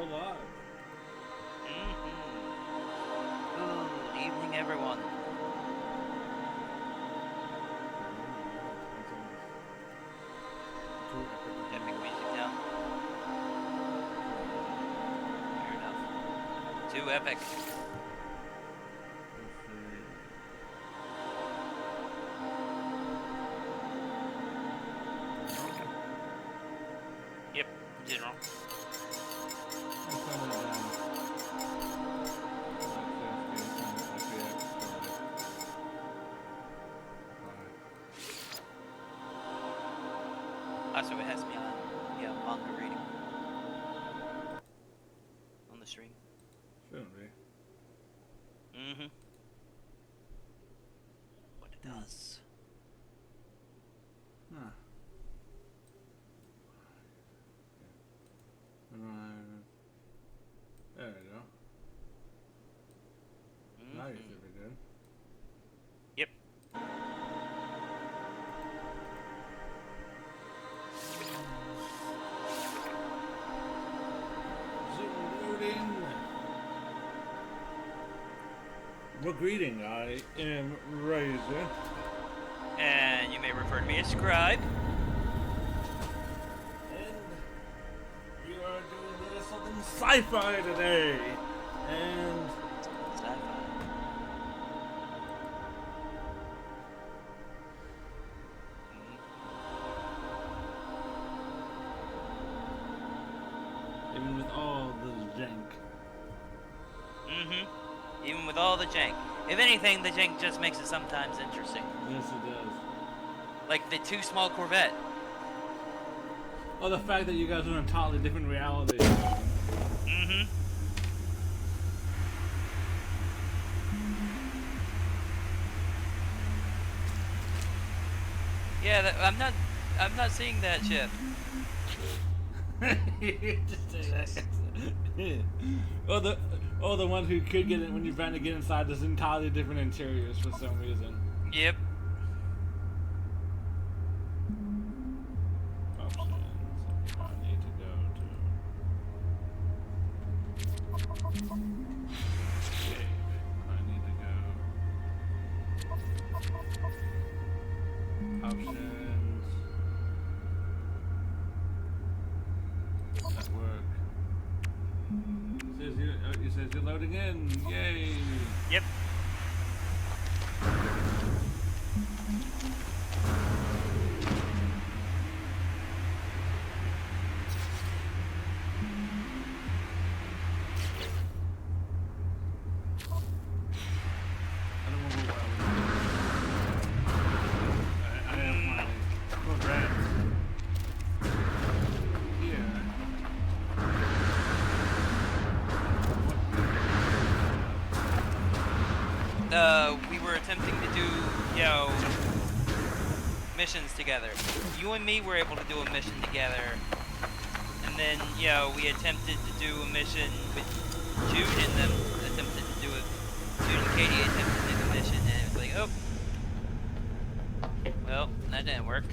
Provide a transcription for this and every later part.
live. Good evening, everyone. Epic music now. Fair enough. Too epic. Yep, general. So it has me on, yeah, manga reading on the stream. Shouldn't be. Mm-hmm. What it does. Huh. There we go. Now you should be good. Yep. Well, greeting, I am Razor. And you may refer to me as Scribe. And we are doing a little something sci-fi today. And Sci-fi. even with all the jank. Mm-hmm. Even with all the jank. If anything, the jank just makes it sometimes interesting. Yes, it does. Like the too small Corvette. Oh, the fact that you guys are in entirely different realities. Mm-hmm. Yeah, I'm not seeing that ship. or the ones who could get it when you're trying to get inside this entirely different interiors for some reason. Yep. Options. I need to go to. Save. I need to go. Options. Network. It says you're loading in. Yay. Yep. We were attempting to do, you know, missions together. You and me were able to do a mission together. And then, you know, we attempted to do a mission with Jude and them attempted to do it. Jude and Katie attempted to do the mission and it was like, oh. Well, that didn't work.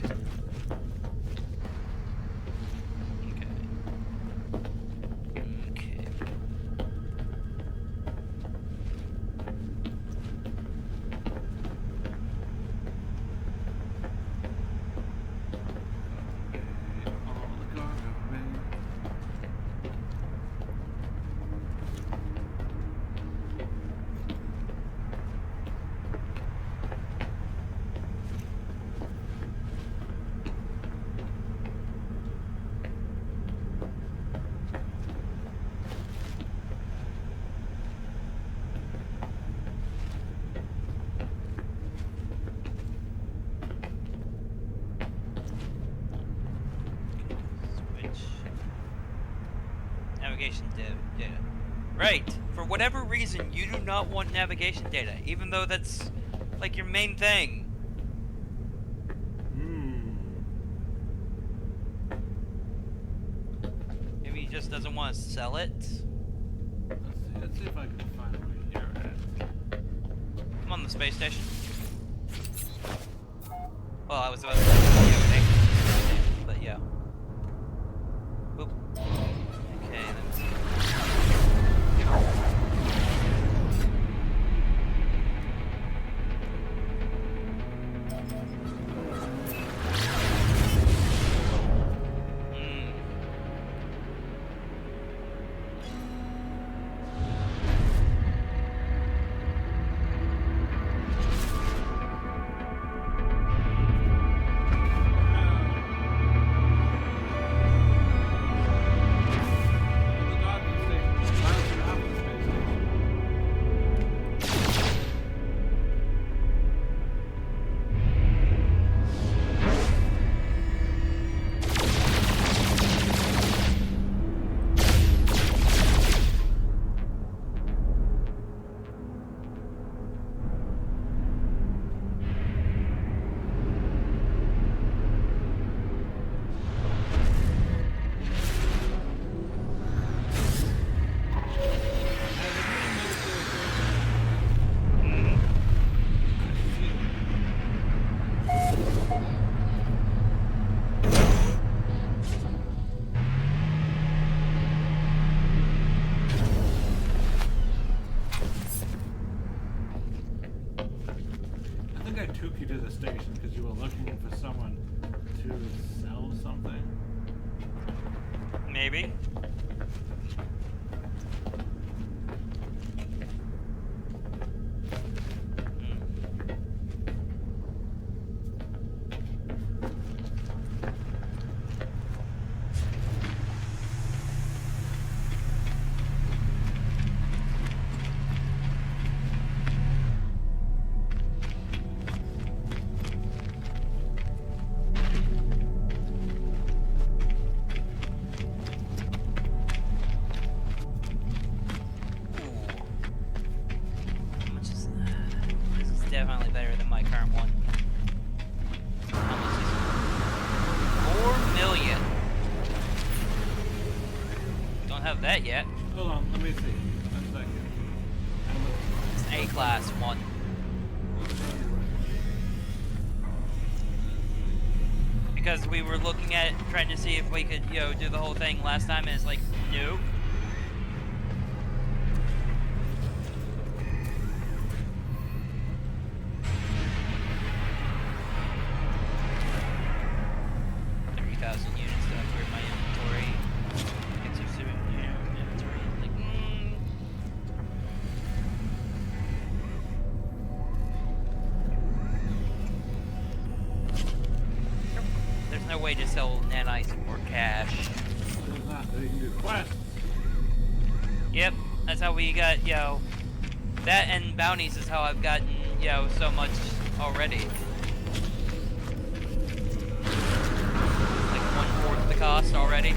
Navigation data. Right. For whatever reason, you do not want navigation data, even though that's like your main thing. Maybe he just doesn't want to sell it. Let's see if I can find where you're at. I'm on the space station. Well, I was about to say, but yeah. Boop. Okay, then. think I took you to the station because you were looking for someone to sell something. Maybe. Definitely better than my current one. How much is it? 4 million. Don't have that yet. Hold on, let me see. 1 second. It's an A-class one. Because we were looking at it, trying to see if we could, you know, do the whole thing last time, and it's like, nope. No way to sell nanites for cash. There's not. You can do quests. Yep, that's how we got, you know, that and bounties is how I've gotten, you know, so much already. Like 1/4 the cost already.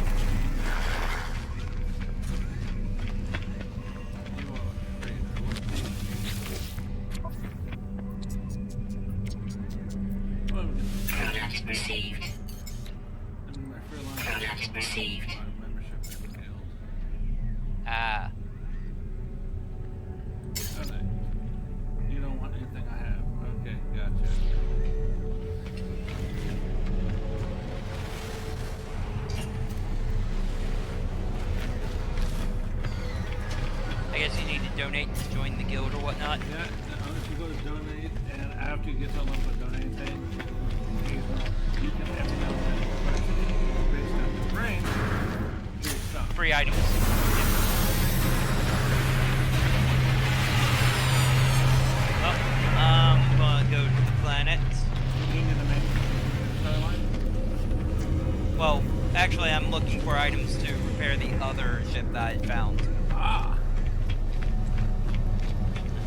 Contact received. Contact received. Ah. Okay. You don't want anything I have. Okay, gotcha. I guess you need to donate to join the guild or whatnot. Yeah, unless you go to donate, and after you get someone for donate thing, you can every now and then, based on the range, do stuff. Free items. Well, I'm gonna go to the planet. Into the main storyline? Well, actually, I'm looking for items to repair the other ship that I found. Ah!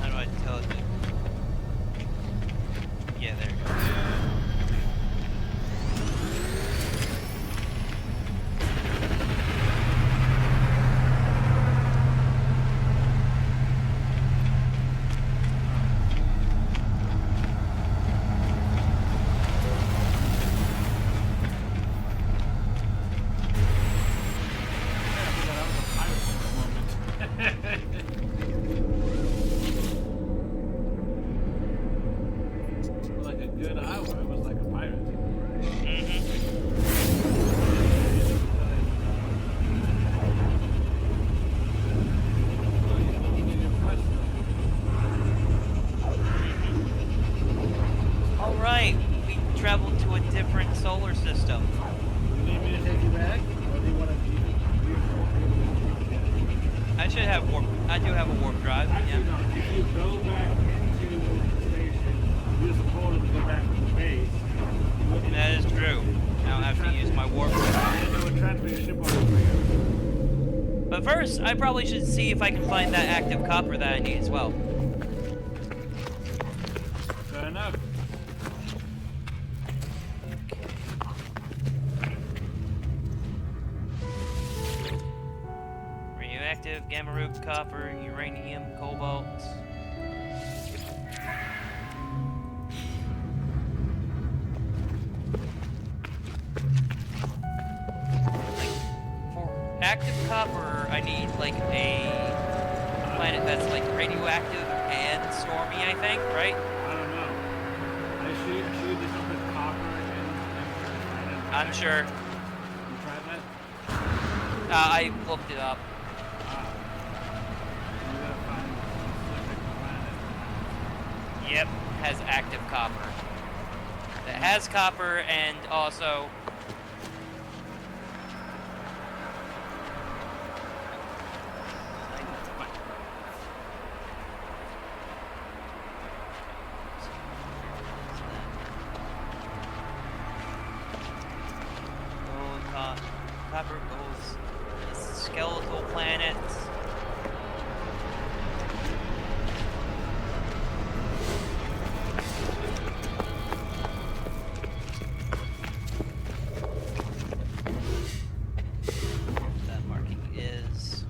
How do I tell it? Yeah, there it goes. Like a good hour, it was like a pirate. Alright, we traveled to a different solar system. You need me to take you back? Or do you want to I should have warp. I do have a warp drive. Actually, Yeah. no. If you go back into the station, use the portal to go back to the base. That is true. I don't have to use my warp drive. And it would transfer your ship over for you. But first, I probably should see if I can find that active copper that I need as well. Fair enough. Radioactive, gamma root, copper, uranium, cobalt. For active copper, I need like a planet that's like radioactive and stormy, I think, right? I don't know. I shoot this up with copper and I'm sure. You tried that? I looked it up. You gotta find a specific planet. Yep. has active copper. That has copper and also... Copper goes skeletal planets. That marking is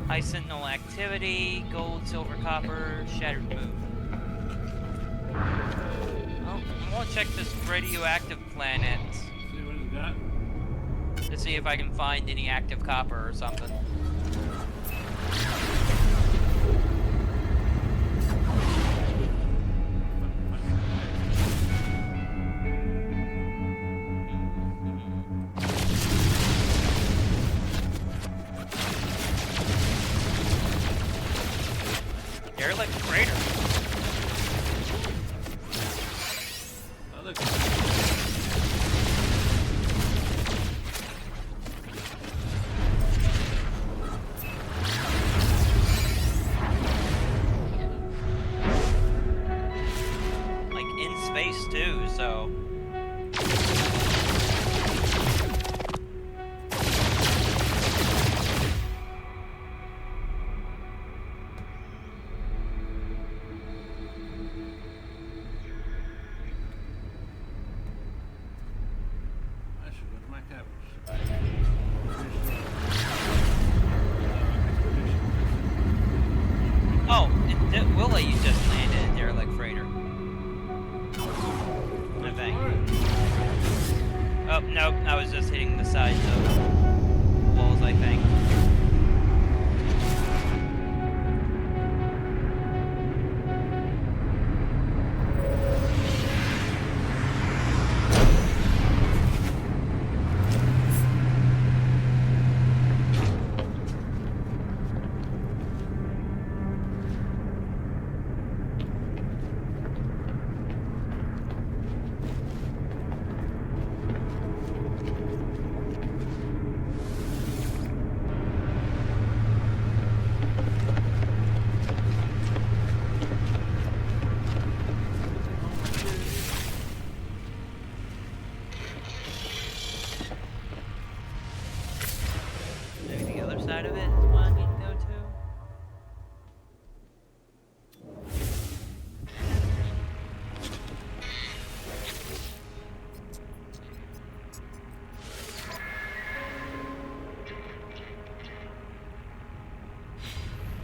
High Sentinel activity, gold, silver, copper, shattered moon. Well, I want to check this radioactive planet. See what it's got? To see if I can find any active copper or something. Derelict crater. That looks Like in space too, so. Oh, it will let you just land in a derelict freighter. I think. Oh, nope, I was just hitting the sides of walls, I think. Maybe the other side of it is one I need to go to.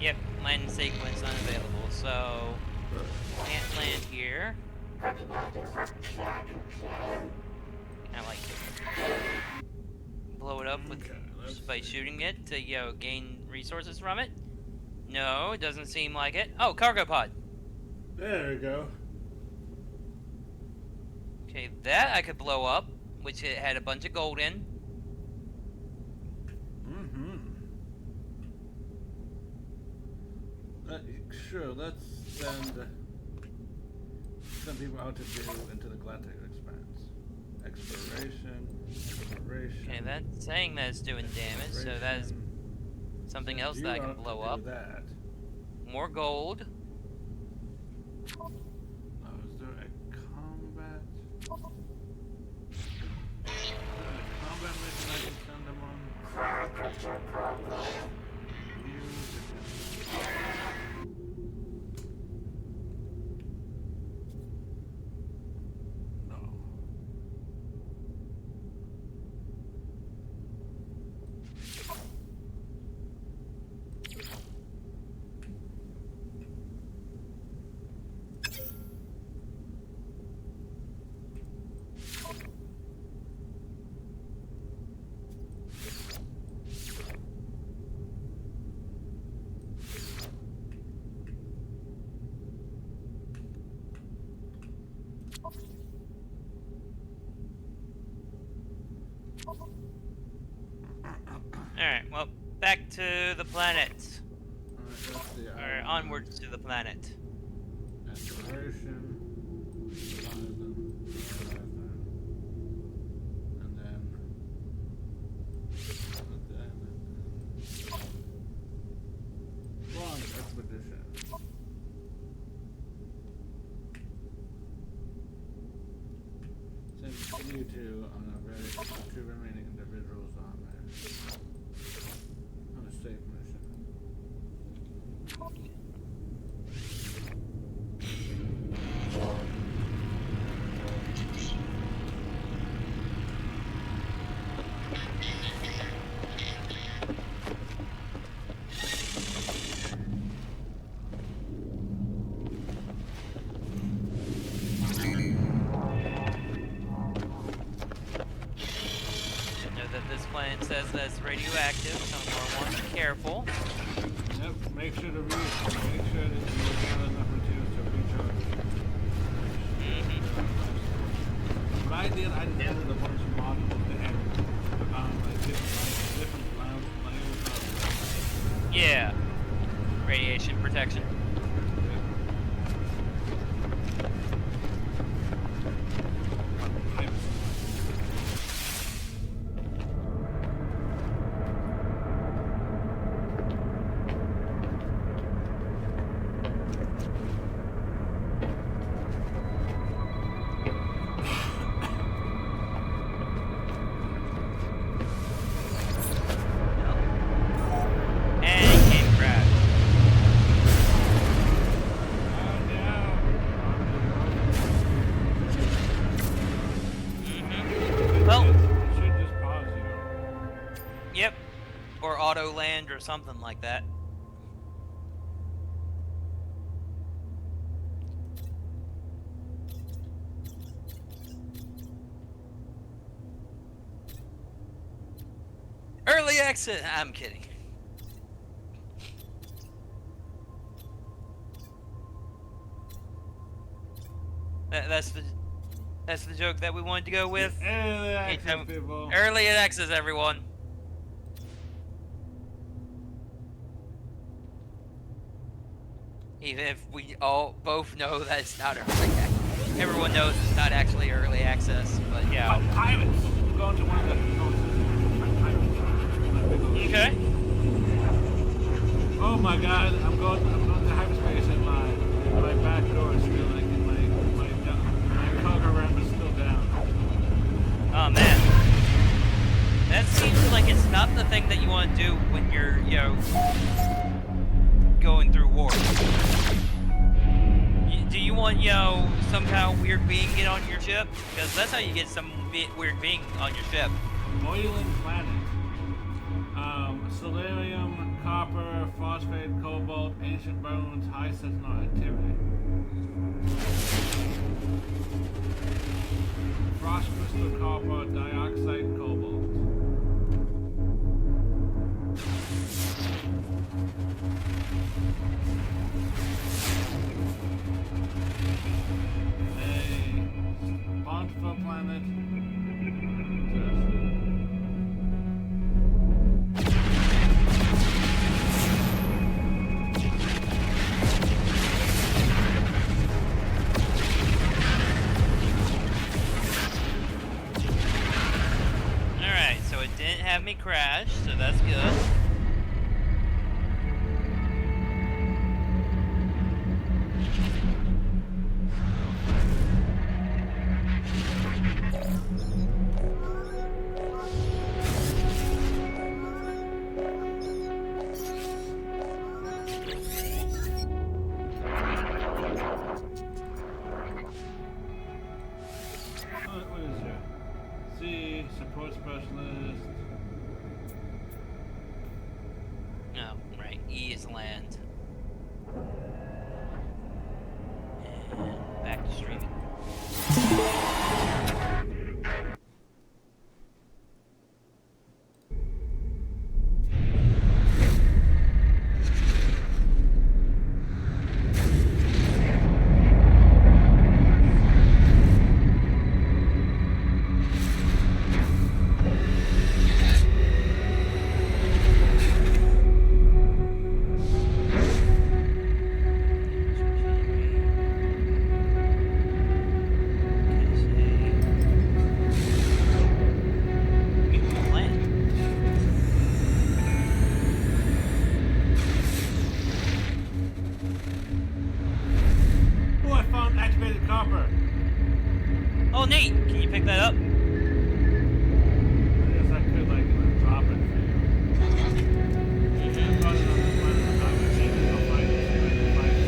Yep, landing sequence unavailable, so can't land here. I like it. Blow it up with just by shooting it to, you know, gain resources from it? No, it doesn't seem like it. Oh, cargo pod. there we go. Okay, that I could blow up, which it had a bunch of gold in. Sure, let's send some people out to do into the galactic expanse. Exploration. Okay, that's saying that it's doing damage, so that is something else that I can blow up. That. More gold. Now, is there a combat? Combat mission I can send them on? No. Alright, well, back to the planet. Alright, that's the Or onwards to the planet. Exploration, and then long expedition. Send you two on a very two remaining individuals on a safe mission. Know that this planet says that it's radioactive, so I want to be careful. Yep, make sure to make sure that you have enough materials to recharge. What I did, I added a bunch of modules that had like different layers of Yeah. Radiation protection. And it came crash. Well, should just pause you. yep. Or auto land or something like that. Early exit. I'm kidding. That's the joke that we wanted to go with. Early access, people. Early access, everyone. Even if we all both know that it's not early access. Everyone knows it's not actually early access, but yeah. Oh, pirates! I'm going to one of the Okay. Oh my god, I'm going to hyperspace and my back door is still like my cargo ramp is still down. Oh man. That seems like it's not the thing that you want to do when you're, you know, going through war. Do you want, you know, some kind of weird being get on your ship? Because that's how you get some weird being on your ship. Boiling planet. Selenium, copper, phosphate, cobalt, ancient bones, high sentinel activity. Frost crystal, copper, dioxide, cobalt. A bountiful planet. Alright, so it didn't have me crash, so that's good. specialist. Oh, right. E is land. And back to streaming. Oh, I found activated copper. Oh, neat! Can you pick that up? I guess I could like drop it for you. I found it on the planet. I would say I'll find it. See if I can find it.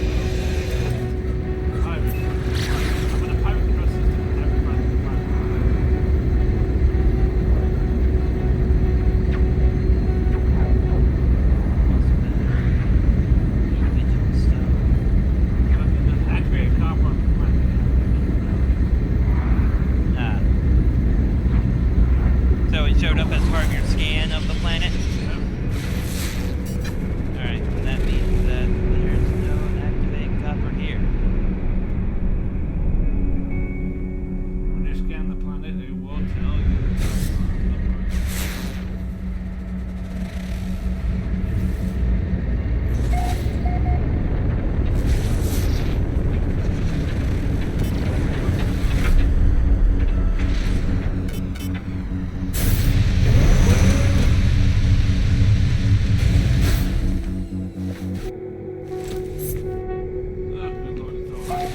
Pirate. I'm in a pirate control system. I haven't found it. There's activated copper on the planet. Ah. So it showed up as part of your scan of the planet? Alright, that means that there's no activate copper here. When you scan the planet, it will tell you. Oh, good Lord, it's so hot.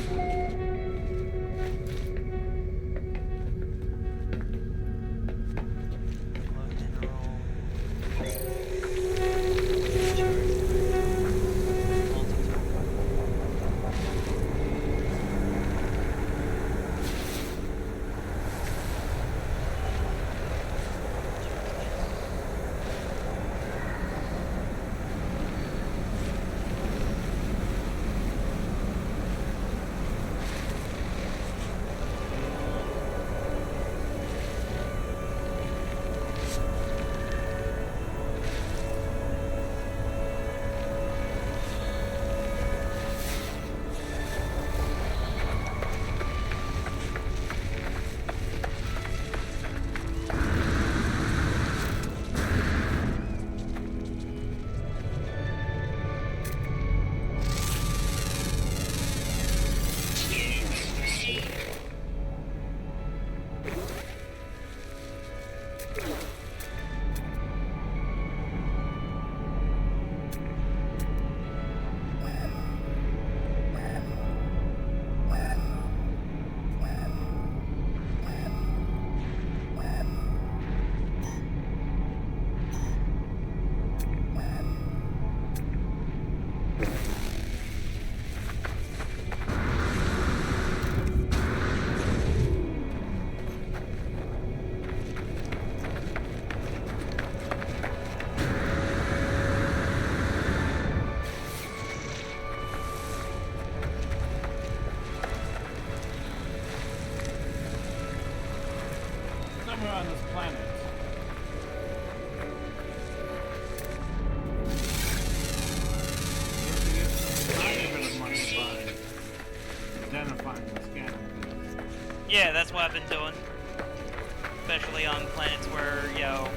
Somewhere on this planet. You have to get some tiny bit of money by identifying the scanning things. Yeah, that's what I've been doing. Especially on planets where, you know,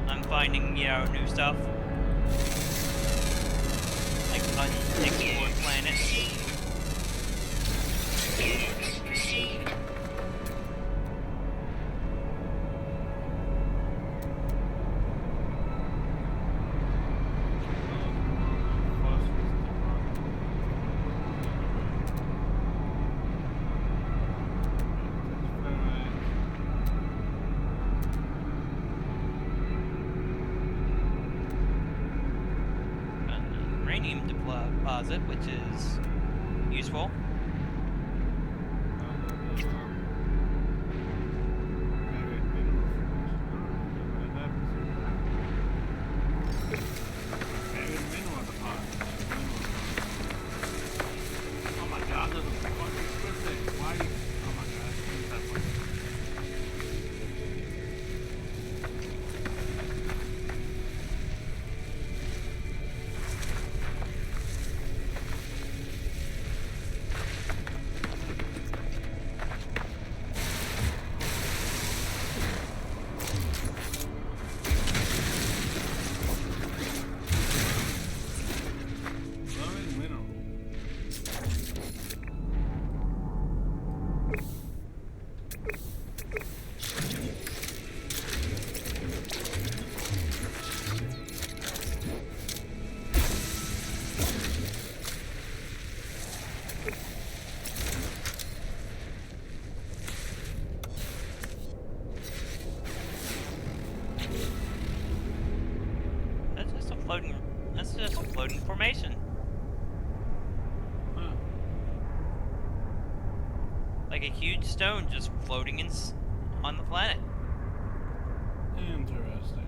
I'm finding, you know, new stuff. Like unexplored planets. Received. Uranium deposit, which is useful. Maybe Like a huge stone just floating on the planet. Interesting.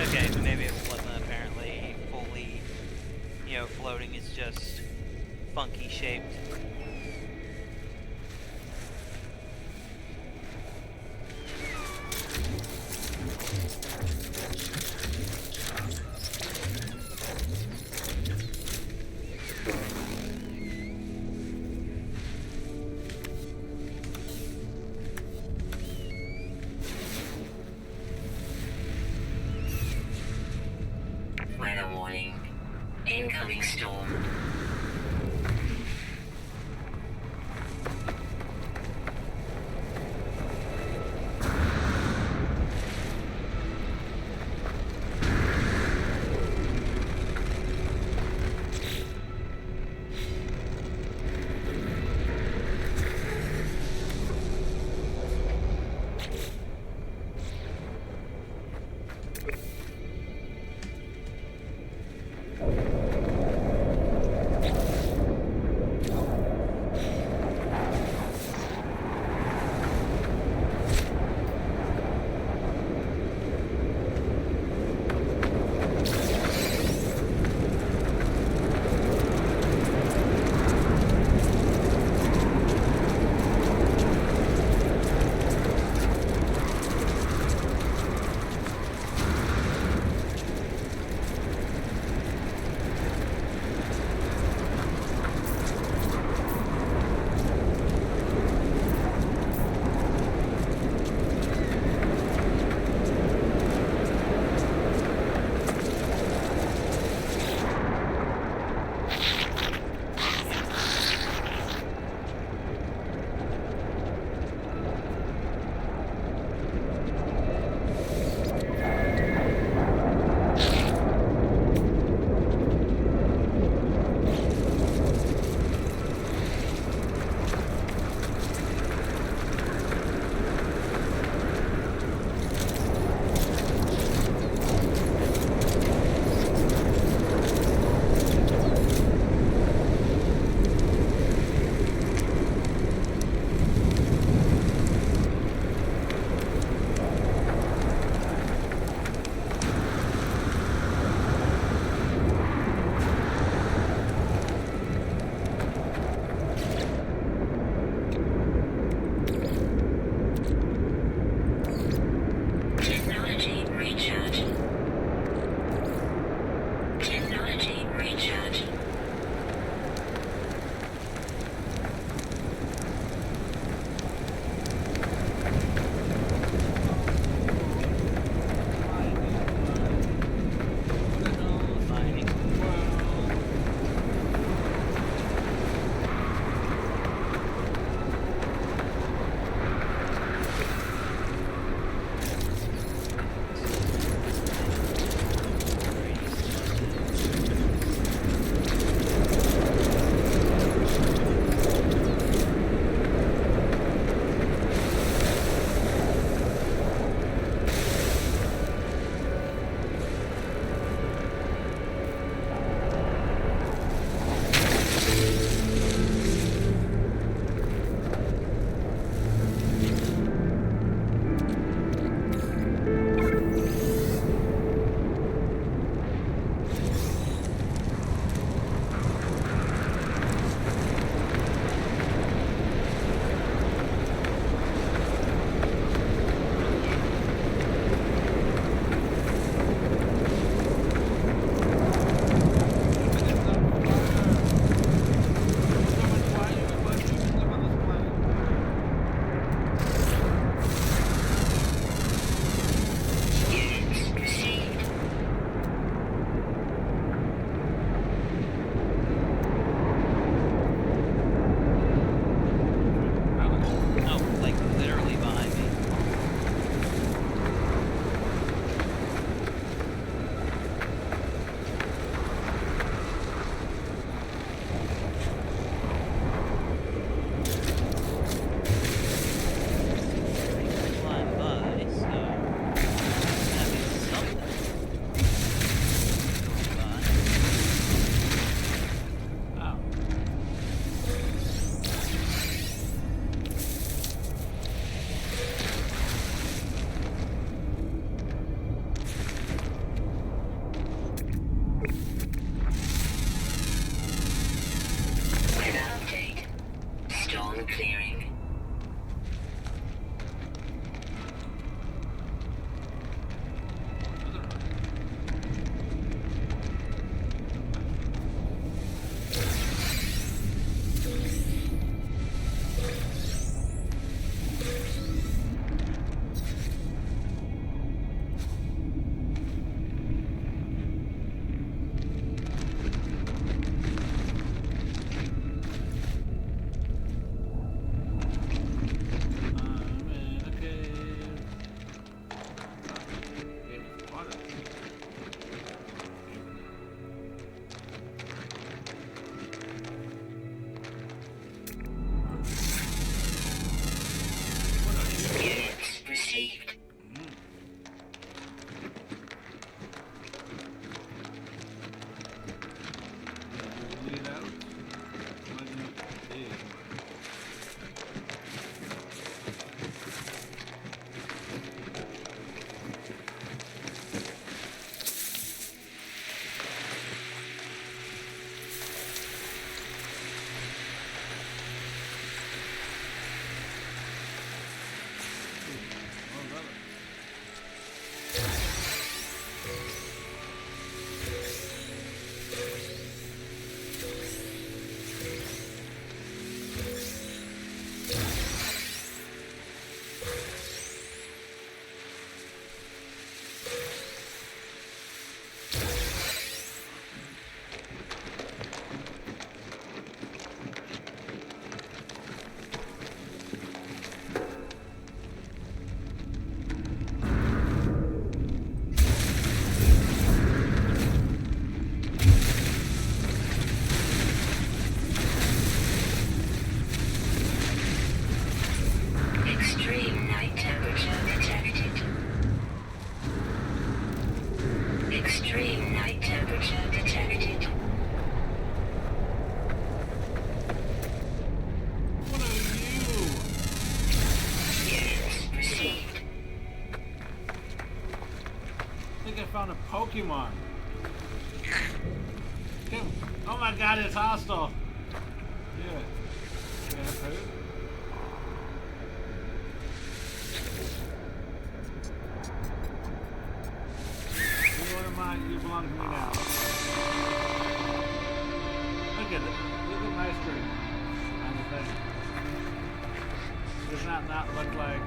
Okay, so maybe it wasn't apparently fully, floating. It's just funky shaped. Weather warning. Incoming storm. on clearing. Extreme night temperature detected. Extreme night temperature detected. What are you? Units received. I think I found a Pokemon. Oh my god, it's hostile. Yeah. Can I put it? You belong to me now. Look at it. Look at my screen on the thing. Does that not look like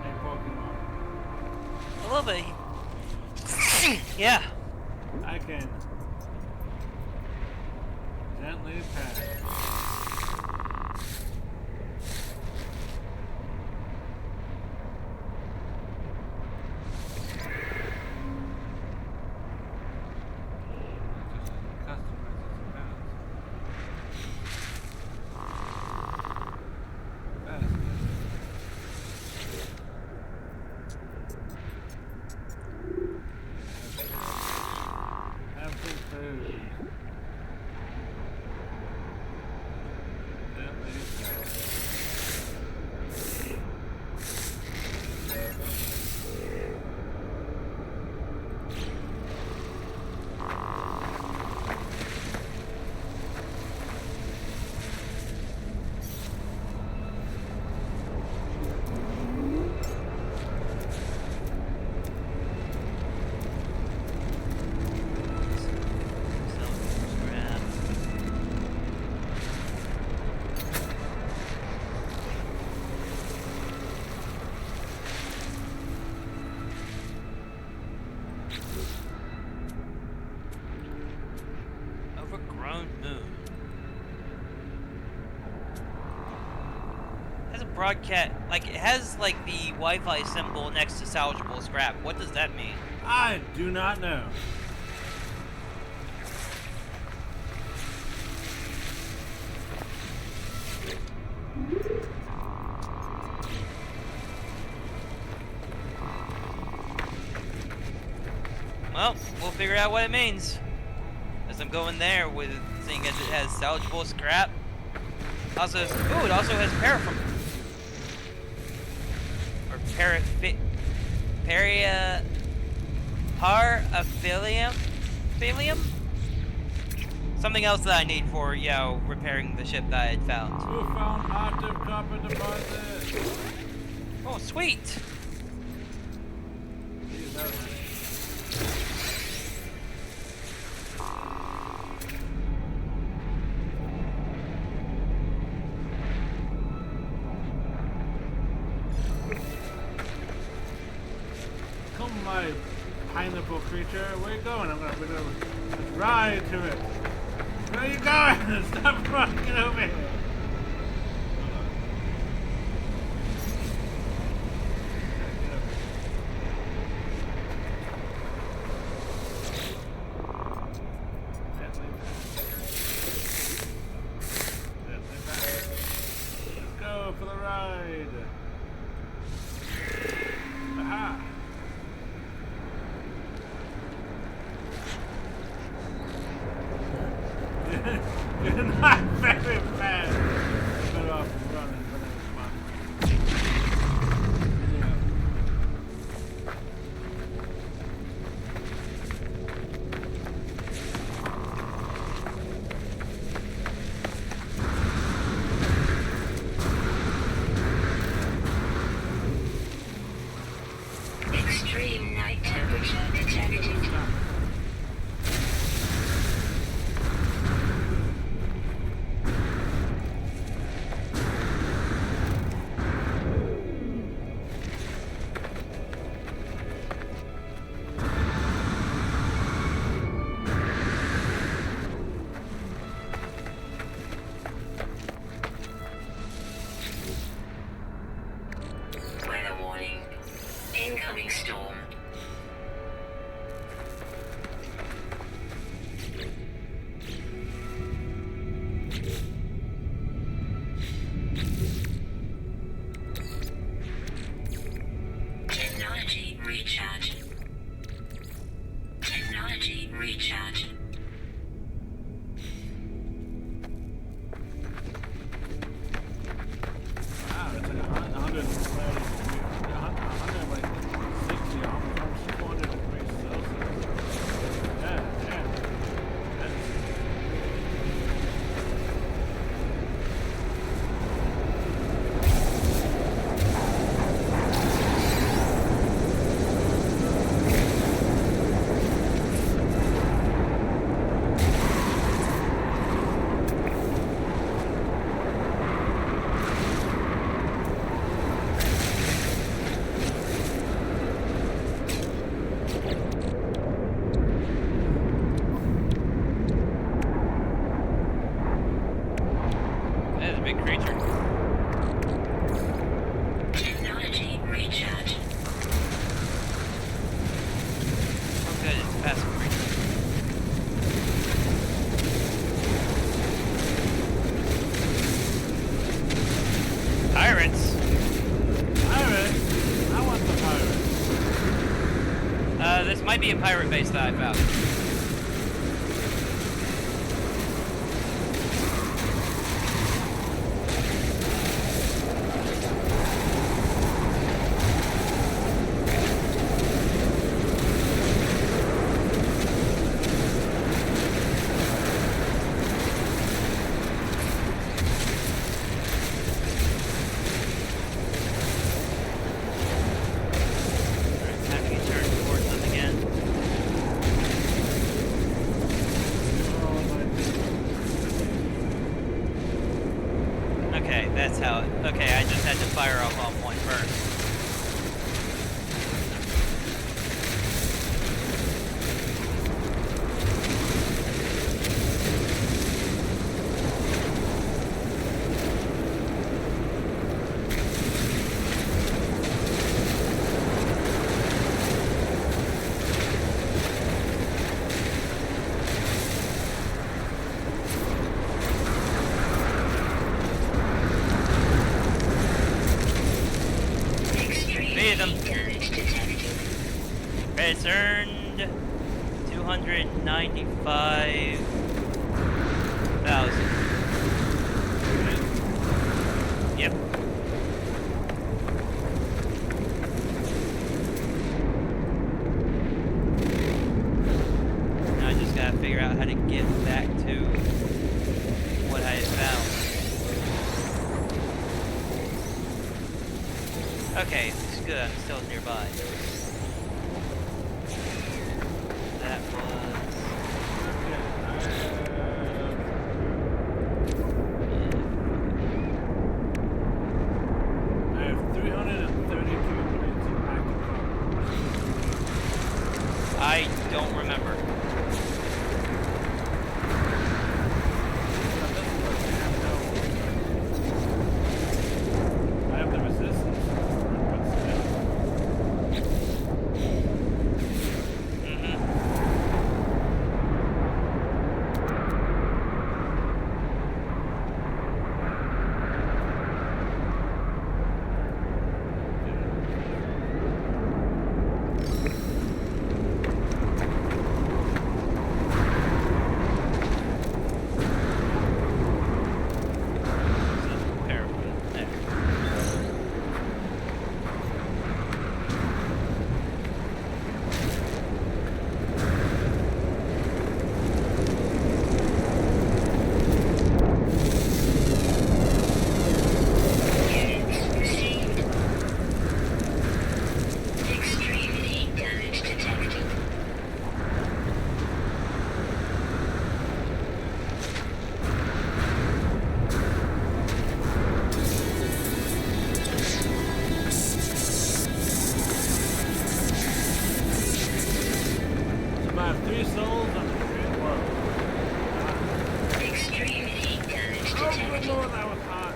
a Pokemon? A little bit. Yeah. I can gently pat. Broadcast, like, it has like the Wi-Fi symbol next to salvageable scrap. What does that mean? I do not know. Well, we'll figure out what it means. As I'm going there with, seeing as it has salvageable scrap. Also, ooh, it also has paraffin. Or paraphilium? Something else that I need for, you know, repairing the ship that I had found. Who found active copper deposit? Oh, sweet! Jeez, that's- Come, my pineapple creature. Where you going? I'm gonna ride to it. Where are you going? Stop fucking over here. Let's go for the ride. Aha. You're not very fast. Better off running, but that was fun. Yeah. Extreme night temperature detected. Weather warning. Incoming storm. Technology recharge. Technology recharge. Wow, it's like 130 degrees, 100, like 60, almost 200 degrees Celsius. Yeah, damn. That's, That is a big creature. Technology recharge. Oh, good, it's a passive creature. Pirates? pirates? I want the pirates. This might be a pirate base that I found. Time to get turned towards them again. Okay, that's how it... Okay, I just had to fire up on one first. Extreme Made them. heat damage detected. It's earned 295,000. Yep. Now I just gotta figure out how to get back to Okay, it's good. I'm still nearby. That was. I have 332 points of active combat. I don't remember. I have the resistance. Mm-hmm. Units received. Extreme heat damage detected. Survive 3 souls on the great world. Extreme heat damage Oh, good detected. lord, that was hot.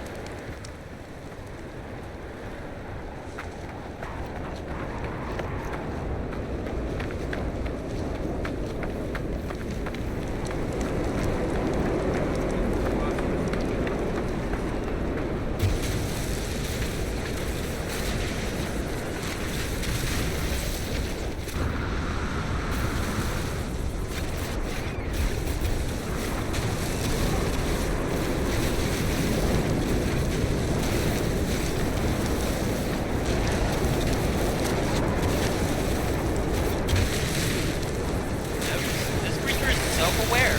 This creature is self-aware.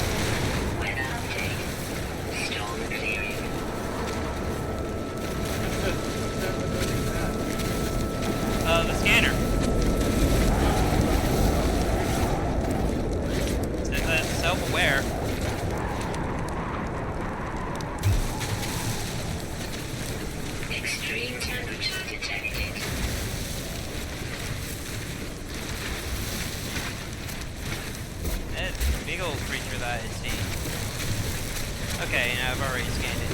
Weather update. Storm clearing. The scanner. Says that it's self-aware. Extreme temperature detected. It's a big old creature that I've seen. Okay, now I've already scanned it.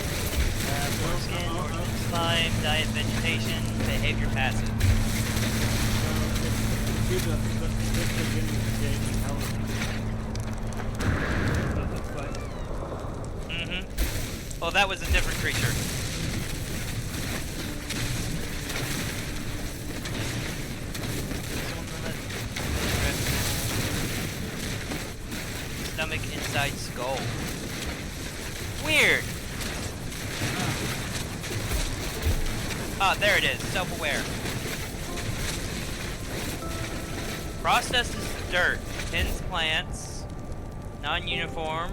Foreskin, origin, slime, diet, vegetation, behavior passive. See the beginning of the game intelligence. What it looks like. Mm-hmm. Well, that was a different creature. Stomach inside skull. Weird. Ah, there it is. Self-aware. Processes dirt. Tins plants. Non-uniform.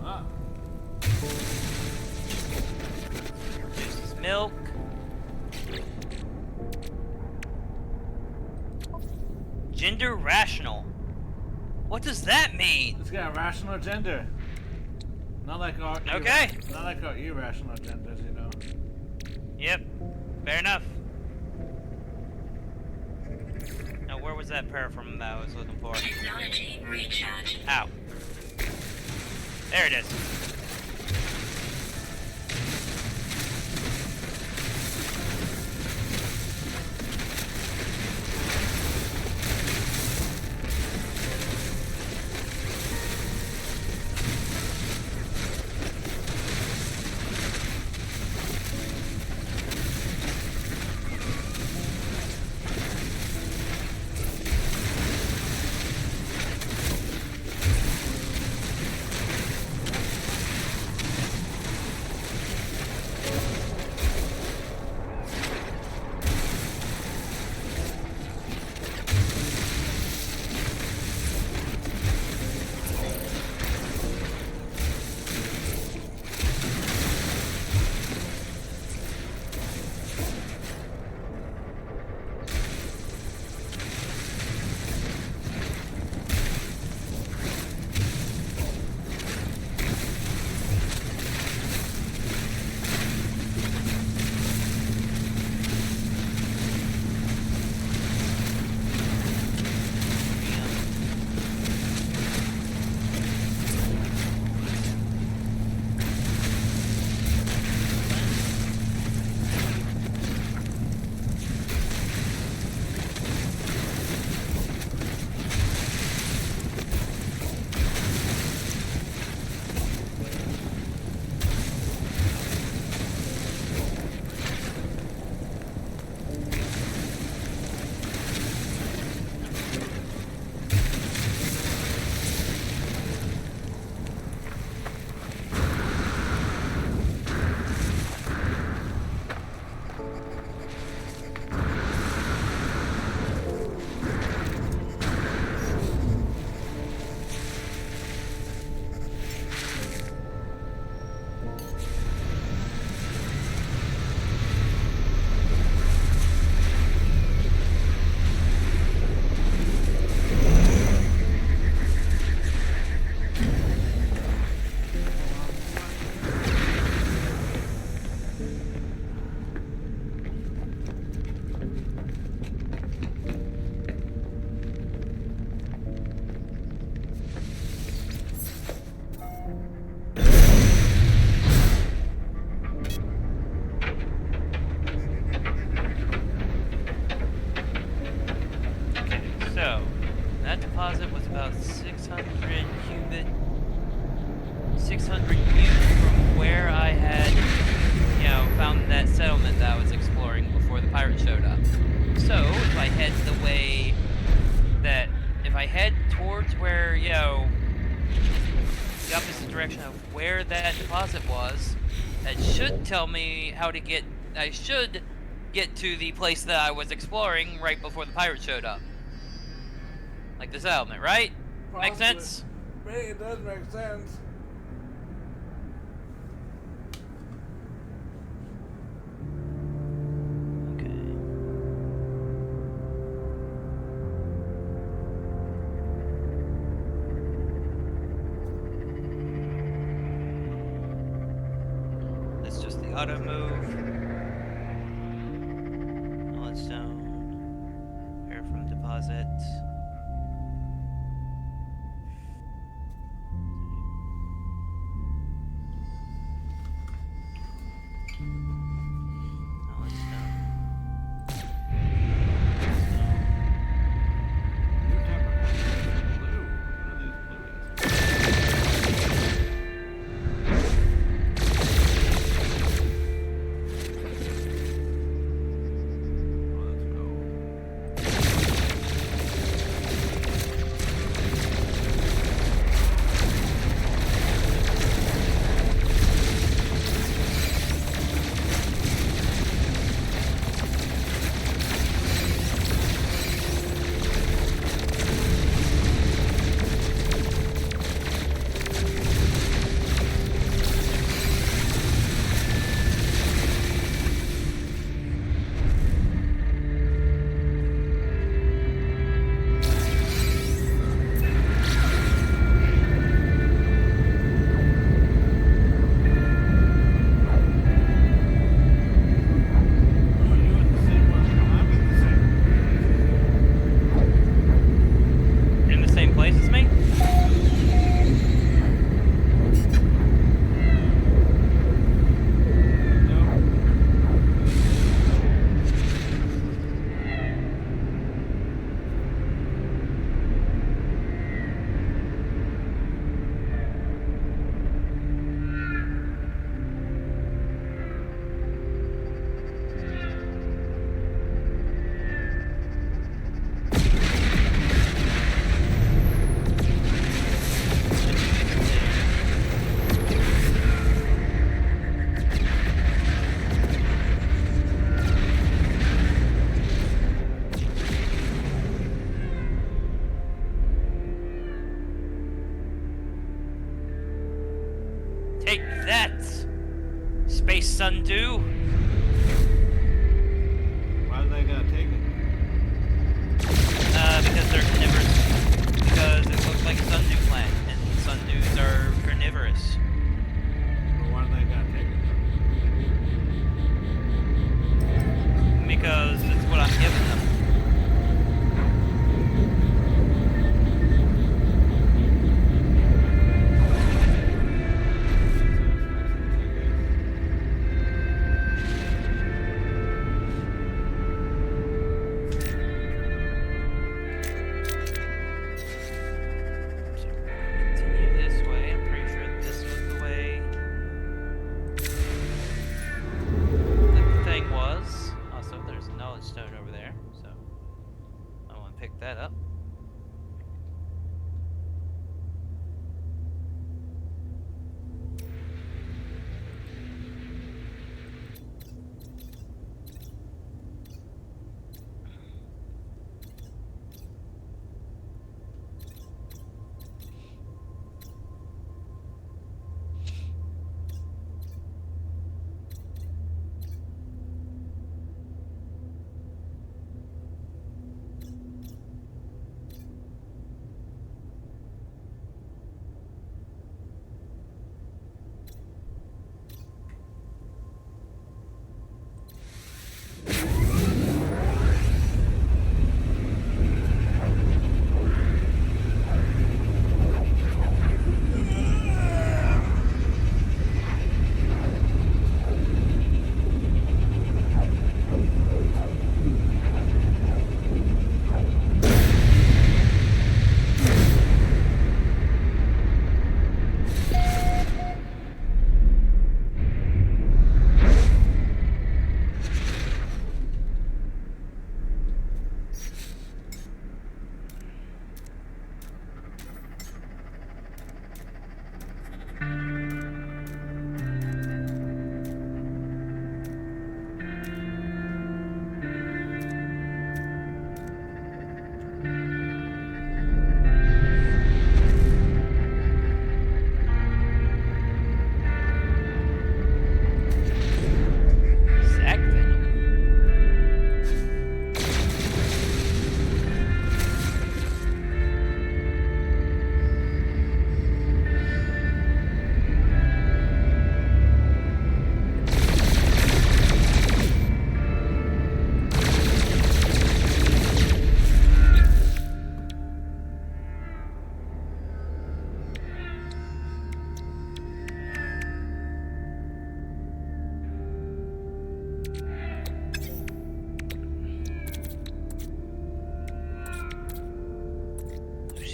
Ah. Produces milk. Gender rational. What does that mean? It's got a rational gender. Not like our Okay. not like our irrational genders, you know. Yep. Fair enough. Now, where was that paraffin that I was looking for? Technology recharge. Ow. There it is. So, that deposit was about 600 cubits from where I had, found that settlement that I was exploring before the pirates showed up. So, if I head the way that, if I head towards where, the opposite direction of where that deposit was, that should tell me how to get, I should get to the place that I was exploring right before the pirates showed up. Like the settlement, right? Make Possibly. sense? It does make sense. Okay. That's just the auto move. Knowledge stone. Air from deposit. Knowledge stone. New type of blue. What are these blueies? Oh, let's go. Oh, you in the same one? I'm in the same place. In the same place as me? Take that, Space Sundew. Why do they gotta take it? Because they're carnivorous. Because it looks like a sundew plant, and sundews are carnivorous. Or why do they gotta take it? Because it's what I'm giving them. So, continue this way. I'm pretty sure this was the way that the thing was. Also, there's a knowledge stone over there, so I want to pick that up.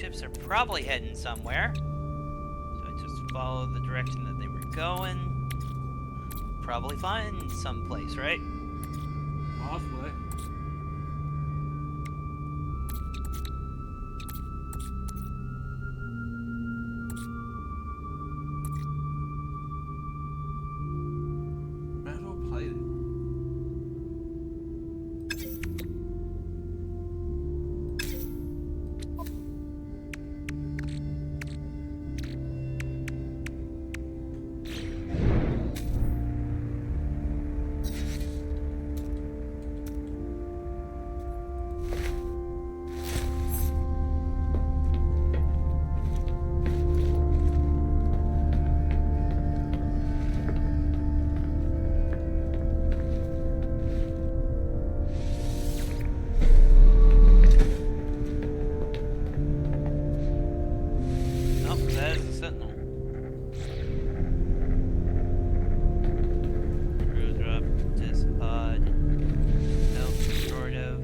ships are probably heading somewhere. So I just follow the direction that they were going. Probably find someplace, right? Possibly. Metal plating. Oh, that is a sentinel. Crew drop, disc pod, health restorative.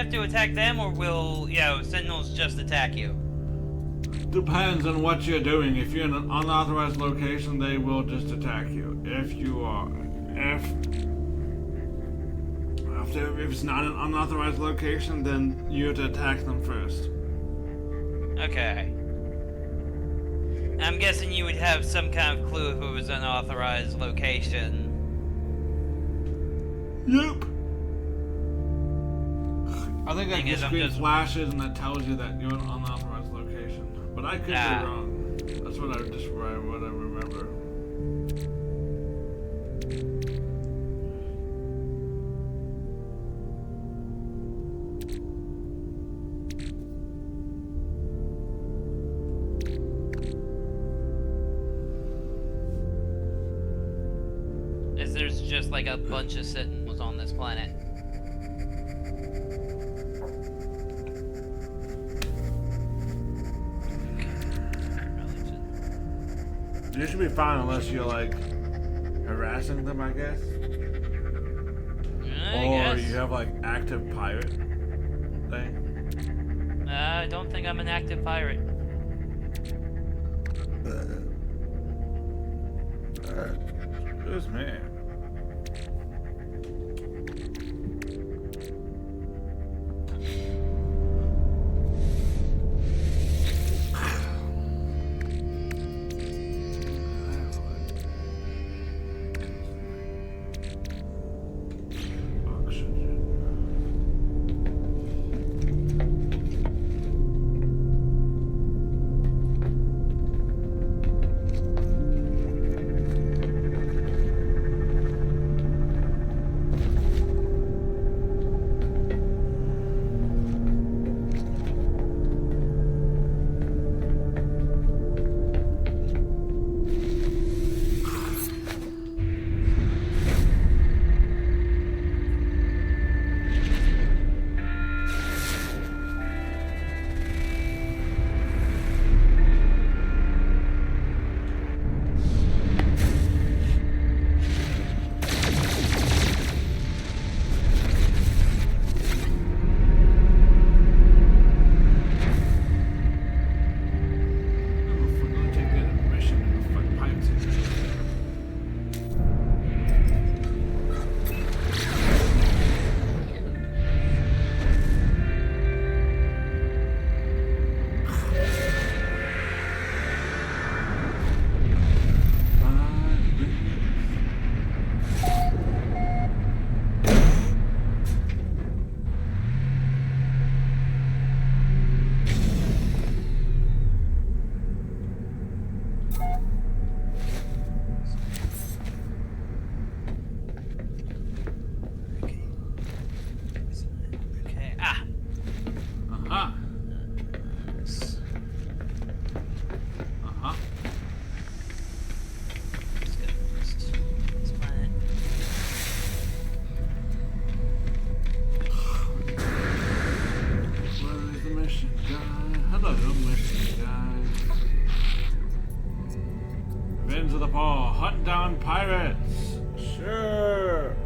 have to attack them, or will, Sentinels just attack you? Depends on what you're doing. If you're in an unauthorized location, they will just attack you. If it's not an unauthorized location, then you have to attack them first. Okay. I'm guessing you would have some kind of clue if it was an unauthorized location. Yep. I think Thing the is, I'm screen just- flashes and that tells you that you're in an unauthorized location. But I could be wrong. That's what I remember. Is there's just like a bunch of Sentinels on this planet? You should be fine unless you're like harassing them, I guess. I Or guess. you have like active pirate thing. I don't think I'm an active pirate. Excuse me. Winds of the Fall, hunt down pirates. Sure.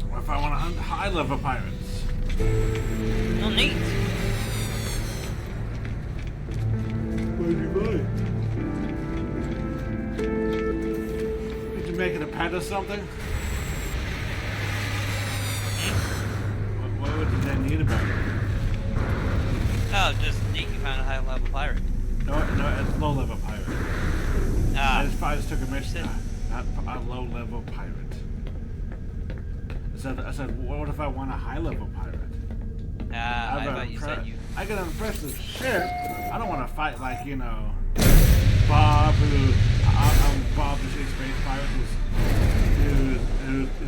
What if I want to hunt high-level pirates? No need. What do you buy? Did you make it a pet or something? What would they need about it? Oh, just neat. You found a high-level pirate. No, it's low-level pirate. I just took a mission. Not a low-level pirate. I said, what if I want a high-level pirate? I thought you said you. I get an impressive ship. I don't want to fight like, you know, Bob, Bob the Space Pirate,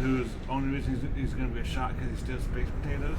whose only reason he's going to be shot because he steals space potatoes.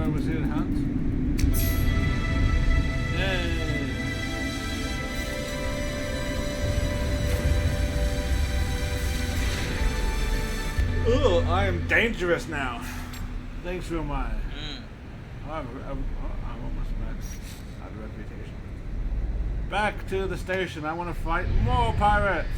where was he at hunt? Yay! Ugh, I am dangerous now. Thanks for my. I'm almost back. I have a reputation. Back to the station. I want to fight more pirates.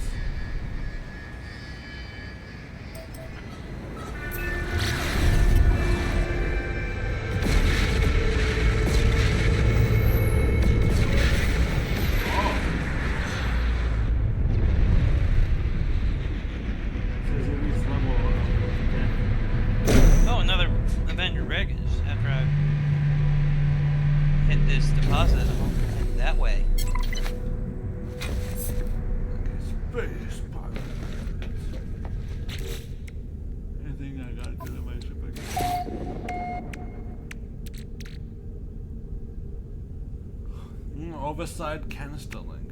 Oh, another Avenger wreckage. After I hit this deposit, I'll head that way. Space pirates. Anything I gotta do to my ship again? Overside canister link.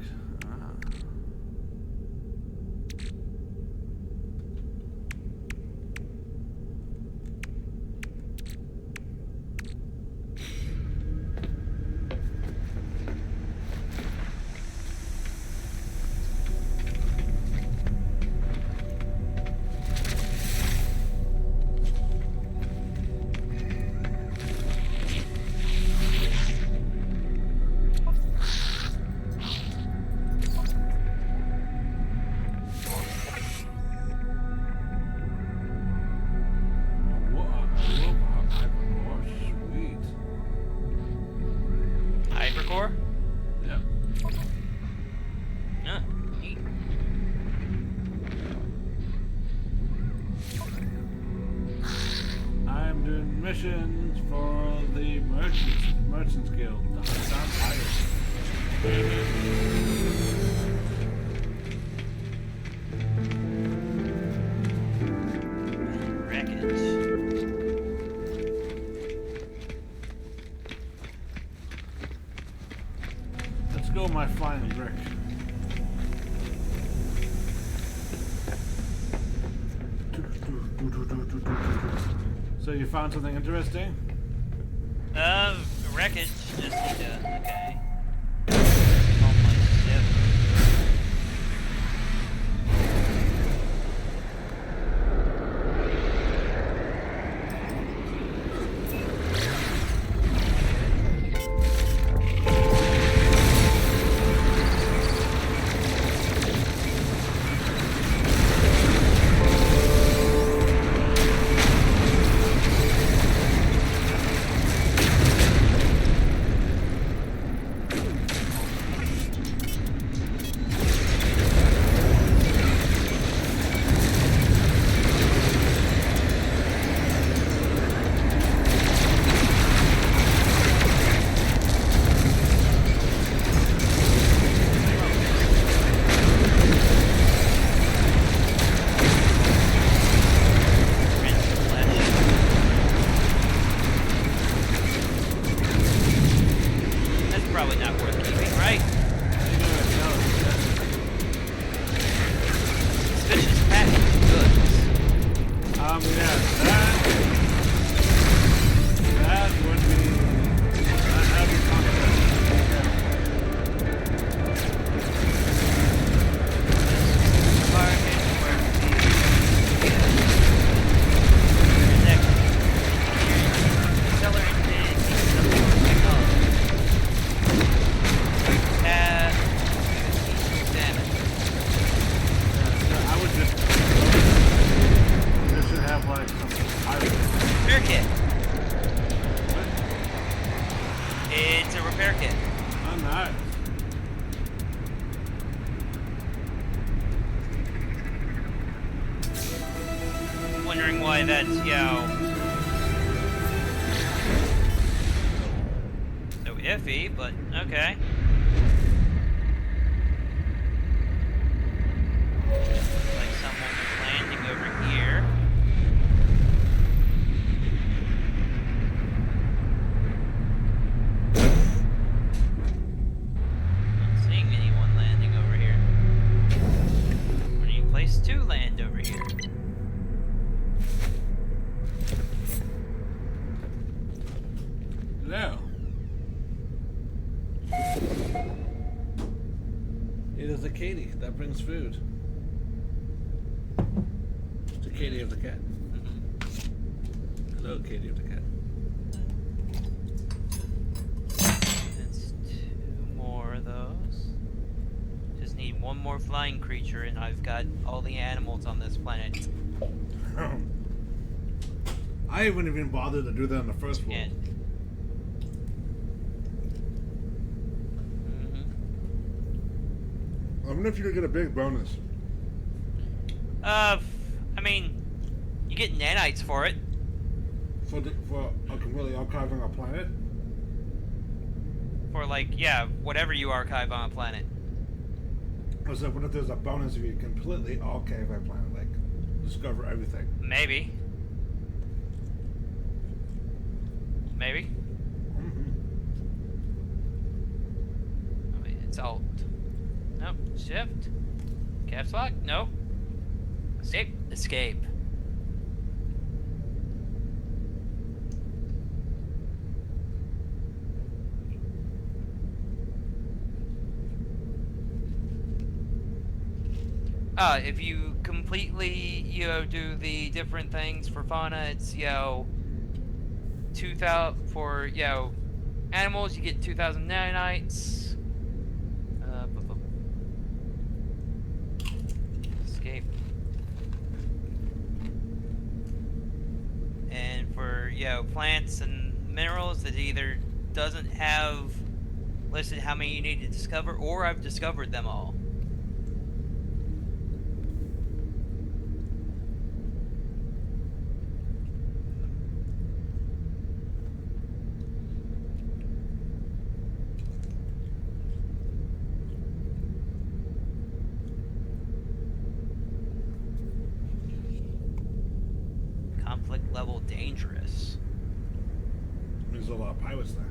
Hypercore? Yep. Huh. Neat. I'm doing missions for the Merchants Guild. Sounds pirates. Wreckage. Let's go, my flying brick. So you found something interesting? Wreckage. Just need to. Okay. On my ship. Probably not worth keeping, right? Suspicious package goods. Yeah, that would be. I'd be confident. Fire engine work. Next. Seller intake. Damage. I would just. This should have like some pirate. Repair kit. It's a repair kit. Oh, nice. Wondering why that's, so iffy, but okay. Like someone was landing over here. Not seeing anyone landing over here. Any place to land over here. Hello. It is a Katie that brings food. To Katie of the cat. Hello, Katie of the cat. That's 2 more of those. Just need 1 more flying creature, and I've got all the animals on this planet. I wouldn't even bother to do that in the first one. I wonder if you could get a big bonus. I mean, you get nanites for it. For completely archiving a planet? For, like, yeah, whatever you archive on a planet. I said, what if there's a bonus if you completely archive a planet? Like, discover everything. Maybe. Maybe. I mean, it's Alt. Nope. Shift. Caps lock? Nope. Escape. Escape. If you completely, do the different things for fauna, it's, 2,000 for, animals, you get 2,000 nanites. Escape. And for, plants and minerals, it either doesn't have listed how many you need to discover, or I've discovered them all. Conflict level dangerous. There's a lot of pirates there.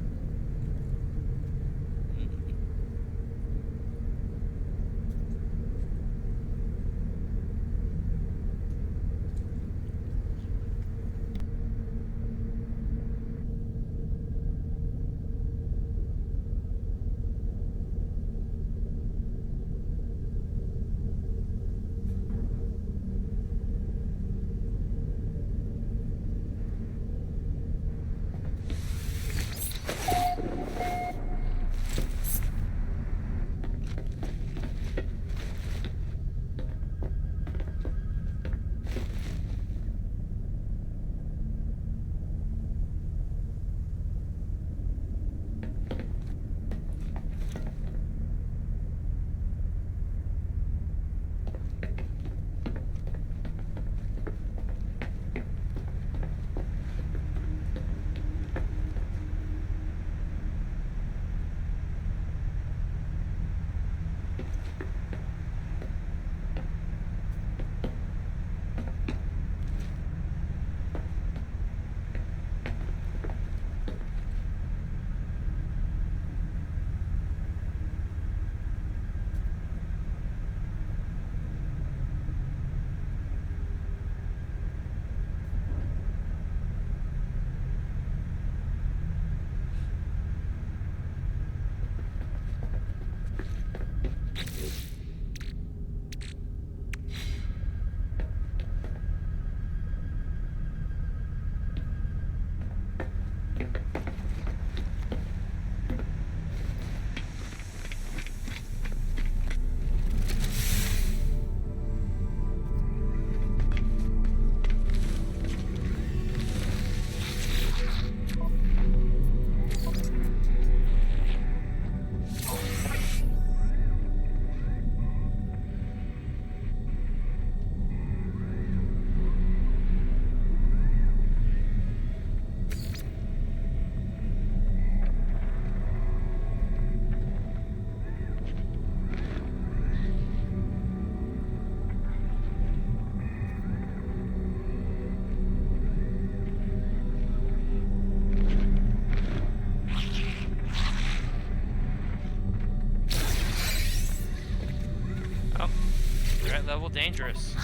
Level dangerous,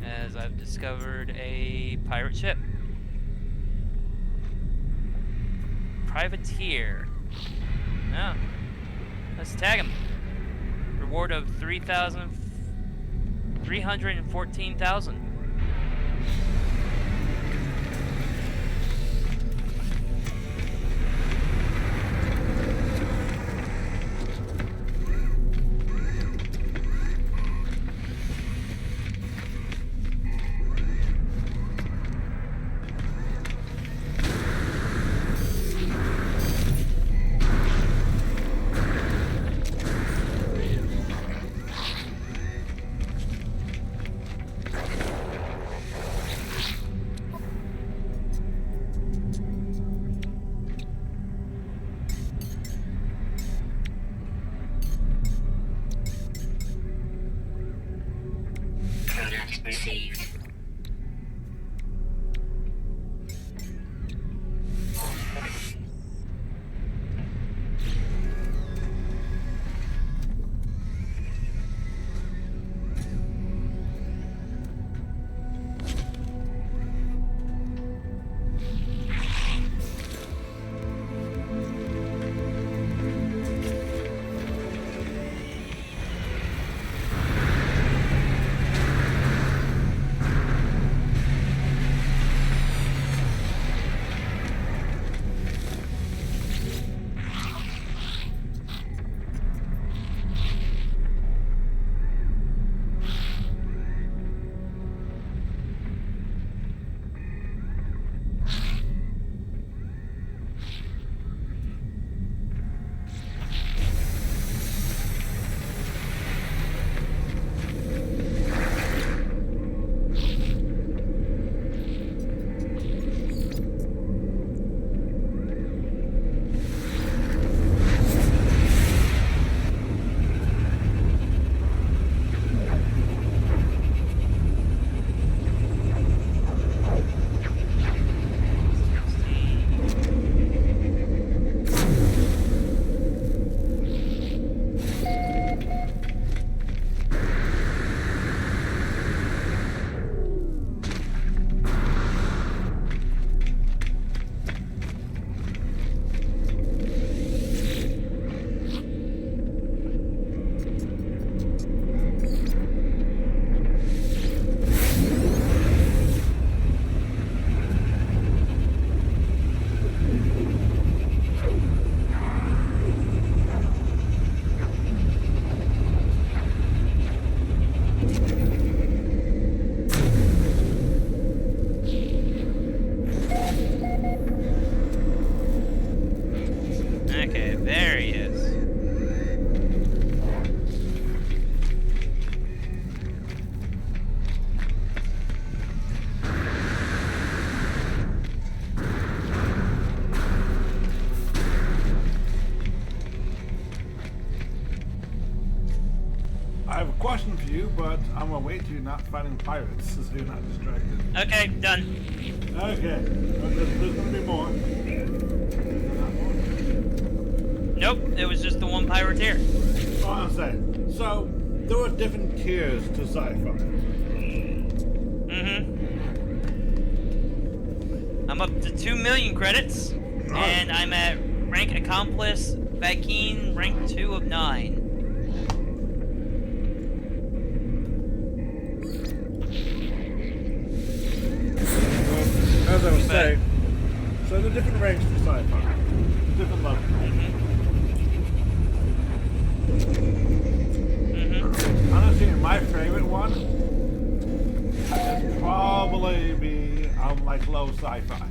as I've discovered a pirate ship. Privateer. No. Let's tag him. Reward of 314,000. Product received. Okay, there he is. I have a question for you, but I'm gonna wait till you're not fighting pirates, so you're not distracted. Okay, done. Okay, there's gonna be more. Not more. Nope, it was just the one pirateer. Oh, I'm saying. So there were different tiers to sci-fi. Mm-hmm. I'm up to 2 million credits, and I'm at rank accomplice Vakeen, rank 2 of 9. As I was saying, so there are different ranks to sci-fi, different levels. Honestly, my favorite one would probably be like low sci-fi.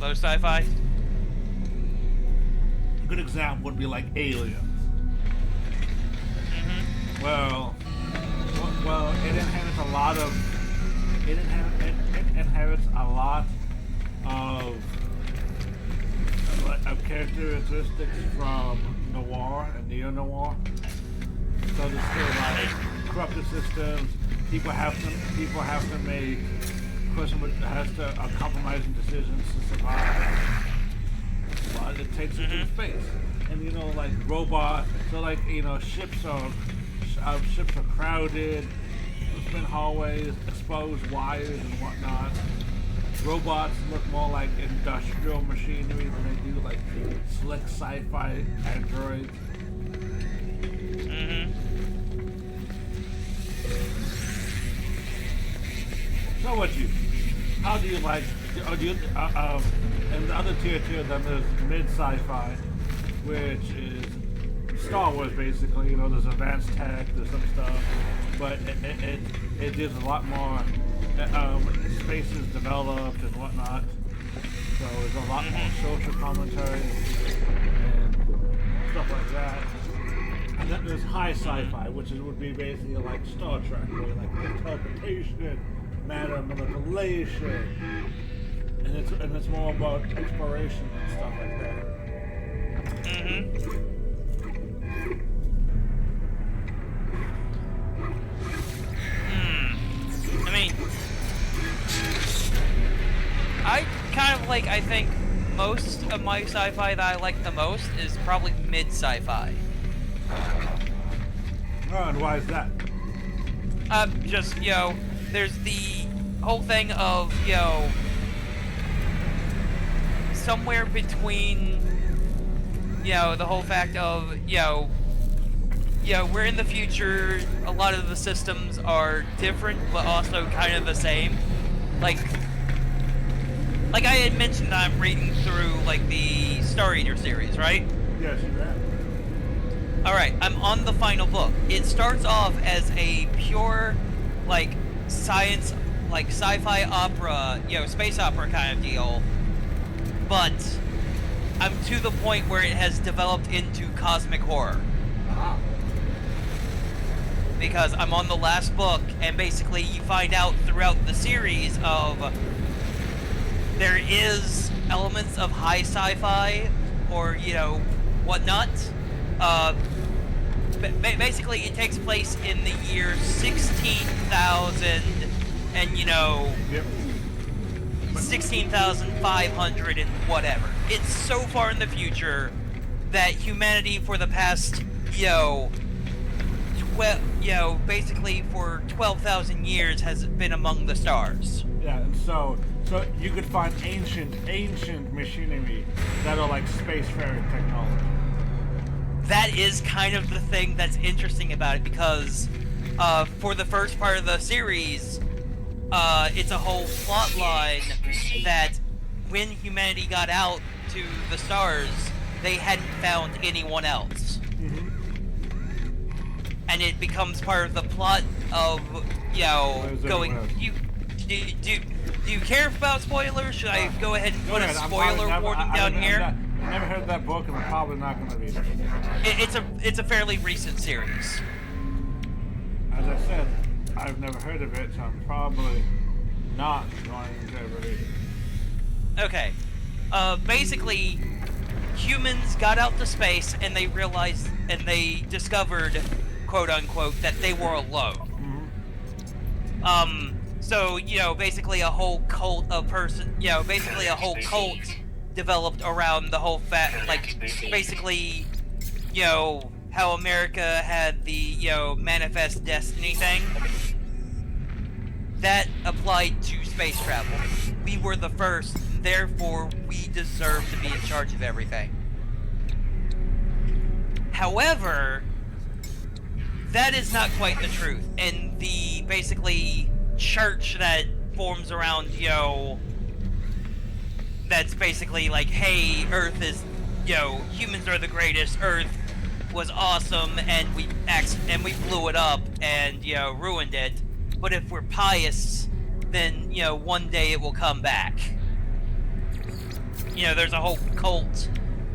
Low sci-fi? A good example would be like Aliens. Well, it inherits a lot of characteristics from noir and neo-noir. So there's still like corrupted systems. People have to make has to compromising decisions to survive. But it takes you to space, and like robots. So like ships are crowded, spin hallways, exposed wires and whatnot. robots look more like industrial machinery than they do like slick sci-fi androids. Mm-hmm. So how do you like, do you, and the other tier 2, then there's mid sci-fi, which is Star Wars basically, there's advanced tech, there's some stuff, but it gives a lot more, space is developed and whatnot, so there's a lot more social commentary and stuff like that. And then there's high sci-fi, which would be basically like Star Trek, where like interpretation, matter manipulation, and it's more about exploration and stuff like that. Mm-hmm. I mean, I think most of my sci-fi that I like the most is probably mid sci-fi. Oh, and why is that? Just, there's the whole thing of, somewhere between, the whole fact of, we're in the future, a lot of the systems are different, but also kind of the same. Like I had mentioned, I'm reading through, like, the Star Eater series, right? Yes, you have. Alright, I'm on the final book. It starts off as a pure, like, science, like, sci-fi opera, space opera kind of deal. But I'm to the point where it has developed into cosmic horror. Ah. Because I'm on the last book, and basically you find out throughout the series of there is elements of high sci-fi or, whatnot. Basically, it takes place in the year 16,000 and, Yep. 16,500 and whatever. It's so far in the future that humanity for the past, basically for 12,000 years has been among the stars. Yeah, and so you could find ancient machinery that are like spacefaring technology. That is kind of the thing that's interesting about it, because for the first part of the series, it's a whole plot line that when humanity got out to the stars, they hadn't found anyone else. Mm-hmm. And it becomes part of the plot of, going... Do you care about spoilers? Should I go ahead and put a spoiler warning down here? I've never heard that book, and I'm probably not going to read it. It's a fairly recent series. As I said, I've never heard of it, so I'm probably not going to read it. Okay. Basically, humans got out to space, and they realized, and they discovered, quote unquote, that they were alone. Mm-hmm. So, basically a whole cult of basically a whole cult developed around the whole basically, how America had the, Manifest Destiny thing. That applied to space travel. We were the first, therefore we deserve to be in charge of everything. However, that is not quite the truth, and the, basically, church that forms around, that's basically like, hey, Earth is, humans are the greatest, Earth was awesome, and we blew it up and, ruined it, but if we're pious, then, one day it will come back. There's a whole cult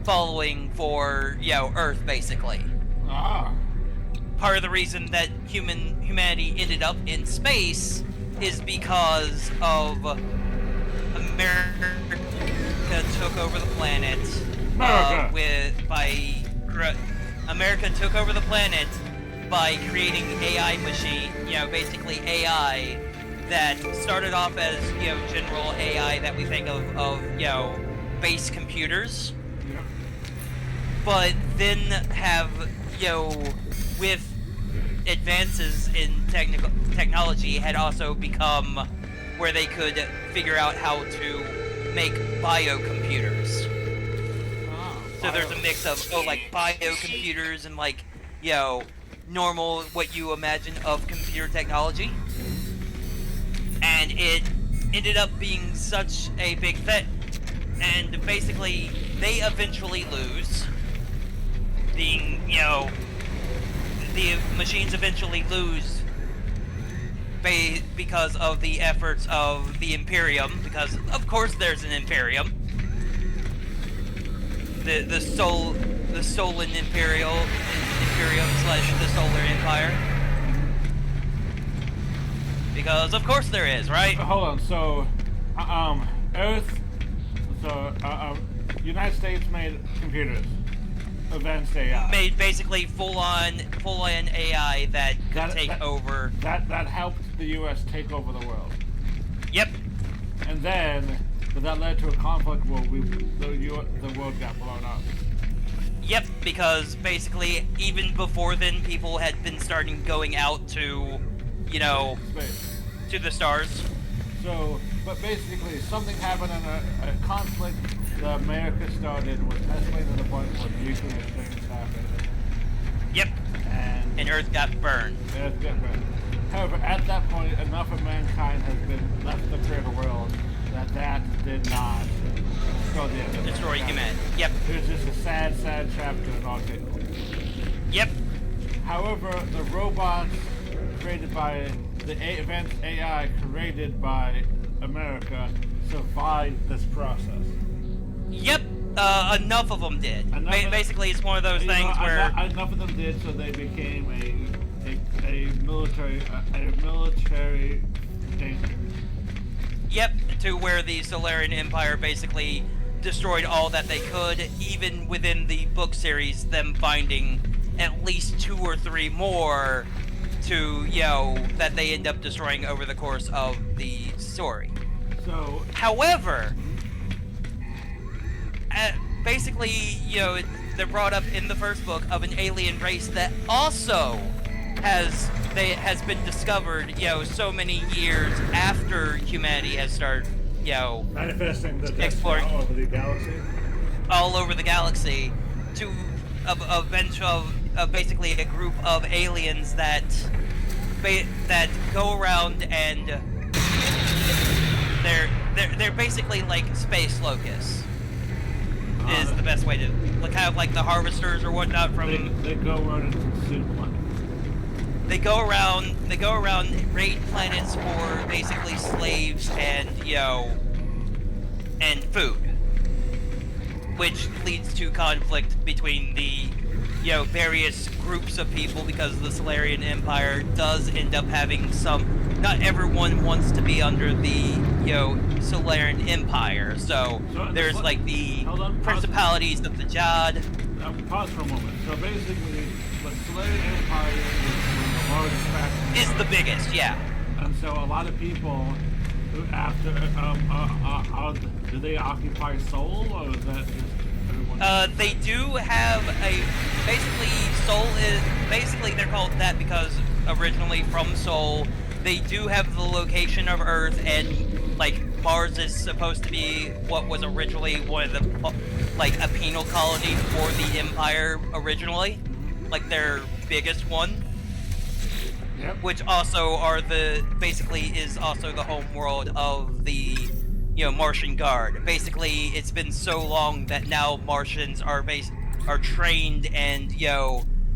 following for, Earth, basically. Ah. Part of the reason that humanity ended up in space is because of America took over the planet. America took over the planet by creating AI machine, basically AI that started off as, general AI that we think of, base computers. Yep. But then have, with advances in technology had also become where they could figure out how to make biocomputers. So there's a mix of like biocomputers and like, normal what you imagine of computer technology. And it ended up being such a big thing. And basically, they eventually lose. The machines eventually lose because of the efforts of the Imperium, because of course there's an Imperium. The Stolen Imperium / the Solar Empire. Because of course there is, right? Hold on. So, Earth. So, United States made computers, advanced AI. Made basically full-on AI that could take over. That helped the U.S. take over the world. Yep. And then, that led to a conflict where the world got blown up. Yep, because basically, even before then, people had been starting going out to, Space. to the stars. So, but basically, something happened in a conflict that America started was escalating to the point where nuclear things happened. Yep. And Earth got burned. Earth got burned. However, at that point, enough of mankind has been left to clear the world that did not destroy humanity. Yep. It was just a sad, sad chapter in our tale. Yep. However, the robots created by the advanced AI created by America survived this process. Yep. Enough of them did. Basically, it's one of those things where where enough of them did, so they became a military danger. Yep, to where the Solarian Empire basically destroyed all that they could, even within the book series, them finding at least 2 or 3 more to, that they end up destroying over the course of the story. So, however, basically, they're brought up in the first book of an alien race that also has been discovered, so many years after humanity has started, manifesting exploring all over the galaxy. All over the galaxy, to a bunch of basically a group of aliens that go around and they're basically like space locusts. Is the best way to kind of like the harvesters or whatnot from. They go around and consume money. They go around raid planets for basically slaves and and food, which leads to conflict between the various groups of people, because the Solarian Empire does end up having some. Not everyone wants to be under the Solarian Empire, so there's like the principalities of the Jad. Pause for a moment. So basically, the Solarian Empire is the largest faction. Is the biggest, yeah. And so a lot of people, after do they occupy Sol, or is that just everyone? They do have Sol is basically, they're called that because originally from Sol. They do have the location of Earth, and like Mars is supposed to be what was originally one of the a penal colony for the Empire originally, like their biggest one. Yep. Which also is also the home world of the Martian Guard. Basically, it's been so long that now Martians are trained and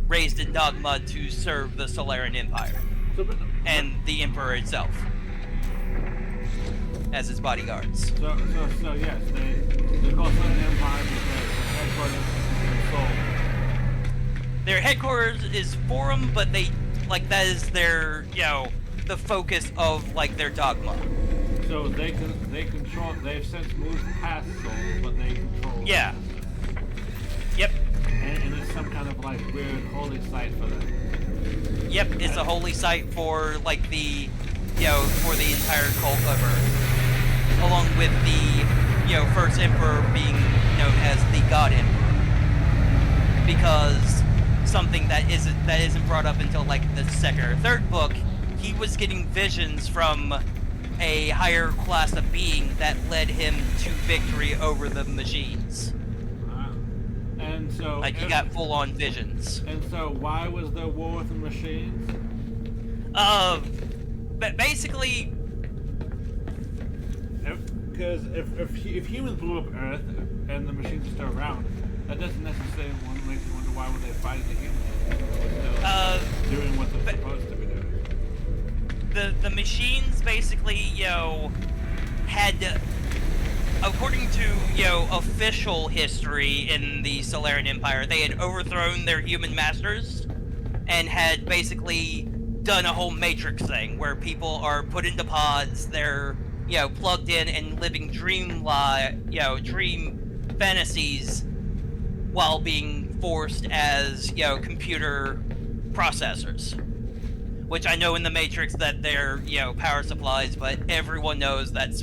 raised in dogma to serve the Solarian Empire. And the Emperor itself as his bodyguards. So yes, they call Solarian Empire because their headquarters is Forum, but that is their the focus of their dogma. So they control. They've since moved past Sol, but they control. Yeah. Yep. And it's some kind of weird holy site for them. Yep, it's a holy site for the for the entire cult of Earth, along with the first emperor being known as the God Emperor, because something that isn't brought up until the second or third book, he was getting visions from a higher class of being that led him to victory over the machines. And so... Like, he got full-on visions. And so why was there war with the machines? But basically... Because if humans blew up Earth and the machines are still around, that doesn't necessarily make you wonder why would they fight the humans. Still doing what they're supposed to be doing. The machines basically, had, according to, official history in the Solarian Empire, they had overthrown their human masters and had basically done a whole Matrix thing where people are put into pods, they're, plugged in and living dream fantasies while being forced as, computer processors. Which I know in the Matrix that they're, power supplies, but everyone knows that's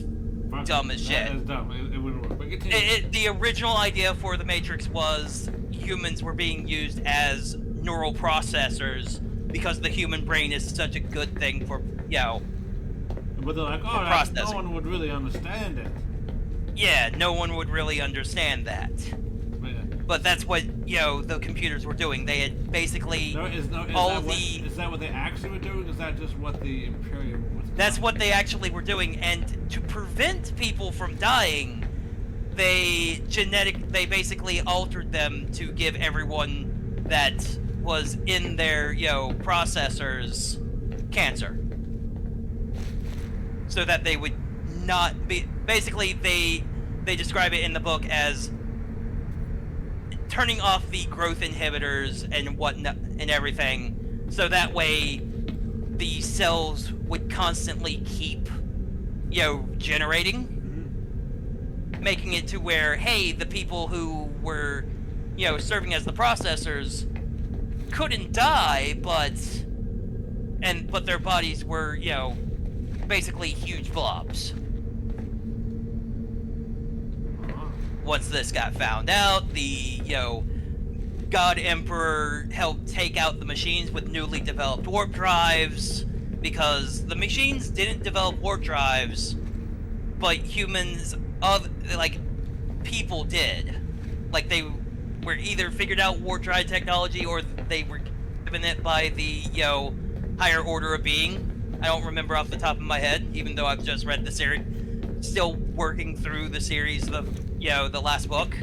dumb as shit. That is dumb. It wouldn't work. But continue. The original idea for the Matrix was humans were being used as neural processors because the human brain is such a good thing for, But they're like, no one would really understand it. Yeah, no one would really understand that. But that's what, the computers were doing. They had basically is that what they actually were doing? Is that just what the Imperium was doing? That's what they actually were doing, and to prevent people from dying, they basically altered them to give everyone that was in their, processors cancer. So that they would not be... Basically, they describe it in the book as turning off the growth inhibitors and whatnot and everything, so that way the cells would constantly keep, generating, making it to where, hey, the people who were, serving as the processors couldn't die, but their bodies were, basically huge blobs. Once this got found out, the, God Emperor helped take out the machines with newly developed warp drives, because the machines didn't develop warp drives, but humans, people did. Like, they were either figured out warp drive technology, or they were given it by the, higher order of being. I don't remember off the top of my head, even though I've just read the series. Still working through the series of, the last book.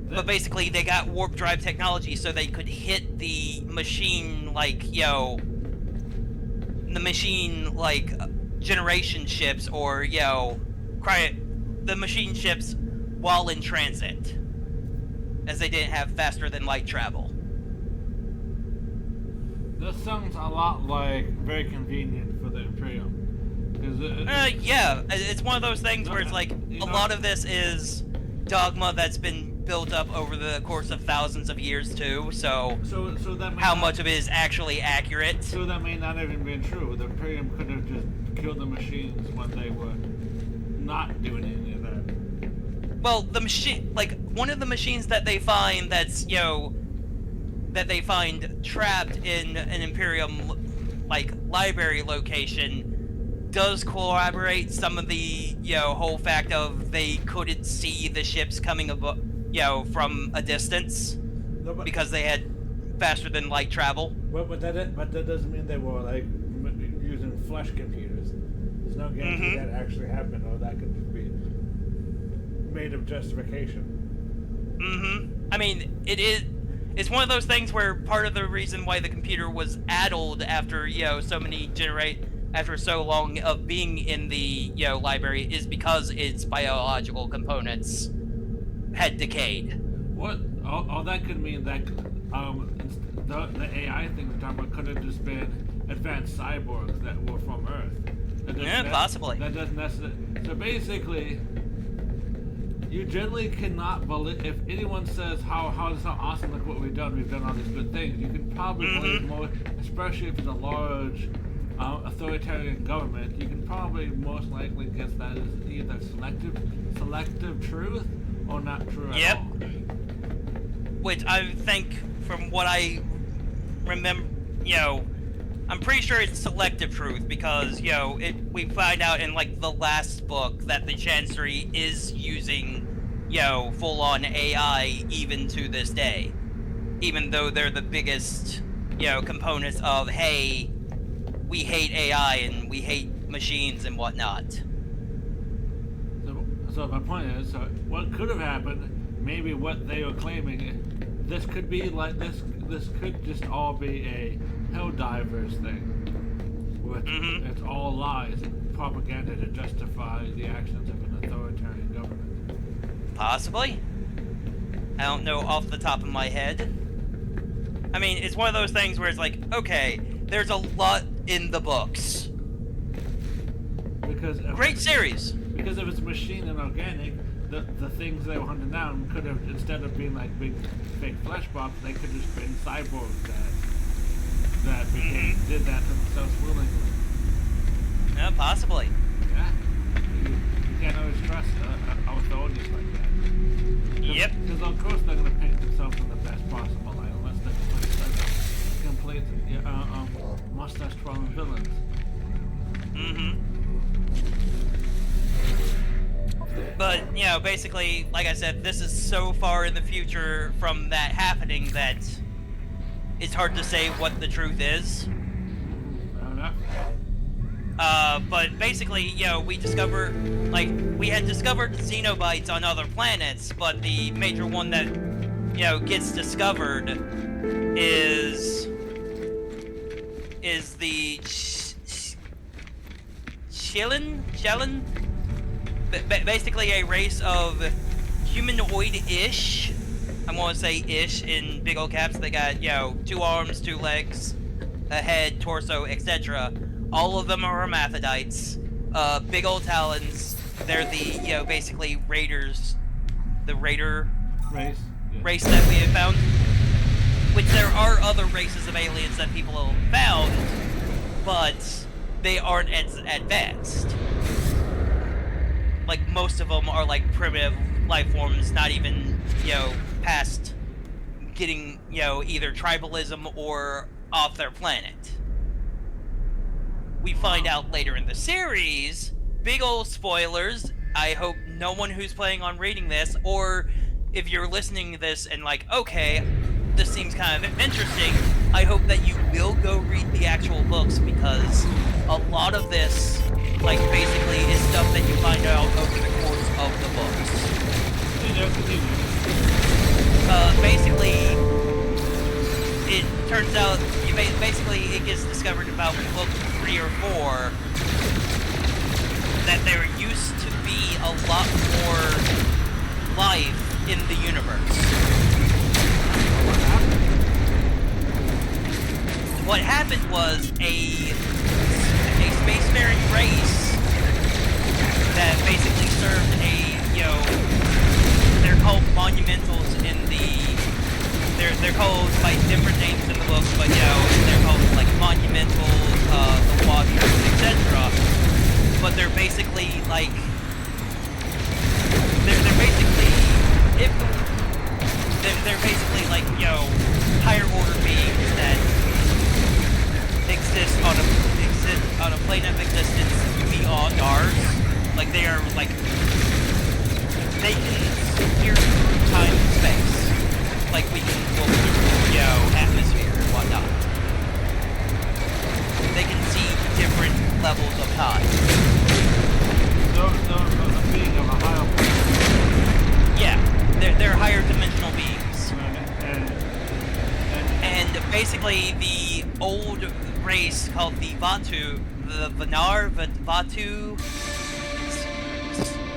But basically, they got warp drive technology so they could hit the machine, generation ships, or, the machine ships while in transit. As they didn't have faster than light travel. This sounds a lot like very convenient for the Imperium. Yeah, it's one of those things where it's like, a lot of this is dogma that's been built up over the course of thousands of years too, so that how much of it is actually accurate? So that may not have even been true. The Imperium could have just killed the machines when they were not doing any of that. Well, the machine, one of the machines that they find that's, that they find trapped in an Imperium, library location, does corroborate some of the, whole fact of they couldn't see the ships coming from a distance, because they had faster than light travel. But that doesn't mean they were using flesh computers. There's no guarantee that actually happened, or that could just be made of justification. I mean, it's one of those things where part of the reason why the computer was addled after, after so long of being in the, library is because its biological components had decayed. What? All that could mean that the AI thing we're talking about could have just been advanced cyborgs that were from Earth. Possibly. That doesn't necessarily... So basically, you generally cannot believe... If anyone says, how awesome, look what we've done all these good things, you can probably believe more, especially if it's a large... authoritarian government, you can probably most likely guess that is either selective truth or not true at all. Which I think, from what I remember, I'm pretty sure it's selective truth because, we find out in, like, the last book that the Chancery is using, full-on AI even to this day. Even though they're the biggest, components of, hey, we hate AI and we hate machines and whatnot. So my point is, what could have happened? Maybe what they were claiming, this could be like this. This could just all be a Helldivers thing, where it's all lies and propaganda to justify the actions of an authoritarian government. Possibly. I don't know off the top of my head. I mean, it's one of those things where it's like, okay, there's a lot in the books. Great series. Because if it's machine and organic, the things they were hunting down could have, instead of being like big fake flesh bombs, they could have just been cyborgs that did that to themselves willingly. Yeah, possibly. Yeah. You can't always trust authorities like that. Yep. Because of course they're going to paint themselves in the best possible light, unless they're complete mustache-twirling villains. But, basically, like I said, this is so far in the future from that happening that it's hard to say what the truth is. But basically, we had discovered xenobites on other planets, but the major one that, gets discovered is the Shellin? Basically a race of humanoid-ish. I want to say ish in big old caps. They got, 2 arms, 2 legs, a head, torso, etc. All of them are hermaphrodites. Big old talons. They're the, basically raiders. The raider race that we have found. Which there are other races of aliens that people have found, but they aren't as advanced. Like, most of them are, like, primitive life forms, not even, past getting, either tribalism or off their planet. We find out later in the series, big old spoilers, I hope no one who's planning on reading this, or if you're listening to this and like, okay, this seems kind of interesting, I hope that you will go read the actual books, because a lot of this, like, basically is stuff that you find out over the course of the books. Basically, it turns out, it gets discovered about book 3 or 4 that there used to be a lot more life in the universe. What happened was a spacefaring race that basically served they're called monumentals in they're called by different names in the books, but they're called like monumentals, the watchers, etc. But they're basically like, they're basically like, higher order beings that exist on a plane of existence beyond ours. Like, they are like, they can hear time and space. Like we can go through, atmosphere and whatnot. They can see different levels of time. Those are being of a higher plane. Yeah, they're higher dimensional beings. And basically the old race called the Vatu, the Vatu,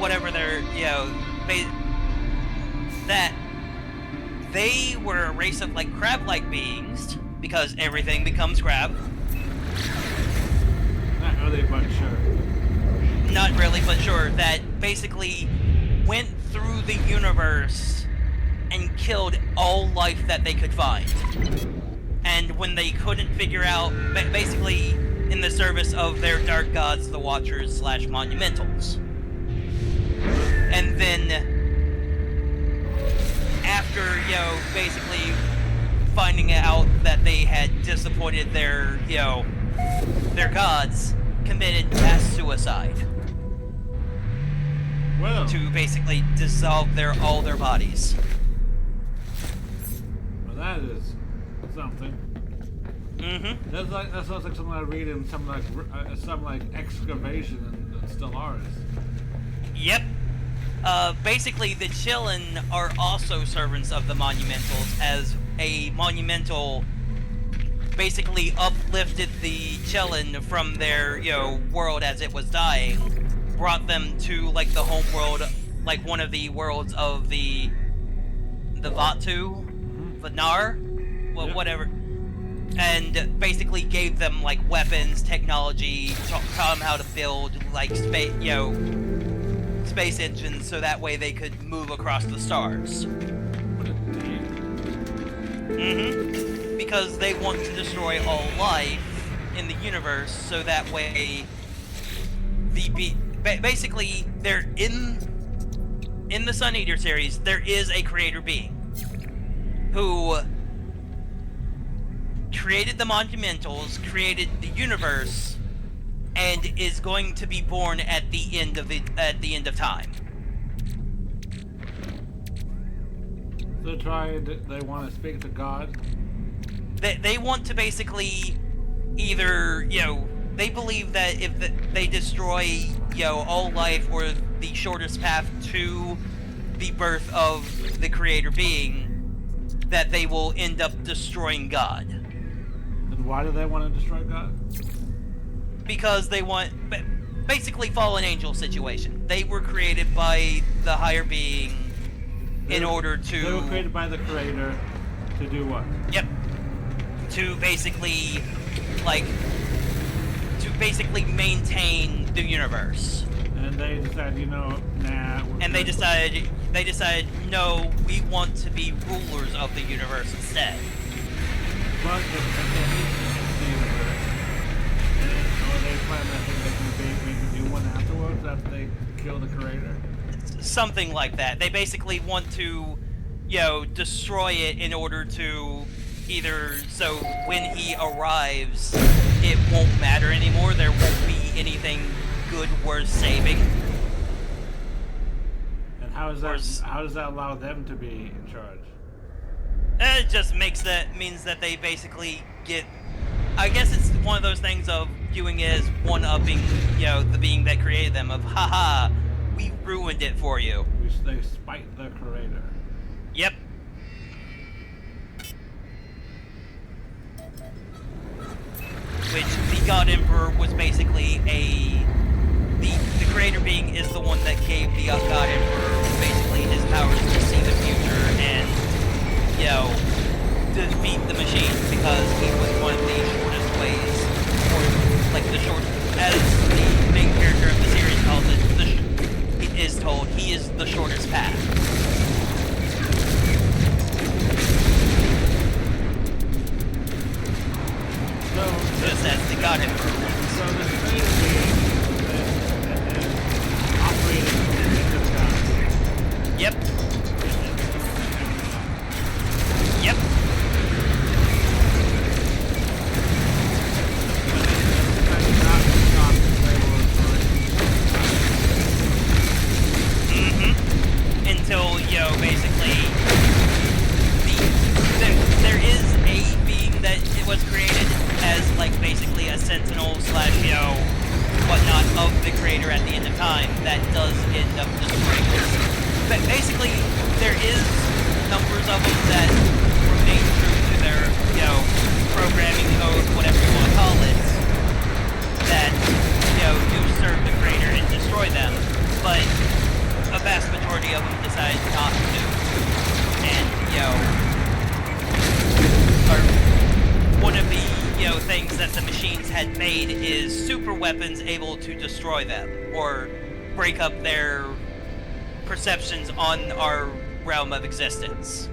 whatever they're, they were a race of like crab-like beings, because everything becomes crab. Not really, but sure. Not really, but sure, that basically went through the universe and killed all life that they could find. And when they couldn't figure out, basically in the service of their dark gods, the Watchers / Monumentals. And then after, basically finding out that they had disappointed their, their gods committed mass suicide Well, to basically dissolve all their bodies. well, that is something. Mm-hmm. That sounds like something I read in some like excavation in Stellaris. Yep. Basically, the Chillin are also servants of the Monumentals, as a Monumental basically uplifted the Chillin from their, world as it was dying, brought them to, like, the home world, like, one of the worlds of the Vatu, Vanar, well, Yep. whatever, and basically gave them, like, weapons, technology, taught them how to build, like, space engines so that way they could move across the stars. What a dick. Mm-hmm. Because they want to destroy all life in the universe so that way basically they're in the Sun Eater series there is a creator being who created the Monumentals, created the universe, and is going to be born at the end of time. So they want to speak to God. They want to basically either, they believe that if they destroy, all life or the shortest path to the birth of the creator being, that they will end up destroying God. And why do they want to destroy God? Because they want, basically, fallen angel situation. They were created by the higher being in order to... They were created by the creator to do what? Yep. To basically, maintain the universe. And they decided, nah. And they decided, no, we want to be rulers of the universe instead. But if they need the universe, or they plan that they can make a new one afterwards after they kill the creator? Something like that. They basically want to, destroy it in order to either, so when he arrives, it won't matter anymore. There won't be anything good worth saving. And how does that allow them to be in charge? It just means that they basically get, I guess it's one of those things of viewing it as one-upping, the being that created them, of, haha, we ruined it for you. They spite the creator. Yep. Which the God Emperor was basically the creator being is the one that gave the God Emperor basically his powers to see the future and, defeat the machines, because he was one of the shortest ways, or like the short, as the main character of the series calls it, he is the shortest path. Just as the God Emperor was. So the creator being is operating in the time. Yep. Yep. Until, basically, there is a being that it was created as, basically a sentinel / whatnot of the creator at the end of time that does end up destroying this. But basically, there is numbers of them that remain true to their, programming code, whatever you want to call it, that, do serve the creator and destroy them, but a vast majority of them decide not to. And, one of the, things that the machines had made is super weapons able to destroy them, or break up their perceptions on our realm of existence.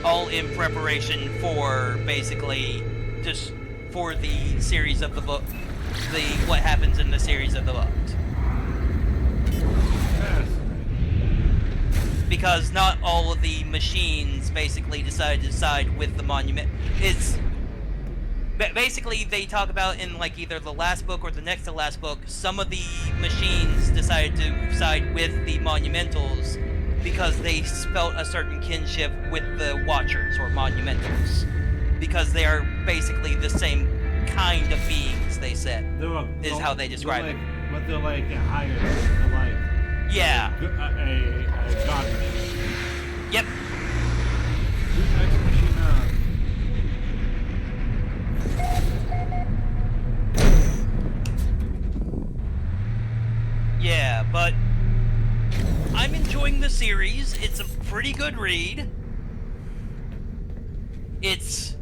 All in preparation for, basically, just for the series of the book, what happens in the series of the book. because not all of the machines basically decided to side with the monument. It's basically they talk about in like either the last book or the next to last book, some of the machines decided to side with the monumentals because they felt a certain kinship with the Watchers or monumentals, because they are basically the same kind of beings. They said is how they describe it. But they're like higher. They're like Yeah. a god machine. Yep. Who's next machine? Yeah, but I'm enjoying the series. It's a pretty good read. It's,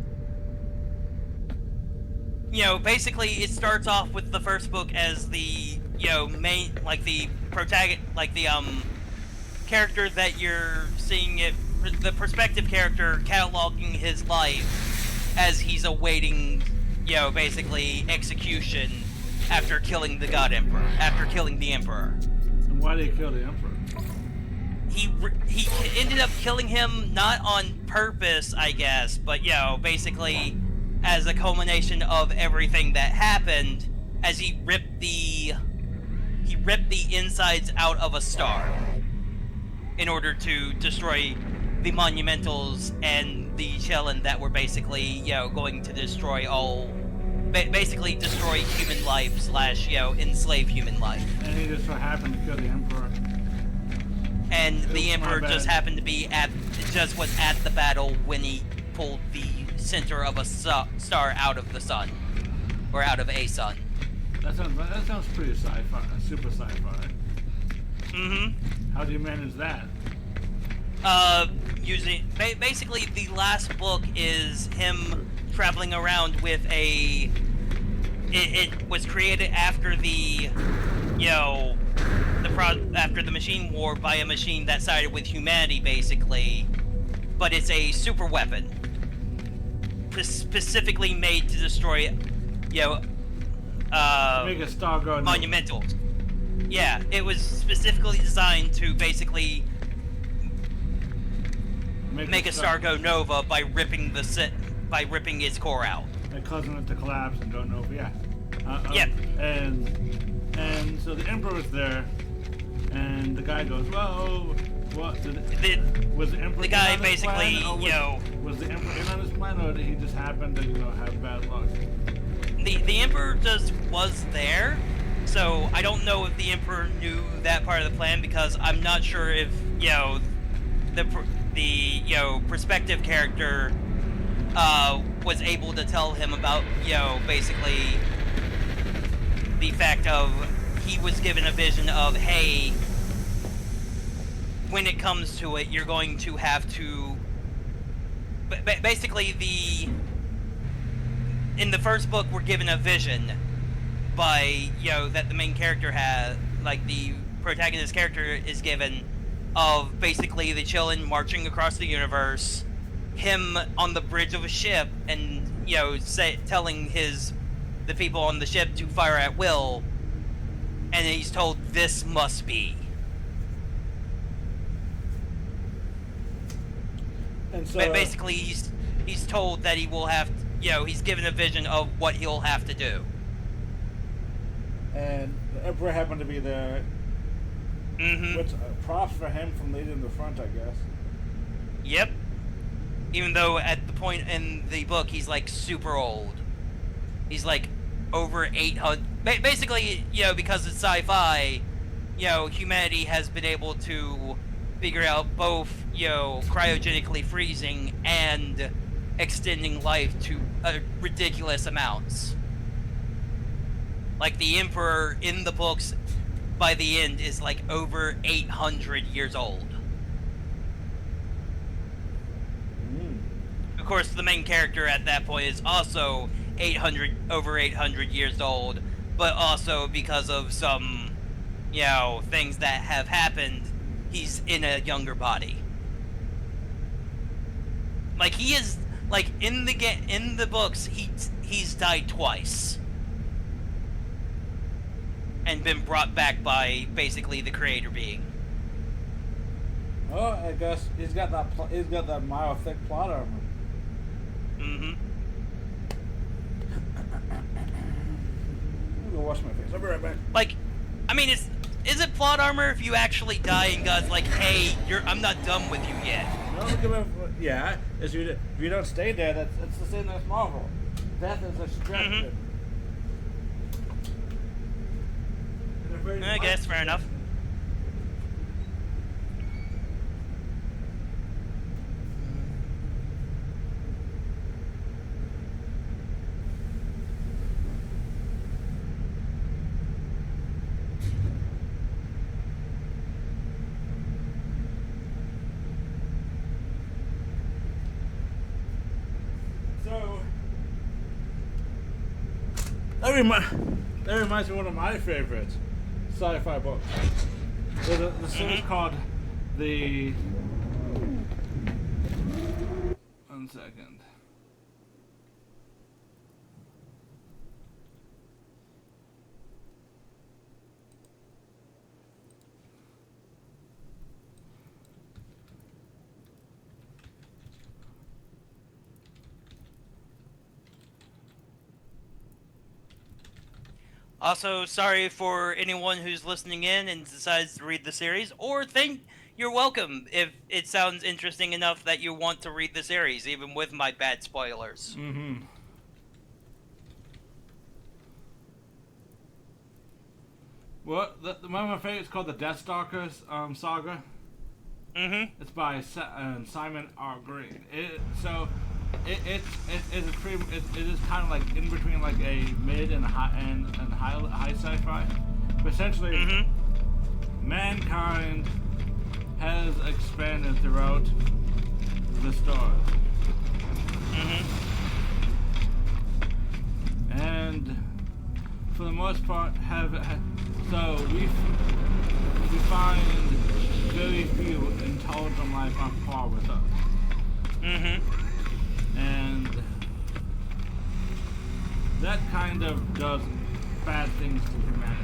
you know, basically it starts off with the first book as the, you know, main, like the protagonist, like the character that you're seeing it, the perspective character cataloging his life as he's awaiting, you know, basically execution after killing the God Emperor, after killing the Emperor. And why did he kill the Emperor? He ended up killing him not on purpose, I guess, but, you know, basically as a culmination of everything that happened, as he ripped the insides out of a star in order to destroy the monumentals and the Chellin that were basically, you know, going to destroy all, basically destroy human life / you know, enslave human life. And he just so happened to kill the Emperor. And the Emperor just happened to be was at the battle when he pulled the center of a star out of the sun, or out of a sun. That sounds pretty sci-fi, super sci-fi. Mm-hmm. How do you manage that? Using basically the last book is him traveling around with a. It was created after the, you know, after the machine war by a machine that sided with humanity, basically, but it's a super weapon, specifically made to destroy, you know, make a star go monumentals. Yeah, it was specifically designed to basically make a star go nova by ripping its core out. And causing it to collapse and go nova. Yeah. Yep. And so the Emperor's there, and the guy goes, "Whoa, what?" Was the Emperor? The guy in on his basically, plan, you know, was the Emperor in on his plan, or did he just happen to, you know, have bad luck? The Emperor just was there, so I don't know if the Emperor knew that part of the plan, because I'm not sure if, you know, the you know, perspective character was able to tell him about, you know, basically the fact of he was given a vision of, hey, when it comes to it, you're going to have to basically in the first book we're given a vision by, you know, that the main character has, like the protagonist character is given, of basically the Chillin marching across the universe, him on the bridge of a ship, and, you know, telling the people on the ship to fire at will, and he's told this must be. And so, But basically he's told that he will have to, you know, he's given a vision of what he'll have to do. and the Emperor happened to be there. Mm-hmm. Which props for him from leading the front, I guess. Yep. Even though at the point in the book he's like super old. He's like over 800. Basically, you know, because it's sci-fi, you know, humanity has been able to figure out both, you know, cryogenically freezing and extending life to ridiculous amounts. Like the Emperor in the books, by the end, is like over 800 years old. Of course, the main character at that point is also over 800 years old, but also because of some, you know, things that have happened, he's in a younger body. Like he is, like in the books, he's died twice, and been brought back by basically the creator being. Oh, I guess he's got that. He's got that mile thick plot armor. Mm-hmm. I'm gonna wash my face. I'll be right back. Like, I mean, is it plot armor if you actually die and God's like, hey, I'm not done with you yet? No, yeah, if you don't stay dead, it's the same as Marvel. Death is a distraction. I guess, fair enough. So that reminds me of one of my favorite sci-fi books. The series called the. 1 second. Also, sorry for anyone who's listening in and decides to read the series, or you're welcome if it sounds interesting enough that you want to read the series, even with my bad spoilers. Mm-hmm. Well, one of my favorites is called the Deathstalkers saga. Mm-hmm. It's by Simon R. Green. It is kind of like in between like a mid and high sci-fi. But essentially, mankind has expanded throughout the stars. And for the most part, we find very few intelligent life on par with us. And that kind of does bad things to humanity.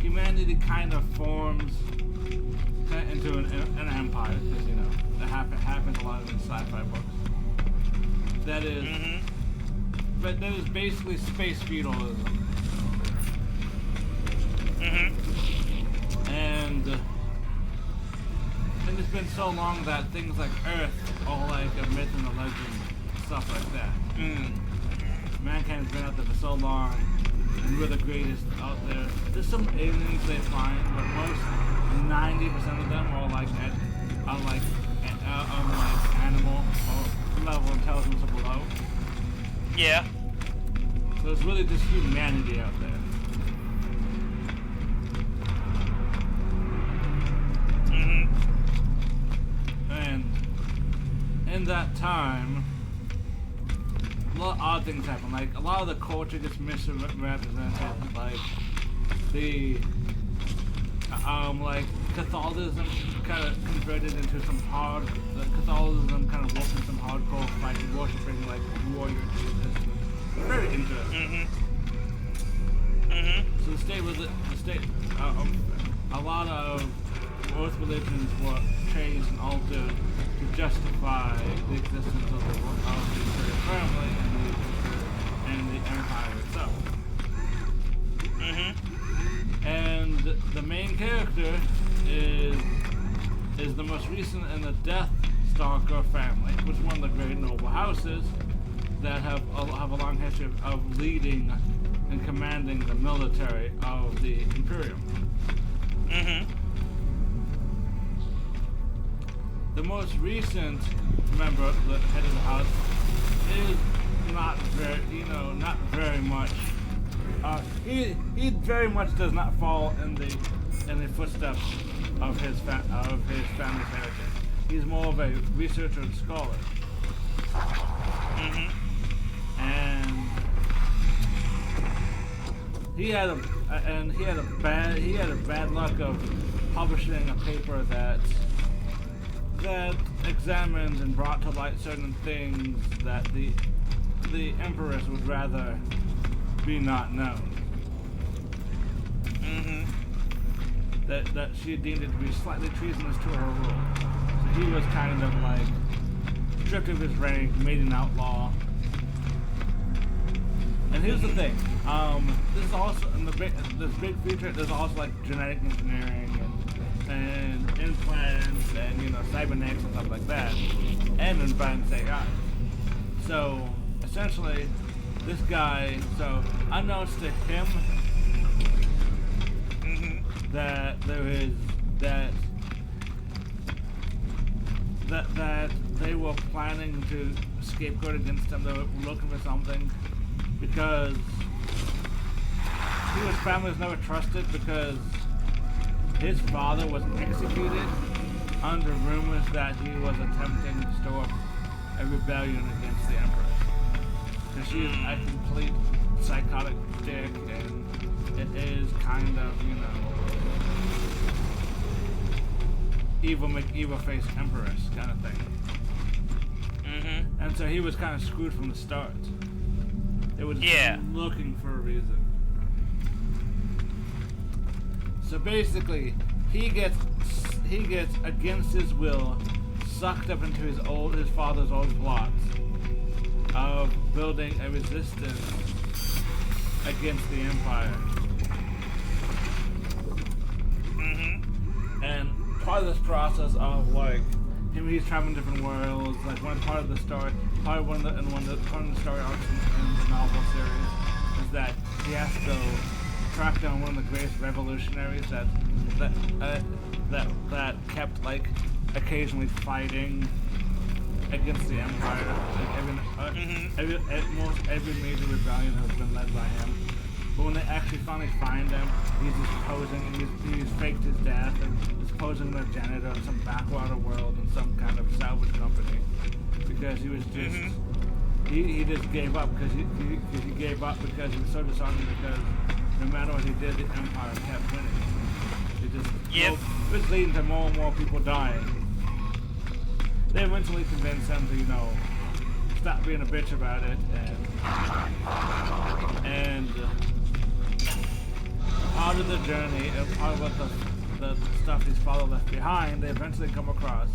Humanity kind of forms into an empire, because, you know, that happens a lot in sci-fi books. That is, but that is basically space feudalism. And it's been so long that things like Earth are like a myth and a legend, stuff like that. Mankind's been out there for so long, and we're the greatest out there. There's some aliens they find, but most 90% of them are like animal or level intelligence or below. Yeah. So it's really just humanity out there. And in that time, a lot of odd things happen. Like, a lot of the culture gets misrepresented. Like, like Catholicism kind of converted into some Catholicism kind of worked in some hardcore fighting, worshiping like warrior Jesus. Very interesting. So a lot of Earth religions were changed and altered to justify the existence of the Imperial family and the Empire itself. And the main character is the most recent in the Deathstalker family, which is one of the great noble houses that have a long history of leading and commanding the military of the Imperium. The most recent member, the head of the house, is not very much. He very much does not fall in the footsteps of his family's heritage. He's more of a researcher and scholar. And he had a bad luck of publishing a paper that examined and brought to light certain things that the Empress would rather be not known. that she deemed it to be slightly treasonous to her rule. So he was kind of like stripped of his rank, made an outlaw. And here's the thing, this is also in this big feature. There's also like genetic engineering and implants and cybernetics and stuff like that, and advanced AI. So essentially, this guy. So unknowns to him that there is that they were planning to scapegoat against him. They were looking for something because his family was never trusted because his father was executed under rumors that he was attempting to stir up a rebellion against the Empress. Because she is a complete psychotic dick, and it is kind of, evil McEvil face Empress kind of thing. And so he was kind of screwed from the start. They were just looking for a reason. So basically, he gets against his will sucked up into his father's old plots of building a resistance against the Empire. And part of this process of like he's traveling different worlds, like part of the story arcs in the novel series is that he has to go track down one of the greatest revolutionaries that kept like occasionally fighting against the Empire. Every major rebellion has been led by him. But when they actually finally find him, he's just posing, and he's faked his death, and he's posing as a janitor in some backwater world in some kind of salvage company, because he was just he just gave up because he gave up because he was so disheartened because no matter what he did, the Empire kept winning. It just it was leading to more and more people dying. They eventually convinced him to stop being a bitch about it, and part of the journey and part of the stuff his father left behind, they eventually come across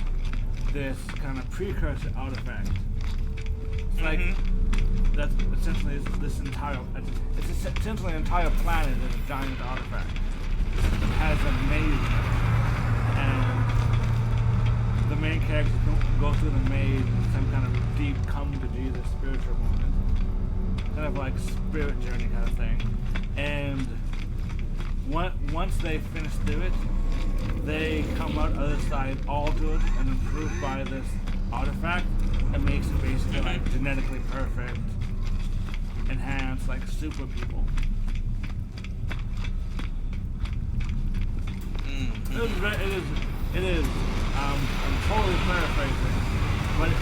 this kind of precursor artifact. It's like that's essentially this entire essentially an entire planet is a giant artifact. It has a maze, and the main characters go through the maze in some kind of deep come to Jesus spiritual moment, kind of like spirit journey kind of thing. And once they finish through it, they come out other side altered and improved by this artifact. It makes it basically like genetically perfect, enhanced, like super people. It is. I'm totally paraphrasing, but it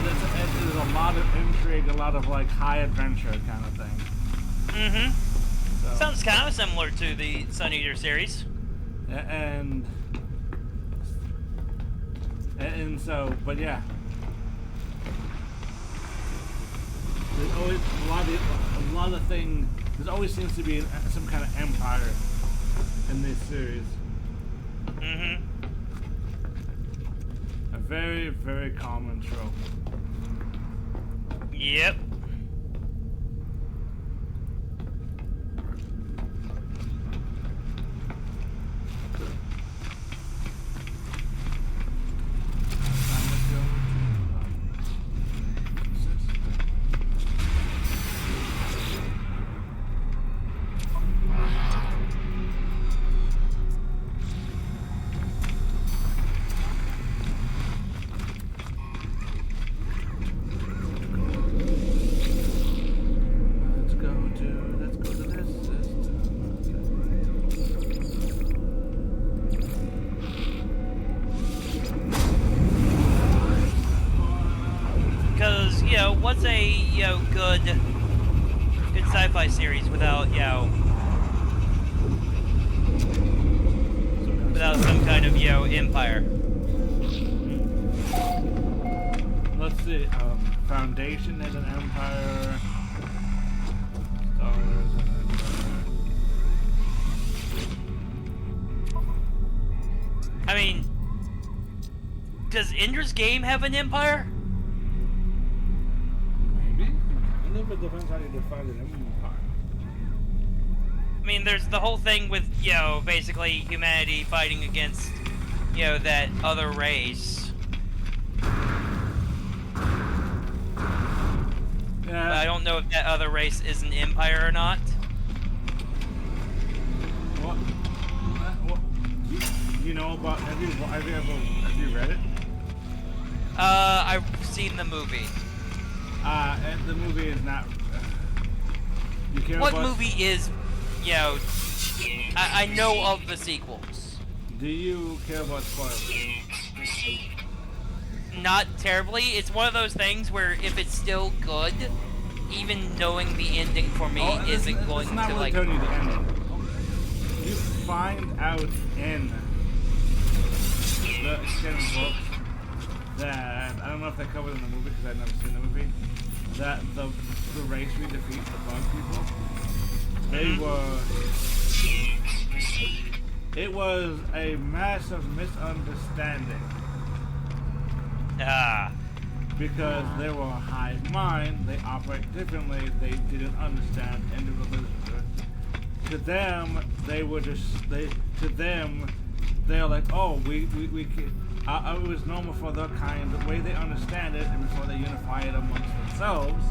is a lot of intrigue, a lot of like high adventure kind of thing. So, sounds kind of similar to the Sun Eater series. And so, but yeah. There's always a lot of things. There always seems to be some kind of empire in this series. A very, very common trope. Yep. What's a good sci-fi series without without some kind of empire? Let's see. Foundation is an empire. Star Wars is an empire. Ender's Game have an empire? Maybe. I think it depends how you define an empire. I mean, there's the whole thing with, you know, basically humanity fighting against, you know, that other race. Yeah. But I don't know if that other race is an empire or not. What? You know about? Have you read it? I've seen the movie. And the movie is not. You care What about? movie is, you know? I know of the sequels. Do you care about spoilers? Not terribly. It's one of those things where if it's still good, even knowing the ending for me isn't going it's not to really like. telling you the ending. You find out in the extended book that I don't know if they covered in the movie because I've never seen the movie. That the race we defeat, the bug people, they were. It was a massive misunderstanding. Because they were a hive mind, they operate differently, they didn't understand individual literature. To them, they were just, they're like, oh, we can, it was normal for their kind, the way they understand it, and before they unify it amongst themselves,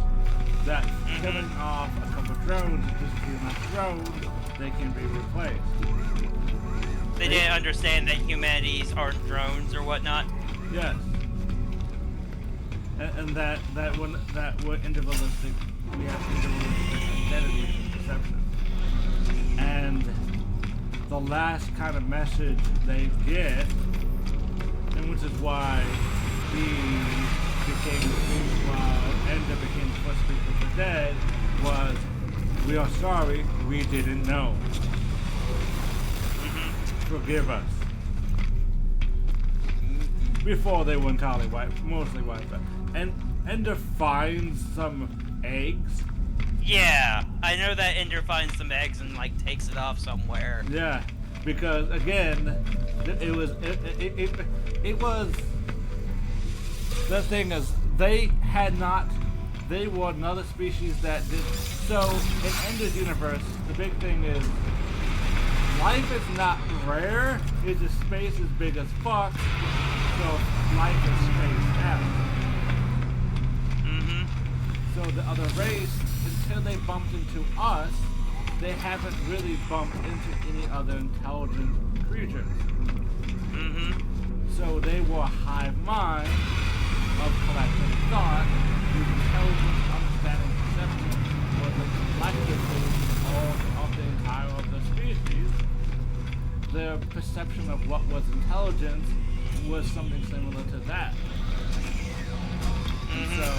that killing off a couple of drones, just too much drones, they can be replaced. They didn't understand that humanities aren't drones or whatnot. Yes. And that we're individualistic, we have individualistic identity and perception. And the last kind of message they get, and which is why he became Ender became the first speaker of the dead, was, we are sorry, we didn't know. Forgive us. Before they were entirely wiped, mostly wiped out. And Ender finds some eggs. Yeah, I know that Ender finds some eggs and like takes it off somewhere. Yeah, because again, it was the thing is they were another species that did so in Ender's universe. The big thing is life is not rare. It's just space is big as fuck. So life is spaced out. So the other race, until they bumped into us, they haven't really bumped into any other intelligent creatures. So they were a hive mind of collective thought, whose intelligence, understanding, perception was collectively all of the entire of the species. Their perception of what was intelligence was something similar to that. So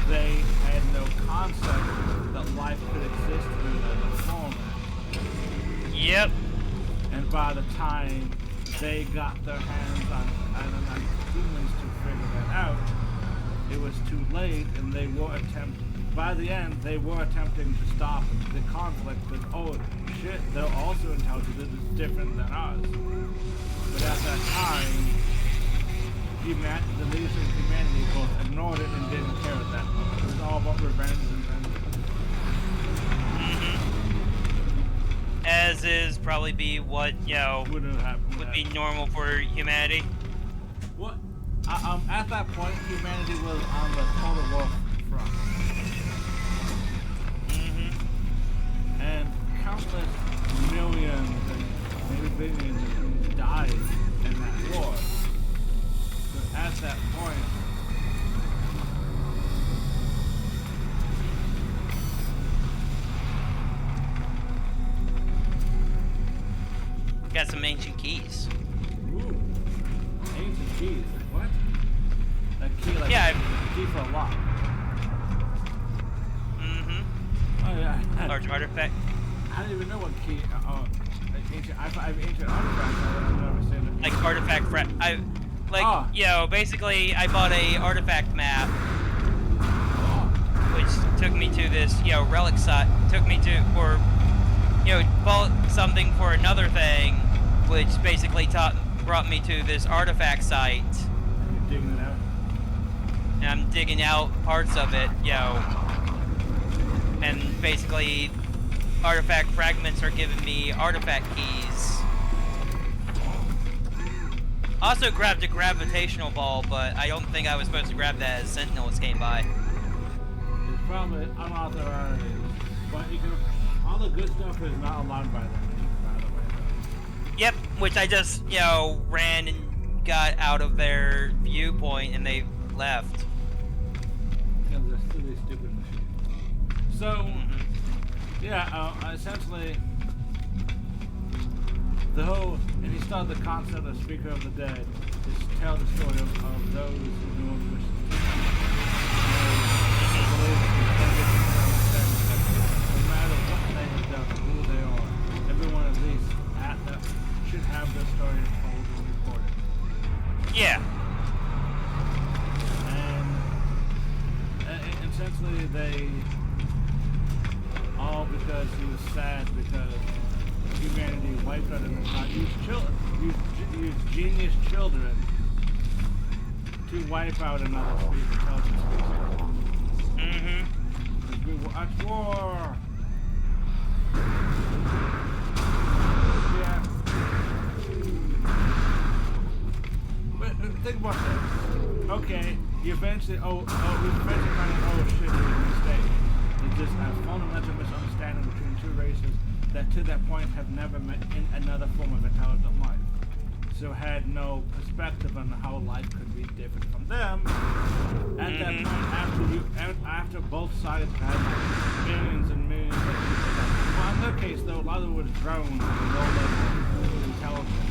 they had no concept that life could exist in another format. Yep. And by the time they got their hands on humans to figure that out, it was too late, and they were by the end, they were attempting to stop the conflict with, oh shit, they're also intelligent, this is different than us. But at that time, the leaders of humanity both ignored it and didn't care at that point. It was all about revenge and As is probably be what, you know, would be normal for humanity. What? At that point, humanity was on the total war front. And countless millions and maybe billions of humans died in that war. So at that point, Got some ancient keys. ooh, ancient keys. Like what? A key, like Yeah, a key for a lock. Oh yeah. Large artifact. I don't even know what key. Ancient. I have ancient artifacts. I've never seen it. Like artifact you know, basically I bought a artifact map, which took me to this, you know, relic site. Took me to, or, you know, bought something for another thing, which basically brought me to this artifact site, And you're digging it out. and I'm digging out parts of it, and basically artifact fragments are giving me artifact keys. Also grabbed a gravitational ball, but I don't think I was supposed to grab that as sentinels came by. It's probably unauthorized, but you can. All the good stuff is not allowed by them, by the way. Yep, which I just, ran and got out of their viewpoint and they left. Because they're still these stupid machines. So, essentially, the whole, and he started the concept of Speaker of the Dead, is to tell the story of those who know which no matter what they have done or who they are, everyone at least should have their story told and recorded. Yeah. And essentially they all because he was sad because humanity wiped out and not used genius children to wipe out another intelligent species. Mm-hmm. We were at war. Yeah. But think about this. Okay, you eventually, we eventually find out, oh shit, it was a mistake. It's just a fundamental misunderstanding between two races that to that point have never met in another form of intelligent life. So had no perspective on how life could be different from them. At that point, after both sides had like millions and millions of people. Well, in their case, though, a lot of it was drones and low-level intelligence.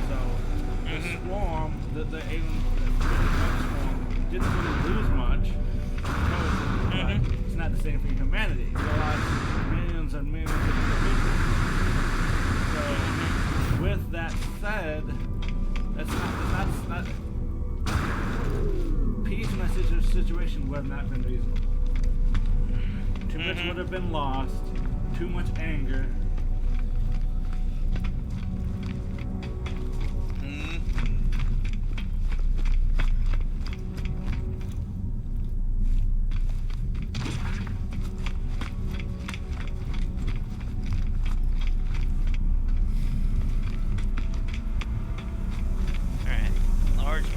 So the swarm, the alien swarm, didn't really lose much. But it's not the same for humanity. So like millions and millions of individuals. So with that said, that's not peace in that situation would have not been reasonable. Too much would have been lost, too much anger.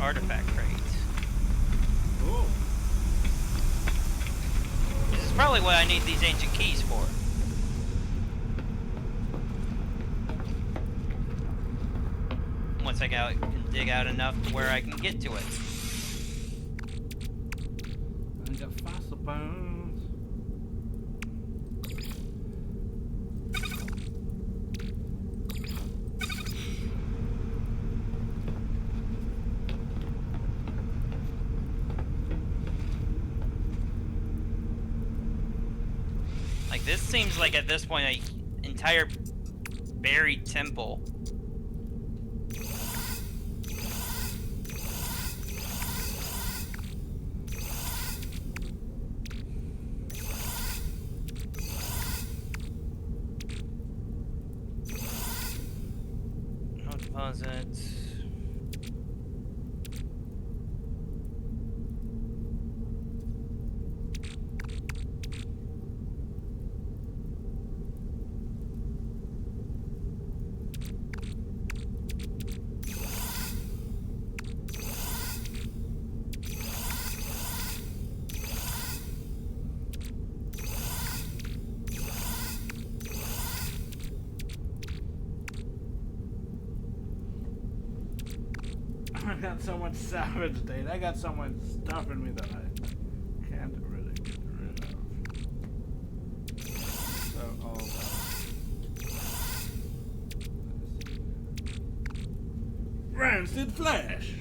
Artifact crate. Cool. This is probably what I need these ancient keys for. Once I can dig out enough to where I can get to it. I got fossil bones. This seems like at this point an entire buried temple. No deposits. I got so much salvage data. I got so much stuff in me that I can't really get rid of. So, rancid flesh.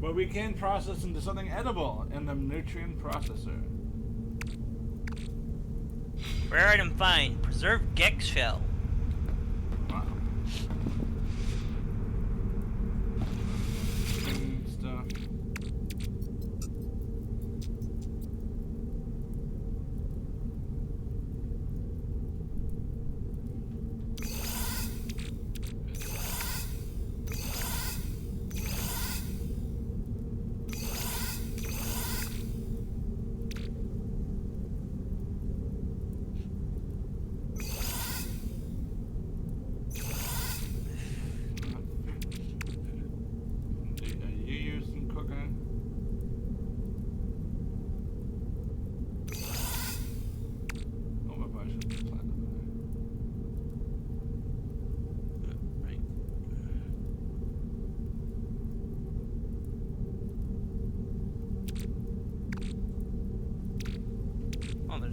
But we can process into something edible in the nutrient processor. Rare item find. Preserved Gex shell. Wow. Stuff.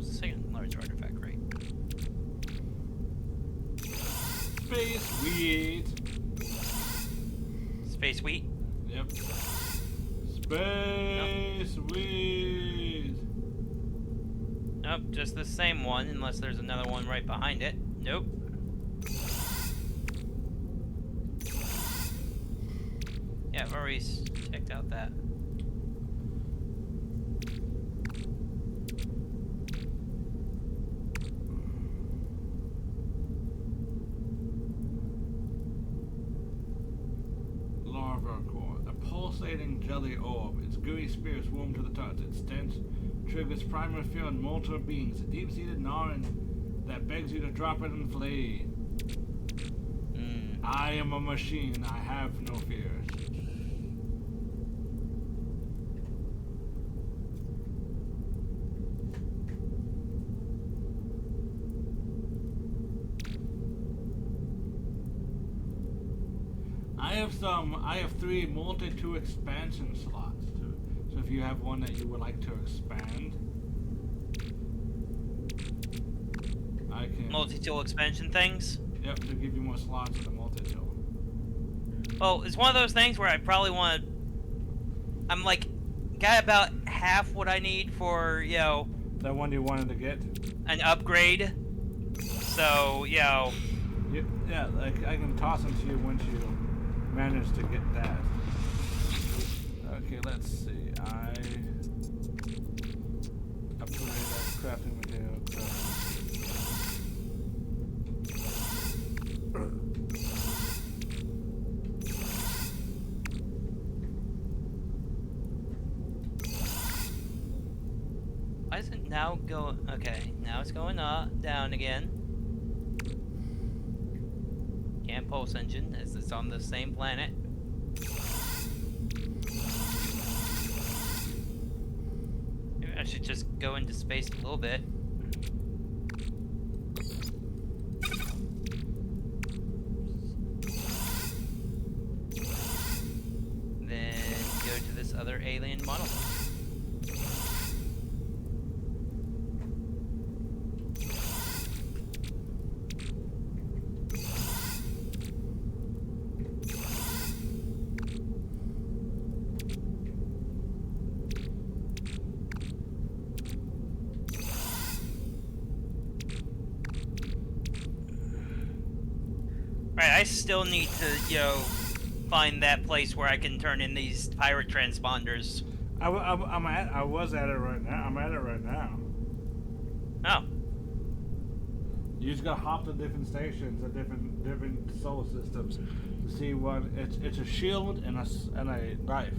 was the second large artifact, right? Space weed. Space wheat? Yep. Space weed. Nope, just the same one, unless there's another one right behind it. Nope. Yeah, I've already checked out that. Larva core. A pulsating jelly orb. Its gooey spear is warm to the touch. Its stench triggers primal fear on mortal beings. A deep-seated gnawing that begs you to drop it and flee. I am a machine. I have no fears. I have 3 multi-2 expansion slots too. So if you have one that you would like to expand, I can. Multi-tool expansion things? Yep, to give you more slots in the multi-tool. Well, it's one of those things where I probably want to... I'm like, got about half what I need for, you know... That one you wanted to get? An upgrade. So, you know... Yeah, like I can toss them to you once you manage to get that. Okay, let's see. I upgrade that crafting material. Why is it now going... Okay, now it's going up, down again. Can't pulse engine, as it's on the same planet. Maybe I should just go into space a little bit. Then go to this other alien monolith. Right, I still need to, you know, find that place where I can turn in these pirate transponders. I was at it right now. I'm at it right now. Oh. You just gotta hop to different stations at different solar systems to see what it's a shield and a knife.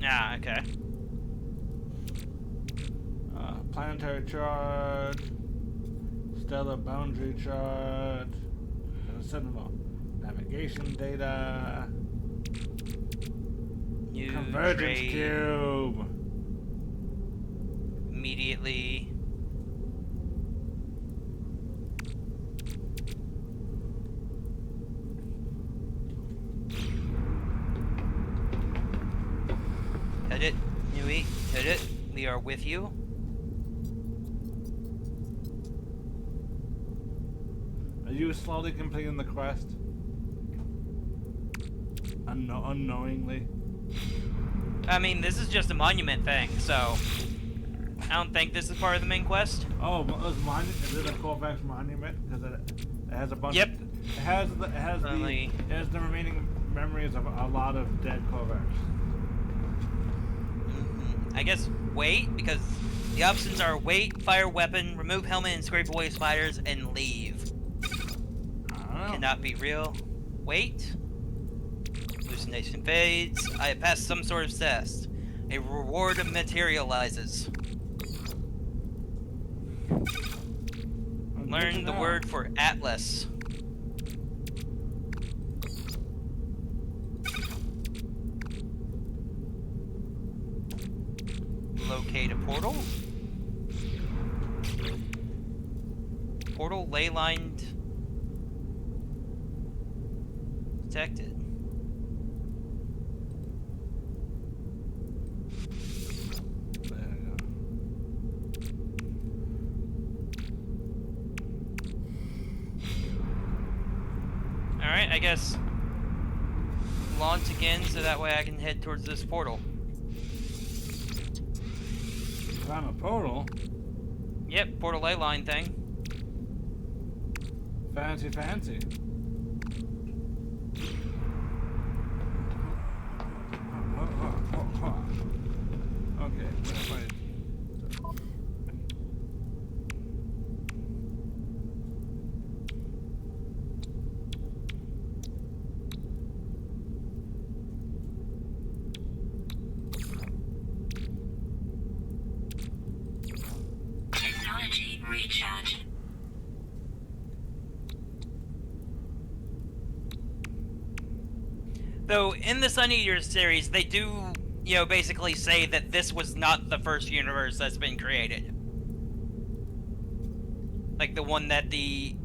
Ah, okay. Planetary chart, stellar boundary chart, and a sentinel. Navigation data. New Convergence trade cube. immediately. Hit it, Nui. Hit it. We are with you. Are you slowly completing the quest? Unknowingly? I mean, this is just a monument thing, so I don't think this is part of the main quest. Oh, is it a Corvax monument? Because it has a bunch. Yep. It has the remaining memories of a lot of dead Corvax. I guess wait, because the options are wait, fire weapon, remove helmet and scrape away spiders, and leave. I don't know. Cannot be real. Wait. Hallucination fades. I have passed some sort of test. A reward materializes. Learn the word for Atlas. Locate a portal. Portal ley lined. Detected. There you go. I guess launch again so that way I can head towards this portal. Found a portal. Yep, portal ley line thing. Fancy, fancy. Okay, let's find. Technology recharge. Though in the Sun Eater series, they do, you know, basically say that this was not the first universe that's been created. Like the one that the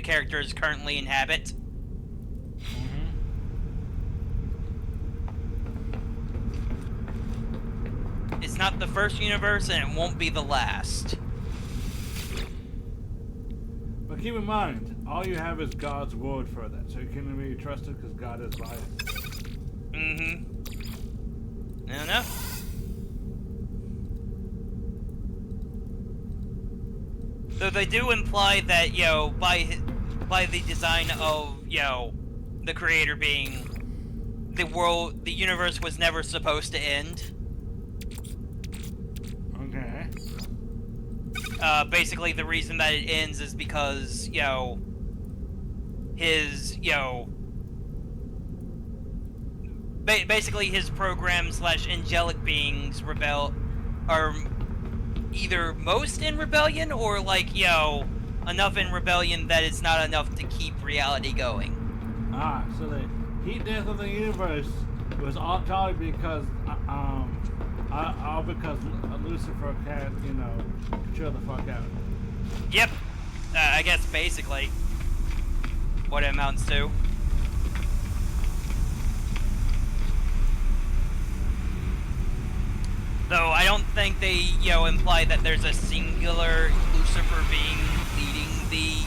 characters currently inhabit. It's not the first universe, and it won't be the last. But keep in mind, all you have is God's word for that, so you can be trusted because God is by it. Mm-hmm. I don't know. Though they do imply that, you know, by the design of, you know, the creator being the world, the universe was never supposed to end. Okay. Basically the reason that it ends is because, you know, his, you know, basically his program / angelic beings are either most in rebellion or, like, you know, enough in rebellion that it's not enough to keep reality going. Ah, so the heat death of the universe was all probably because, all because Lucifer can't, you know, chill the fuck out. Yep. I guess basically what it amounts to. Though I don't think they, you know, imply that there's a singular Lucifer being leading the,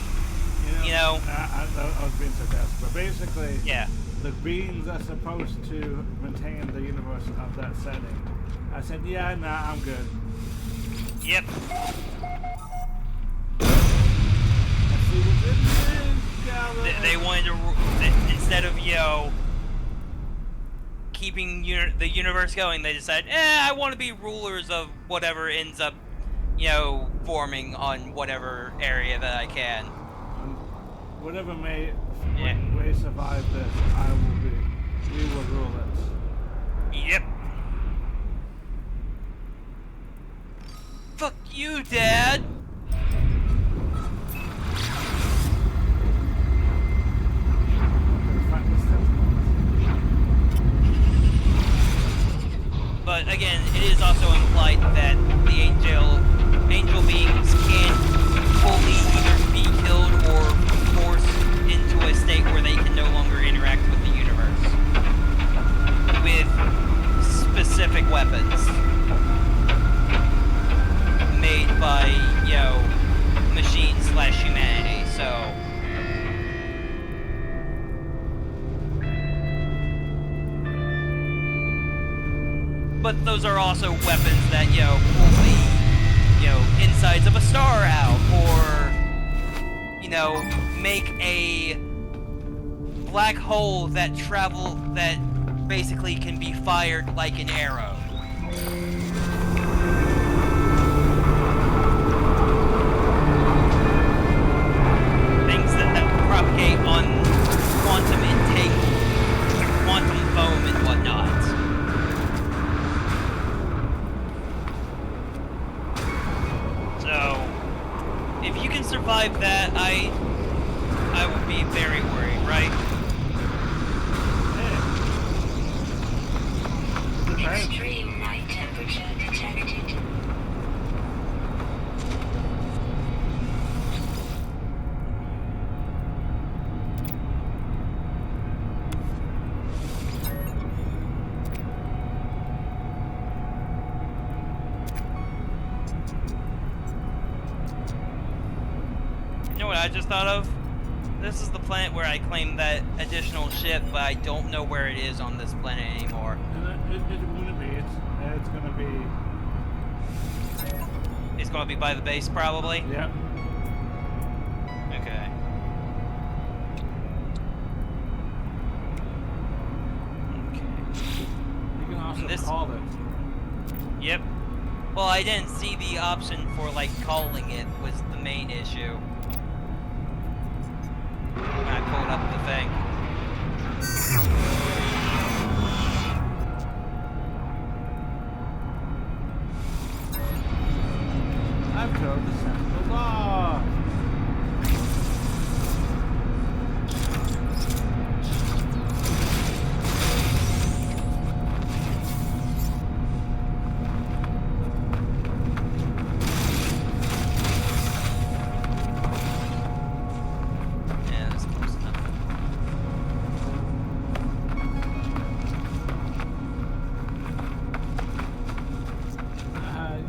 you know. I was being sarcastic, but basically, Yeah. the beings that's supposed to maintain the universe of that setting. I said, yeah, nah, I'm good. Yep. I see what it is, Gala. They wanted to, instead of, you know, keeping the universe going, they decided, I want to be rulers of whatever ends up, you know, forming on whatever area that I can. Whatever may Yeah. survive this, I will be. We will rule it. Yep. Fuck you, Dad! But again, it is also implied that the angel beings can't fully either be killed or forced into a state where they can no longer interact with the universe with specific weapons made by, you know, machines / humanity. So. But those are also weapons that, you know, pull the, you know, insides of a star out, or, you know, make a black hole that basically can be fired like an arrow. Things that propagate on quantum intake, quantum foam and whatnot. So, if you can survive that, I would be very worried, right? Extreme night temperature detected. You know what I just thought of? This is the planet where I claimed that additional ship, but I don't know where it is on this planet anymore. It's gonna be. It's gonna be. It's gonna be by the base, probably? Yep. Okay. You can also call it. Yep. Well, I didn't see the option for, like, calling it was the main issue. When I pulled up the thing. I've killed the sentinel dog. Yeah, that's close enough. You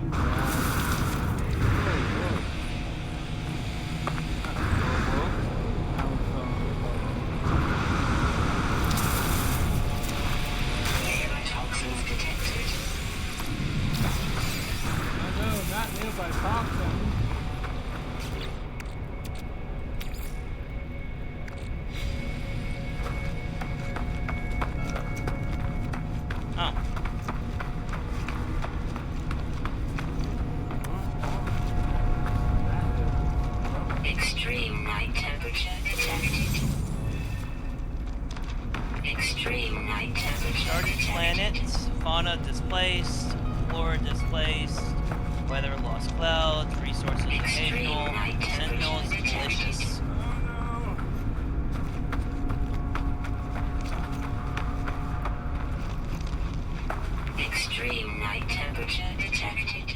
Toxins detected. no, not nearby toxins. Oh. Extreme night temperature detected. Extreme night temperature Started detected. planets, fauna displaced, flora displaced, weather lost clouds, resources occasional, sentinels malicious. Extreme night temperature detected.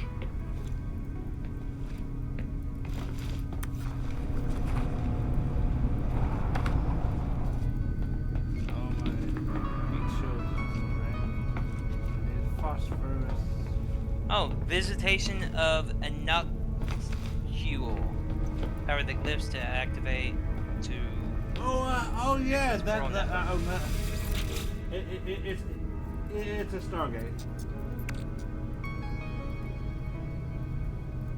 Oh my windshield is phosphorus. Oh, visitation of Inoctual. Power the glyphs to activate to... Oh yeah, that wrong number. it's a Stargate.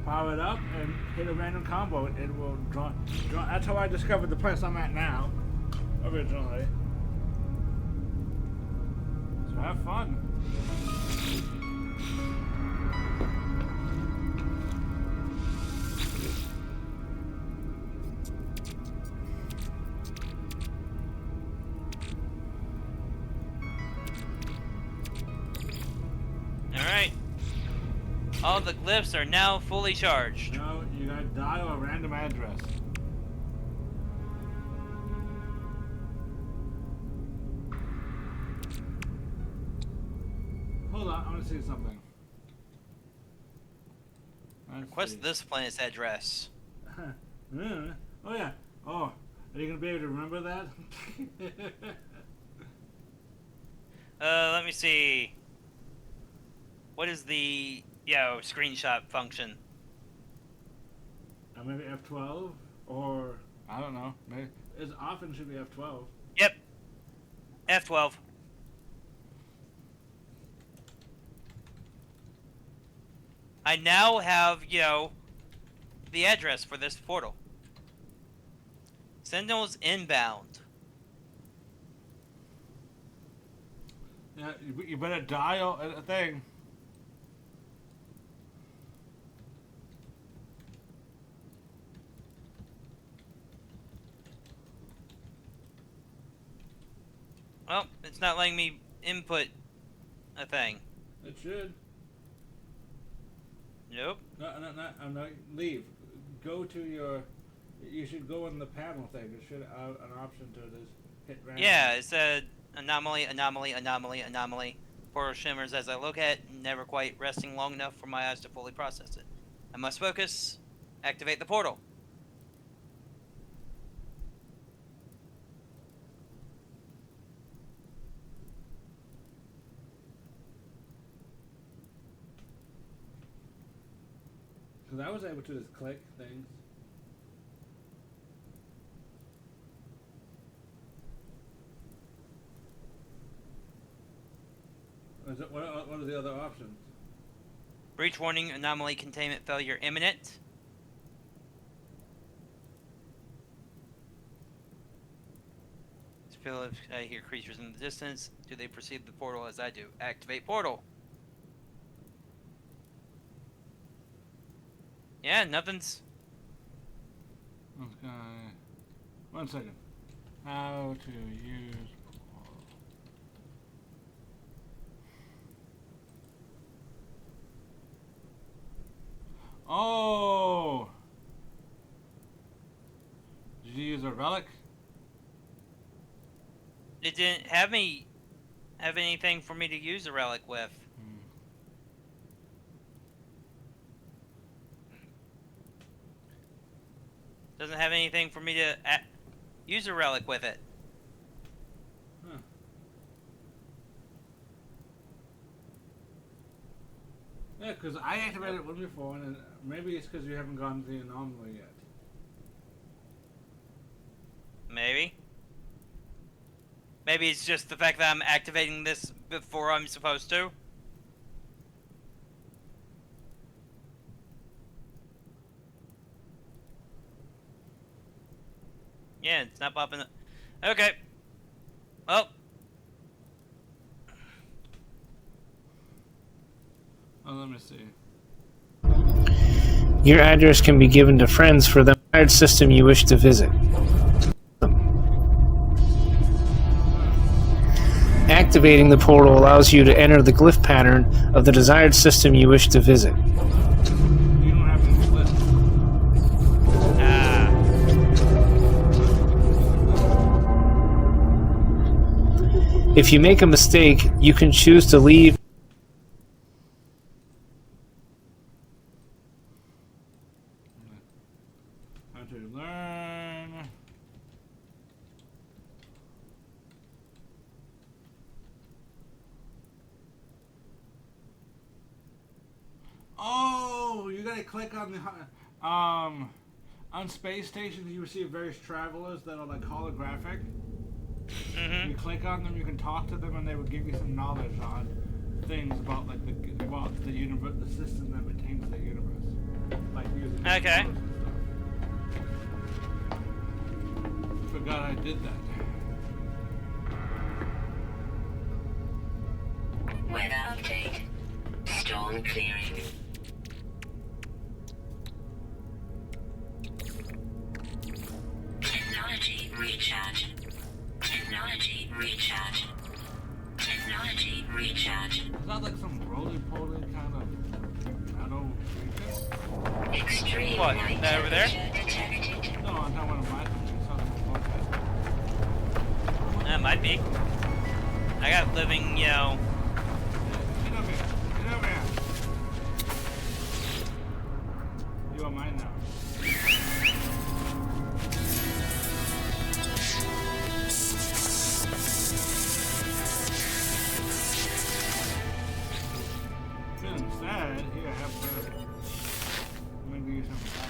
Power it up and hit a random combo. It will draw. That's how I discovered the place I'm at now. Originally. So have fun. Alright. All the glyphs are now fully charged. No, you gotta dial a random address. Hold on, I want to see something. Request this planet's address. Oh yeah. Oh, are you gonna be able to remember that? Let me see. What is the screenshot function? Maybe F12 or I don't know. Maybe it often should be F12. Yep. F12. I now have, the address for this portal. Sentinels inbound. Yeah, you better dial a thing. Well, it's not letting me input a thing. It should. Nope. No, I'm not. Leave. Go to your. You should go on the panel thing. It should have an option to just hit random. Yeah, it said anomaly, anomaly, anomaly, anomaly. Portal shimmers as I look at, never quite resting long enough for my eyes to fully process it. I must focus. Activate the portal. Because I was able to just click things. What are the other options? Breach warning, anomaly containment failure imminent. Feel if I hear creatures in the distance. Do they perceive the portal as I do? Activate portal. Yeah, nothing's. Okay. 1 second. How to use. Oh! Did you use a relic? It didn't have anything for me to use a relic with. Doesn't have anything for me to use a relic with it. Huh. Yeah, because I activated one before, and maybe it's because you haven't gone to the anomaly yet. Maybe. Maybe it's just the fact that I'm activating this before I'm supposed to. Yeah, it's not popping up. Okay. Well. Oh, let me see. Your address can be given to friends for the desired system you wish to visit. Activating the portal allows you to enter the glyph pattern of the desired system you wish to visit. You don't have to split. If you make a mistake, you can choose to leave. How to learn. Oh, you gotta click on the on space stations. You receive various travelers that are like holographic. You click on them, you can talk to them, and they will give you some knowledge on things about like the universe, the system that maintains the universe, like using. Okay. And stuff. Forgot I did that. Weather update. Storm clearing. Technology recharge. Technology recharge. Technology recharge. Is that like some roly-poly kind of metal creature? Extreme What, night that over there? temperature detected. No, I'm talking about my thing. That might be. I got living, Get over here. Get over here. You are mine now. Feeling sad. Here, have this. I'm gonna give you some back.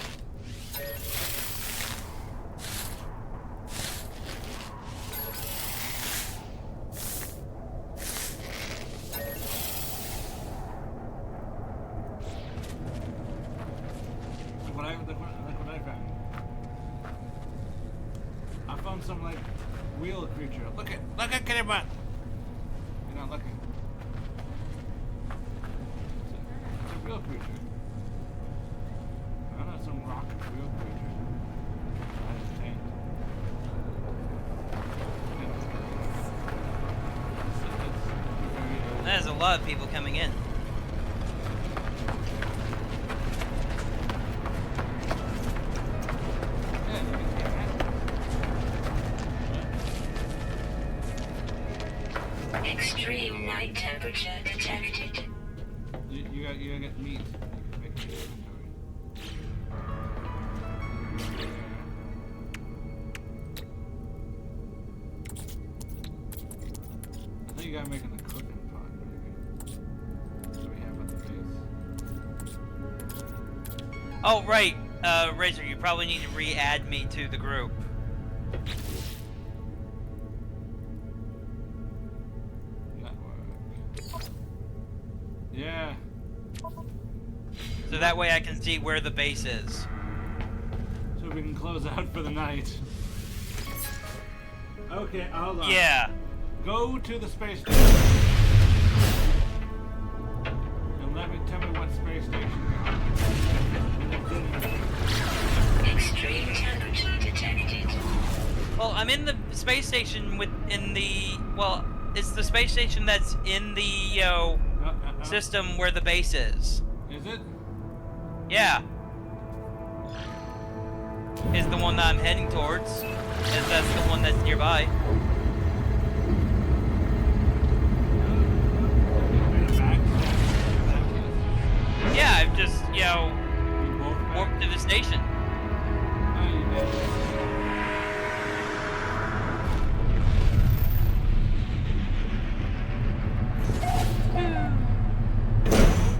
Look what I found. I found some like wheel creature. Look at Kittybutt. You're not looking. It's a real creature. No, not some rocket wheel creature. That's a tank. there's a lot of people coming in. Extreme night temperature detected. You gotta get meat. You can make an inventory. I think you gotta make an cooking pot, maybe. So we have at the base. Oh, right. Razor, you probably need to re-add me to the group. Network. So that way I can see where the base is. So we can close out for the night. Okay, hold on. Yeah. Go to the space station. And tell me what space station you're on. Extreme temperature detected. Well, I'm in the space station well, it's the space station that's in the, system where the base is. Is it? Yeah. Is the one that I'm heading towards. As that's the one that's nearby. Yeah, I've just, warped to the station.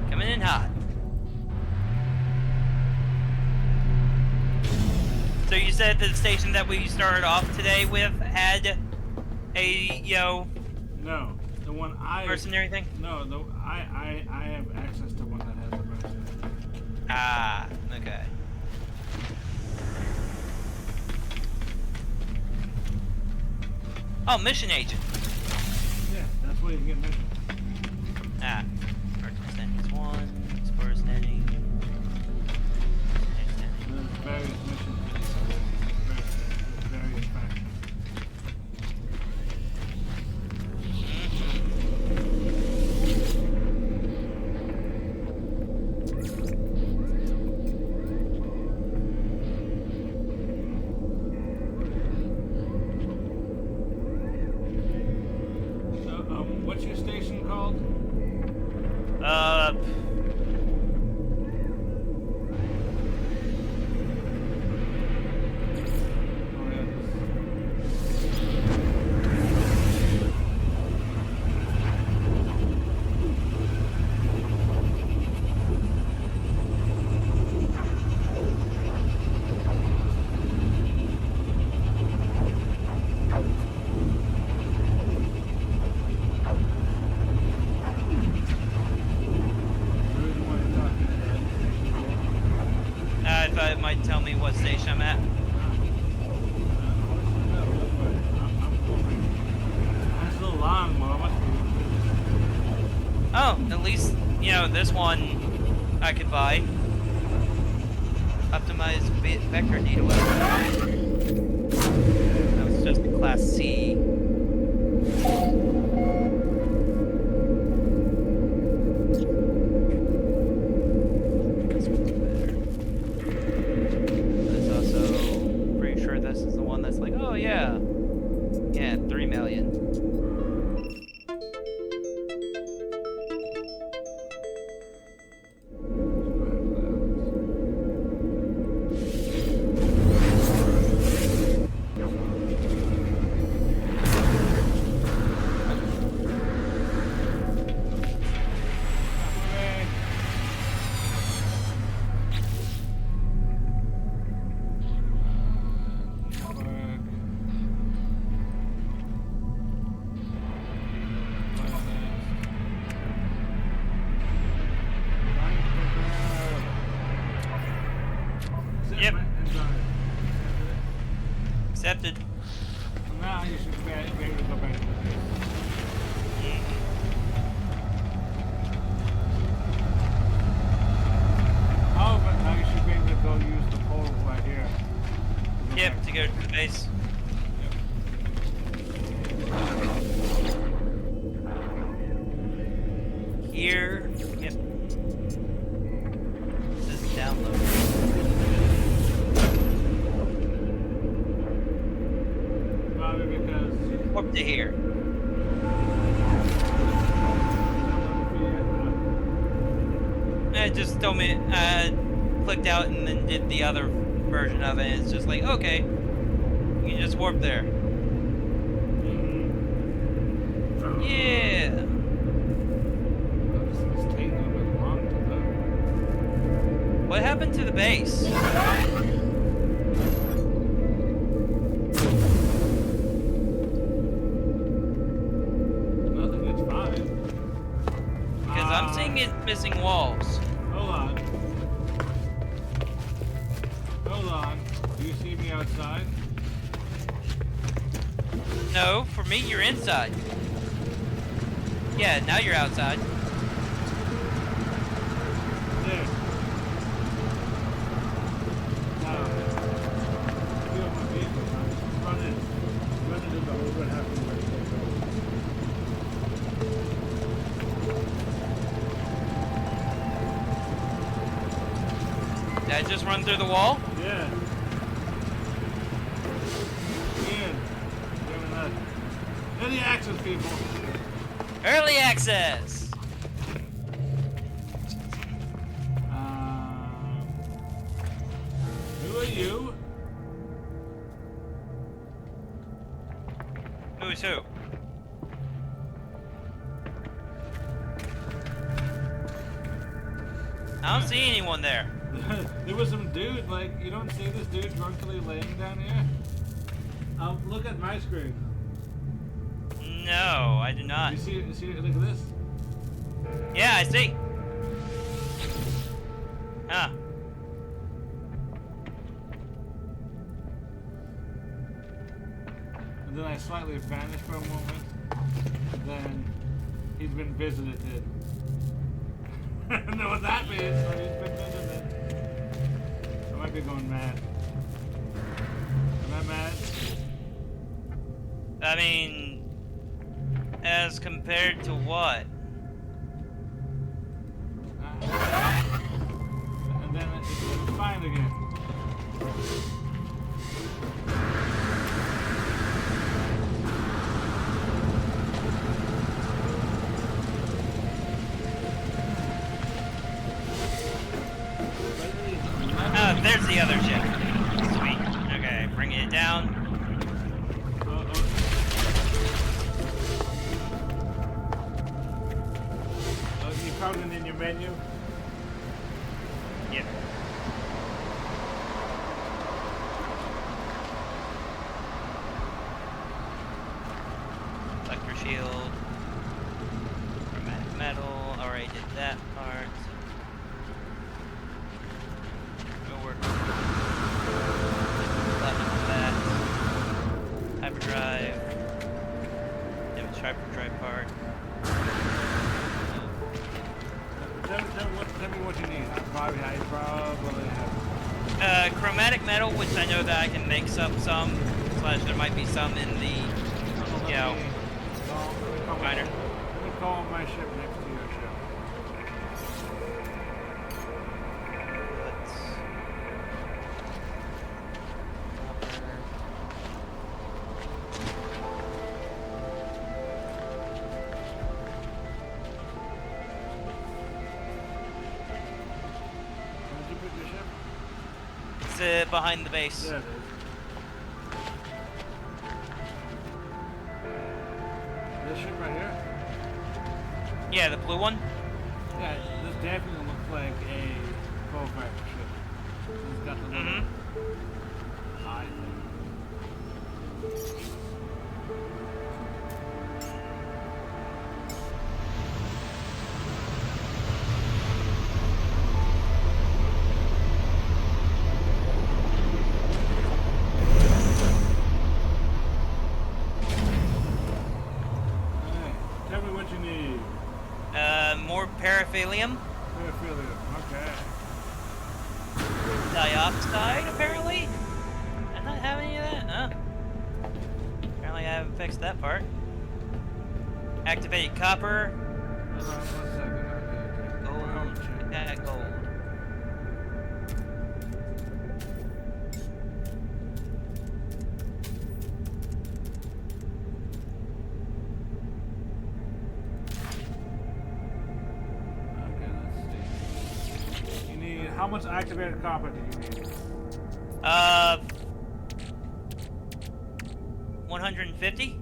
Coming in hot. So you said the station that we started off today with had a, No, the one I... mercenary thing? No, I have access to one that has a mercenary. Ah, okay. Oh, mission agent. Yeah, that's where you get missions. Ah, vertical standing is 1, spur standing. There's various missions. Various factions. So, what's your station called? I thought it might tell me what station I'm at. That's a little long, Mama. Oh, at least, this one I could buy. Optimized vector data weapon. That was just a class C. This one's better. But it's also pretty sure this is the one that's like, oh yeah. Yeah, 3 million. Yep. Accepted. So now you should be able to go back to the base. Oh, but now you should be able to go use the portal right here. Yep, to go to the base. Here. Yep. This is download. Probably because... Up to here. It just told me, clicked out and then did the other version of it. And it's just like, okay, you can just warp there. Yeah. This is taking a little bit long to load. What happened to the base? Nothing, it's fine. Because I'm seeing it missing walls. Hold on. outside? No, for me, you're inside. Yeah, now you're outside. There. Now, if you have my vehicle, now, run in. Run into the whole what happened where it goes. Did I just run through the wall? Yeah. Ian, doing that. Any access, people. Early access! Who are you? Who's who? I don't see anyone there. There was some dude, like, you don't see this dude drunkenly laying down here? Look at my screen. No, I do not. You see, look at this. Yeah, I see. Huh. And then I slightly vanished for a moment. And then he's been visited. I don't know what that means, but he's been visited. I might be going mad. Am I mad? I mean, as compared to what? And then it's fine again. Oh, there's the other ship. Sweet. Okay, bringing it down. You found it in your menu? Yep. Electro shield. Chromatic metal. Already did that part. Go work. That. Hyperdrive. Damage hyperdrive part. Tell me what you need. I probably have. Chromatic metal, which I know that I can make some, slash there might be some in the, you know, miner. Let me call my ship next to your ship. Where'd you put your ship? It's behind the base. There it is. This ship right here? Yeah, the blue one. Yeah, this definitely looks like a full-factor ship. It's got the little eye thing. Hey, tell me what you need. More paraphilium. Paraphilium, okay. Dioxide, apparently. Did I not have any of that? Huh. Apparently I haven't fixed that part. Activated copper. Hold on 1 second. Gold. Yeah, gold. Okay, let's see. You need, how much activated copper do you need? 150?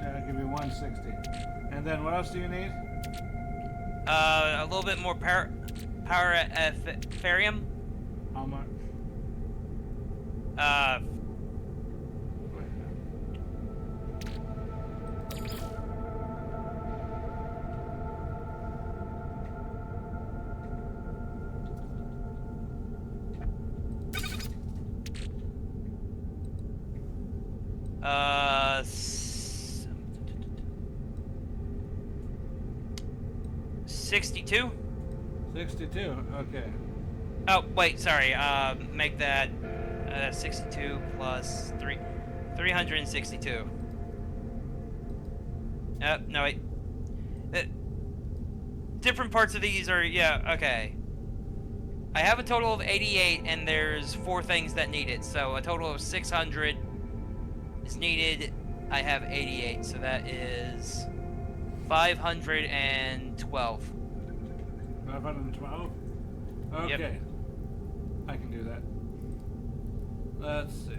Yeah, give you 160. And then what else do you need? A little bit more farium. How much? Uh, 62. 62. Okay. Oh, wait, sorry. Make that 62 plus 362. No, wait. Different parts of these are, yeah, okay. I have a total of 88, and there's 4 things that need it, so a total of 600 is needed. I have 88, so that is 512. 512? Okay. Yep. I can do that. Let's see.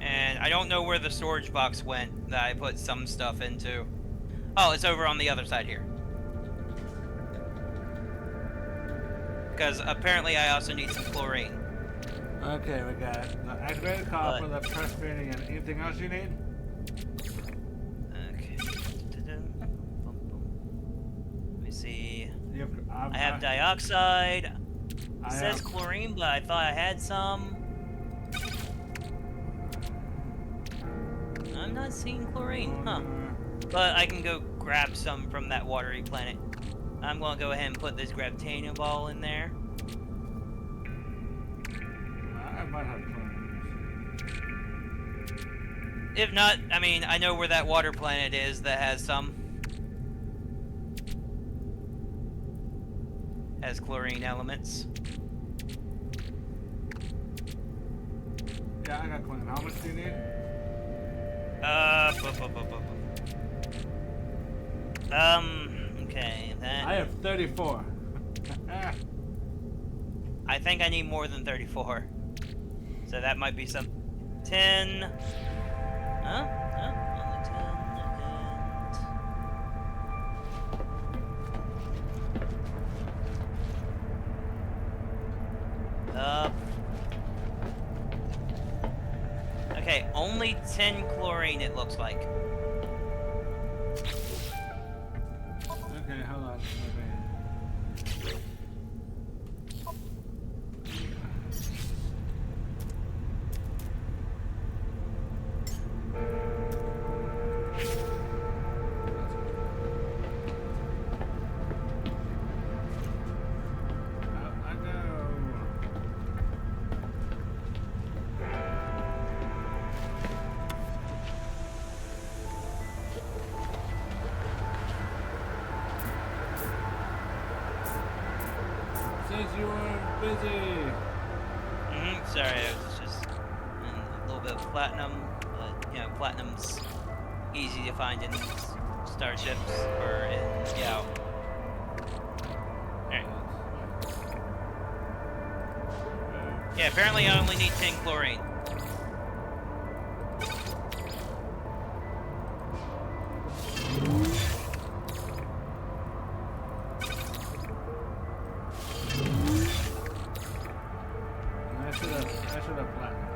And I don't know where the storage box went that I put some stuff into. Oh, it's over on the other side here. Because apparently I also need some chlorine. Okay, we got the activated copper, the perspiring, and anything else you need? Okay. Let me see. You I have dioxide. It I says have- chlorine, but I thought I had some. I'm not seeing chlorine, huh? But I can go grab some from that watery planet. I'm gonna go ahead and put this gravitanium ball in there. I might have clones. If not, I mean, I know where that water planet is that has some. Has chlorine elements. Yeah, I got clones. How much do you need? Okay, that... I have 34. I think I need more than 34. So that might be some... 10... Huh? Only 10 and... Okay, only 10 chlorine it looks like. Okay, hold on. Since you were busy. Sorry, I was just in a little bit of platinum. But, you know, platinum's easy to find in starships or in, you know. Alright. Yeah, apparently I only need 10 chlorine. I should have platinum.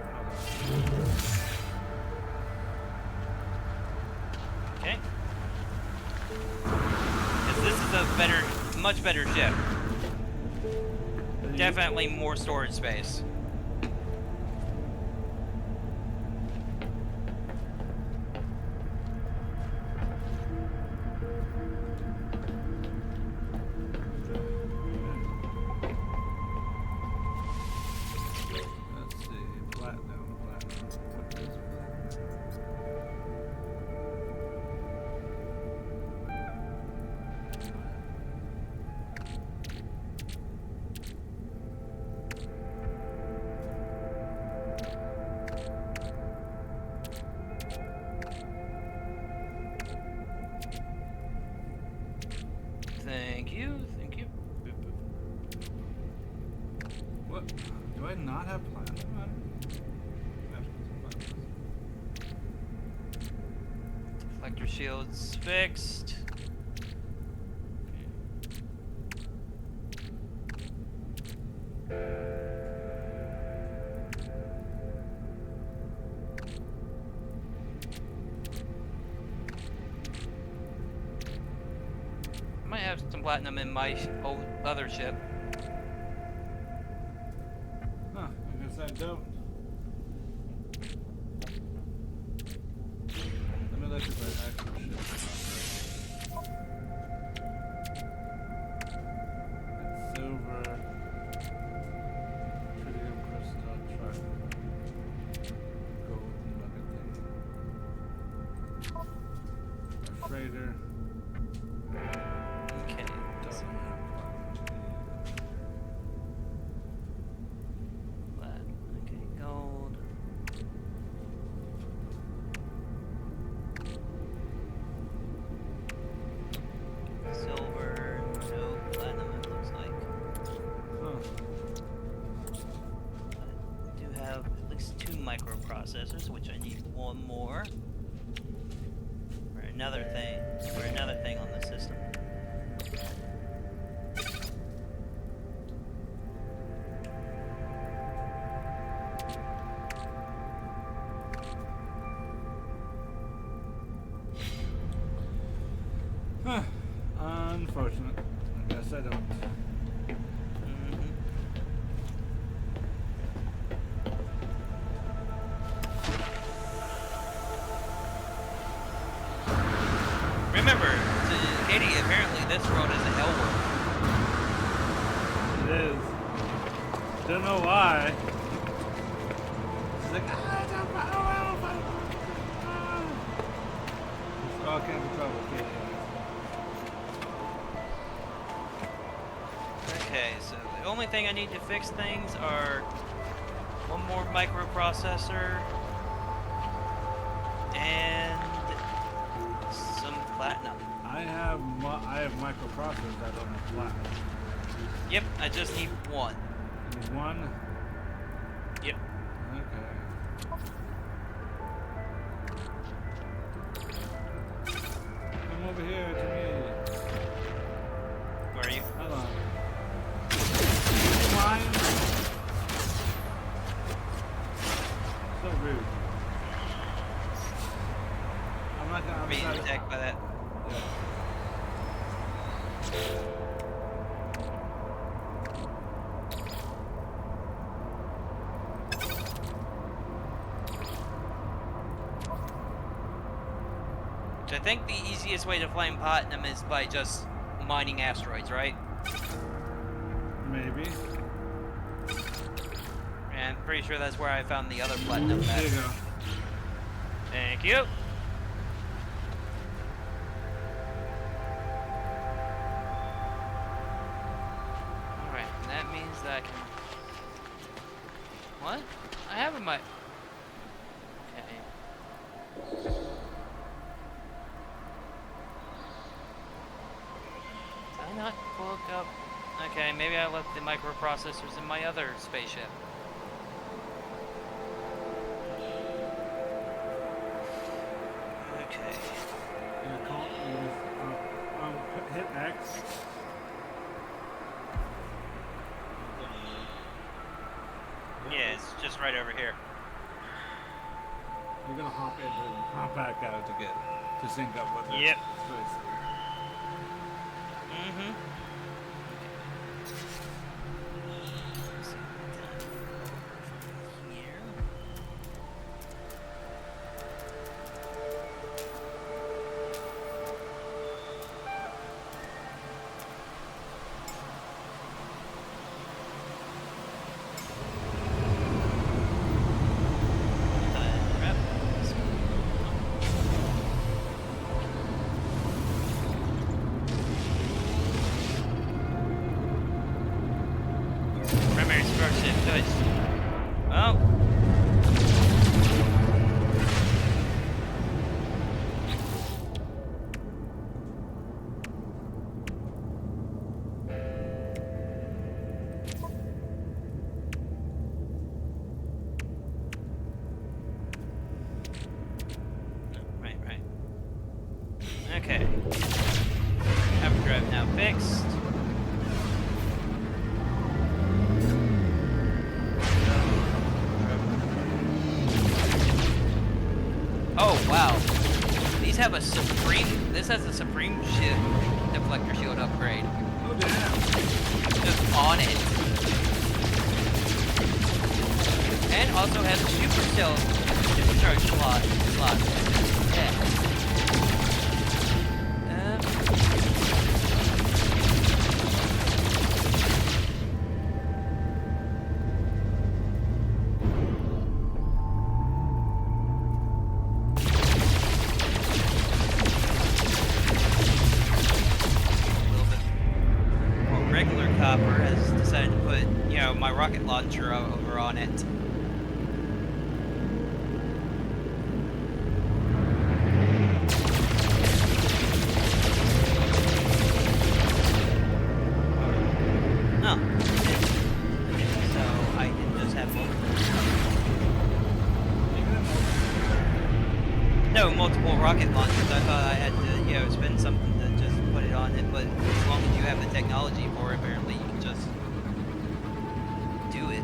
Okay. Because this is a much better ship. Definitely more storage space. Let's see, platinum. What is platinum? Thank you, thank you. What? Do I not have platinum? Deflector shields fixed. I might have some platinum in my old other ship. Huh, I guess I don't. Let me look at my actual ship. It's silver. Tritium crystal truck. Gold nugget thing. A freighter. Okay. Doesn't have platinum. Okay, gold. Silver, no platinum it looks like. Huh. I do have at least 2 microprocessors, which I need 1 more. For another thing on the system. Huh. Unfortunate. I guess I don't. Mm-hmm. Remember, to Katie, apparently this world is a hell world. It is. Don't know why. She's like, it's all kinds of trouble, kid. Okay, so the only thing I need to fix things are 1 more microprocessor and some platinum. I have microprocessors. I don't have platinum. Yep, I just need 1. Need one. Yep. Okay. Come over here to me. Where are you? Hold on. Mine. So rude. I'm not gonna. Being attacked by that. Yeah. Which I think the easiest way to find platinum is by just mining asteroids, right? Maybe. And I'm pretty sure that's where I found the other platinum There you at. go. Thank you. Alright, that means that I can... What? I have a mic. Okay. Did I not hook up? Okay, maybe I left the microprocessors in my other spaceship. Okay. Hit X. Yeah, it's just right over here. You're gonna hop in and hop back out to sync up with it. Yep. Space. Mm-hmm. Here. Primary structure touch. Oh. this has a Supreme ship deflector shield upgrade. Oh damn. Just on it. And also has a supercharge slot. Yeah. Regular copper has decided to put, you know, my rocket launcher over on it. Oh. So I can just have multiple rocket launchers. I thought I had to, you know, spend something to just put it on it, but as long as you have the technology for it, apparently you can just do it.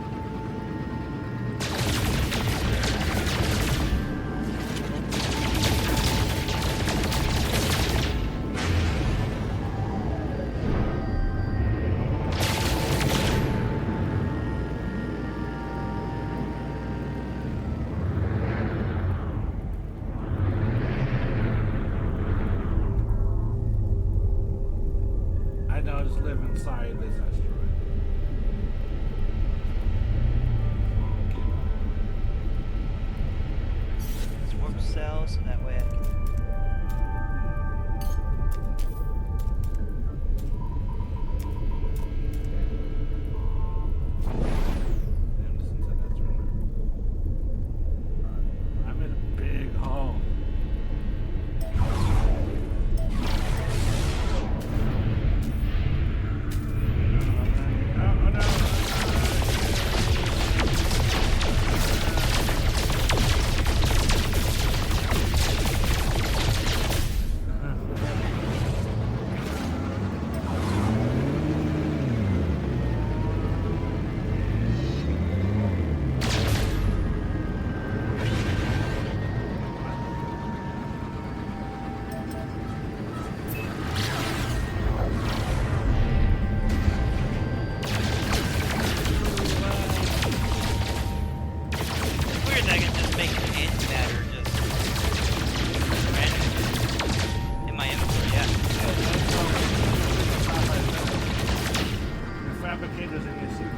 I now just live inside this asteroid. Let's warp cell so that way I can. Damn, just inside the asteroid. I'm in a big hole. Oh no! It's weird that I can just make antimatter just randomly in my inventory. Yeah. The fabricators in your suit.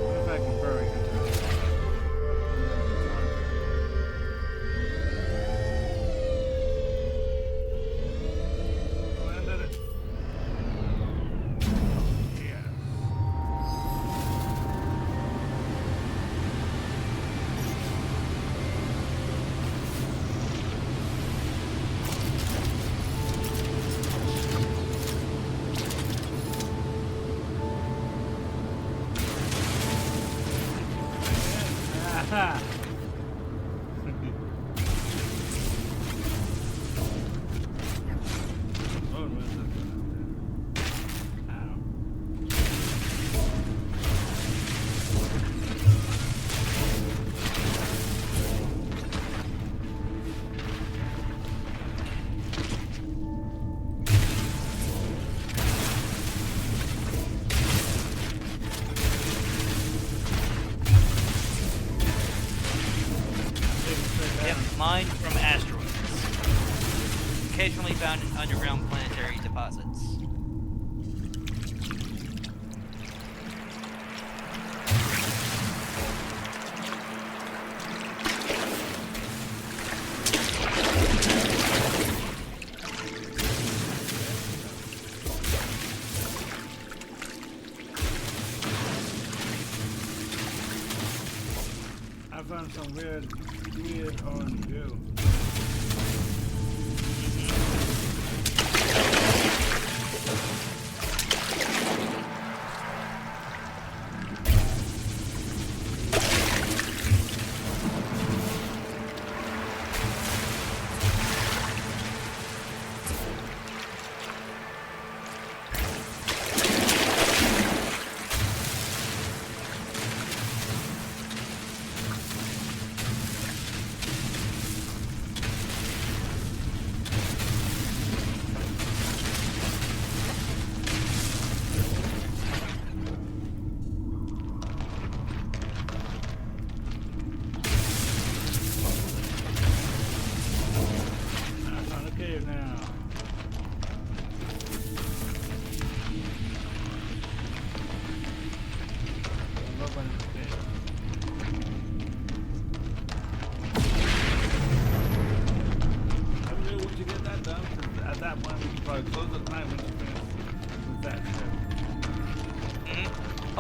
What if I can bury it? Landed it. Yes. Aha! Oh, what is that? Ow. Yep, mined from asteroids. Occasionally found in underground planetary deposits. I found some weird orange goo.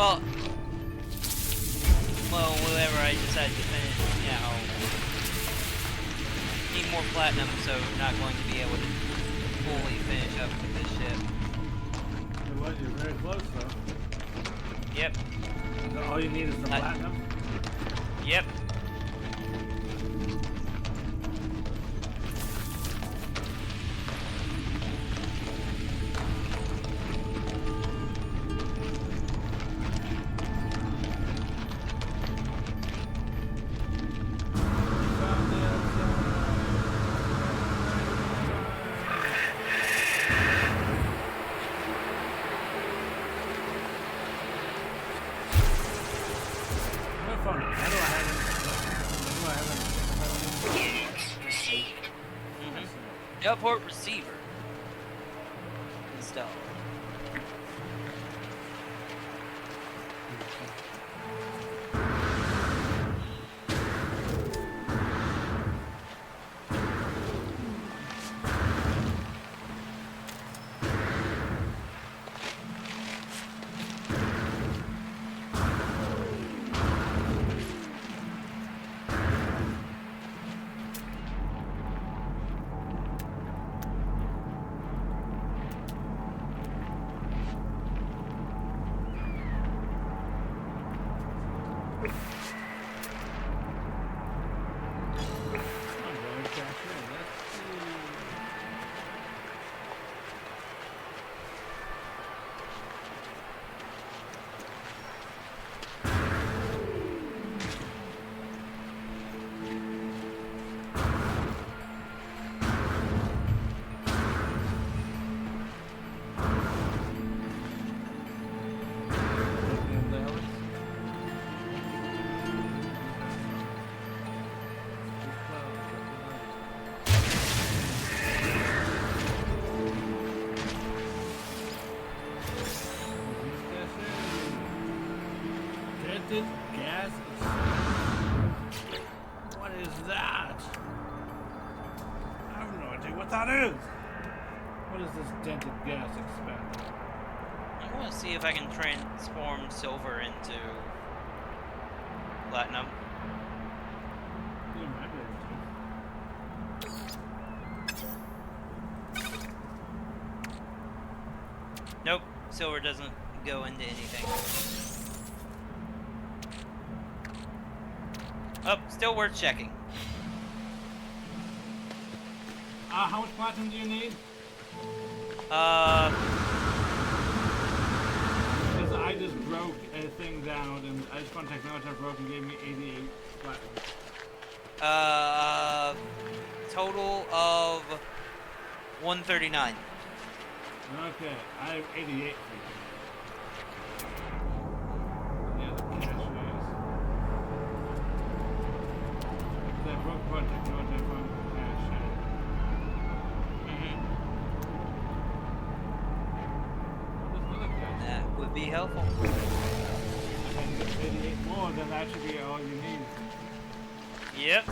Well, whenever I decide to finish, you know, need more platinum, so not going to be able to fully finish up with this ship. You're very close, though. Yep. So all you need is the platinum? Yep. Teleport receiver installed. Gas? What is that? I have no idea what that is. What does this dented gas expect? I want to see if I can transform silver into platinum. You might be able to. Nope, silver doesn't go into anything. Oh, still worth checking. How much platinum do you need? Uh, Because I just broke a thing down, and I just found technology I broke and gave me 88 platinum. total of 139. Okay, I have 88 for you. Yeah, the cash is. I broke one technology I found cash. There's another cash. That would be helpful. If I can get 88 more, then that should be all you need. Yep.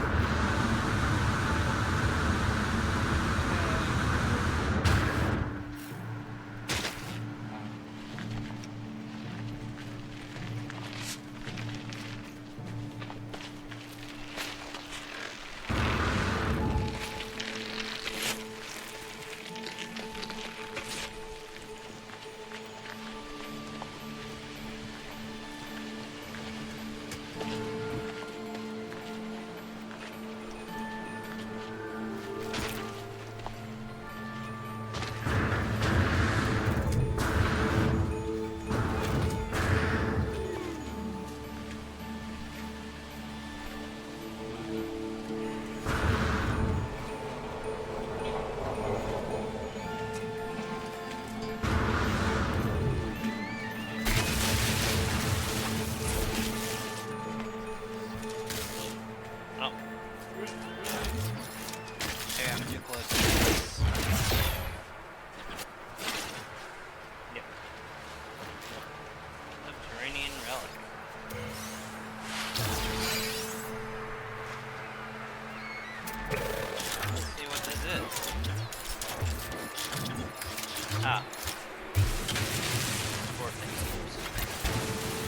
Ah. Four things.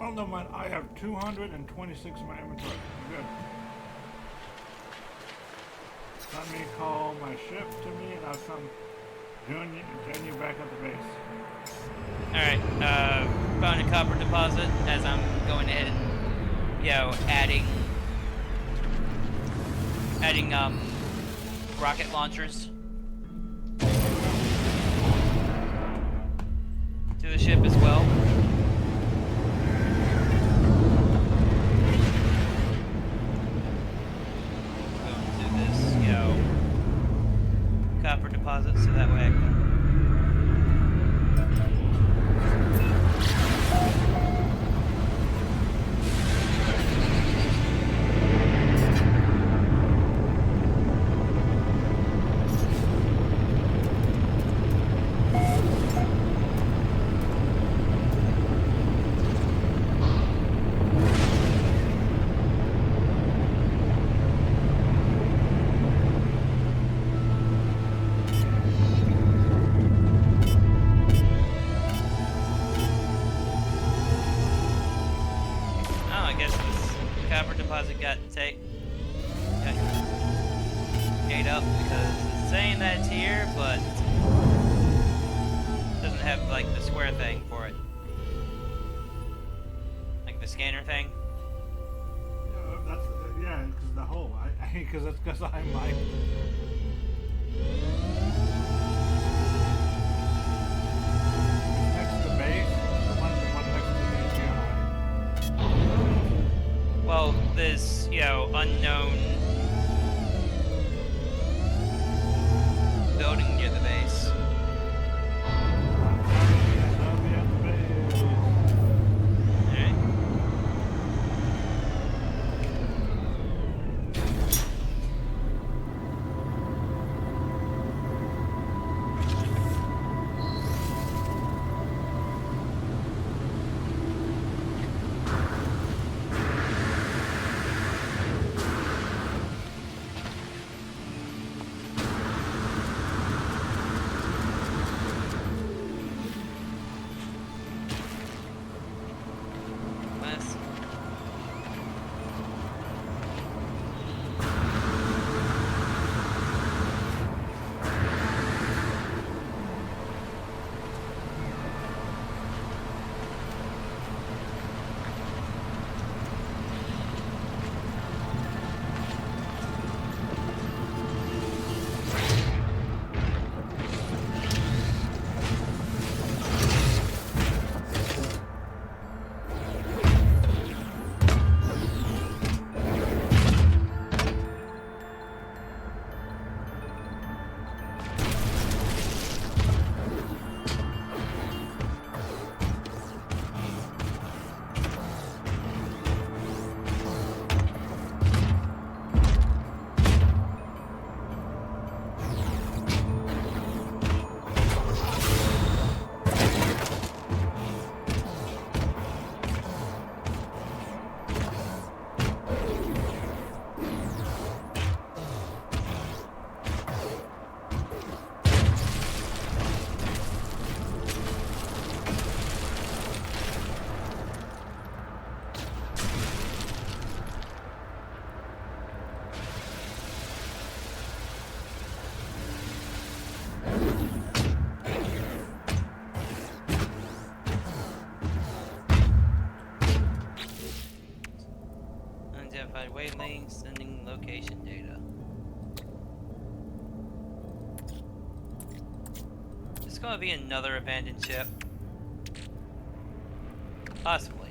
Well, no mind. I have 226 in my inventory. I'm good. Let me call my ship to me and I'll come join you back at the base. Alright, found a copper deposit as I'm going ahead and, adding rocket launchers to the ship as well. Going to this, copper deposit so that way I can got ate up because it's saying that it's here, but doesn't have like the square thing for it, like the scanner thing. That's yeah, because the hole. Because that's because I'm like. Next to the base, the one next to the base. Well, this unknown building near the base. Alright. Unidentified wavelengths, sending location data. It's gonna be another abandoned ship. Possibly.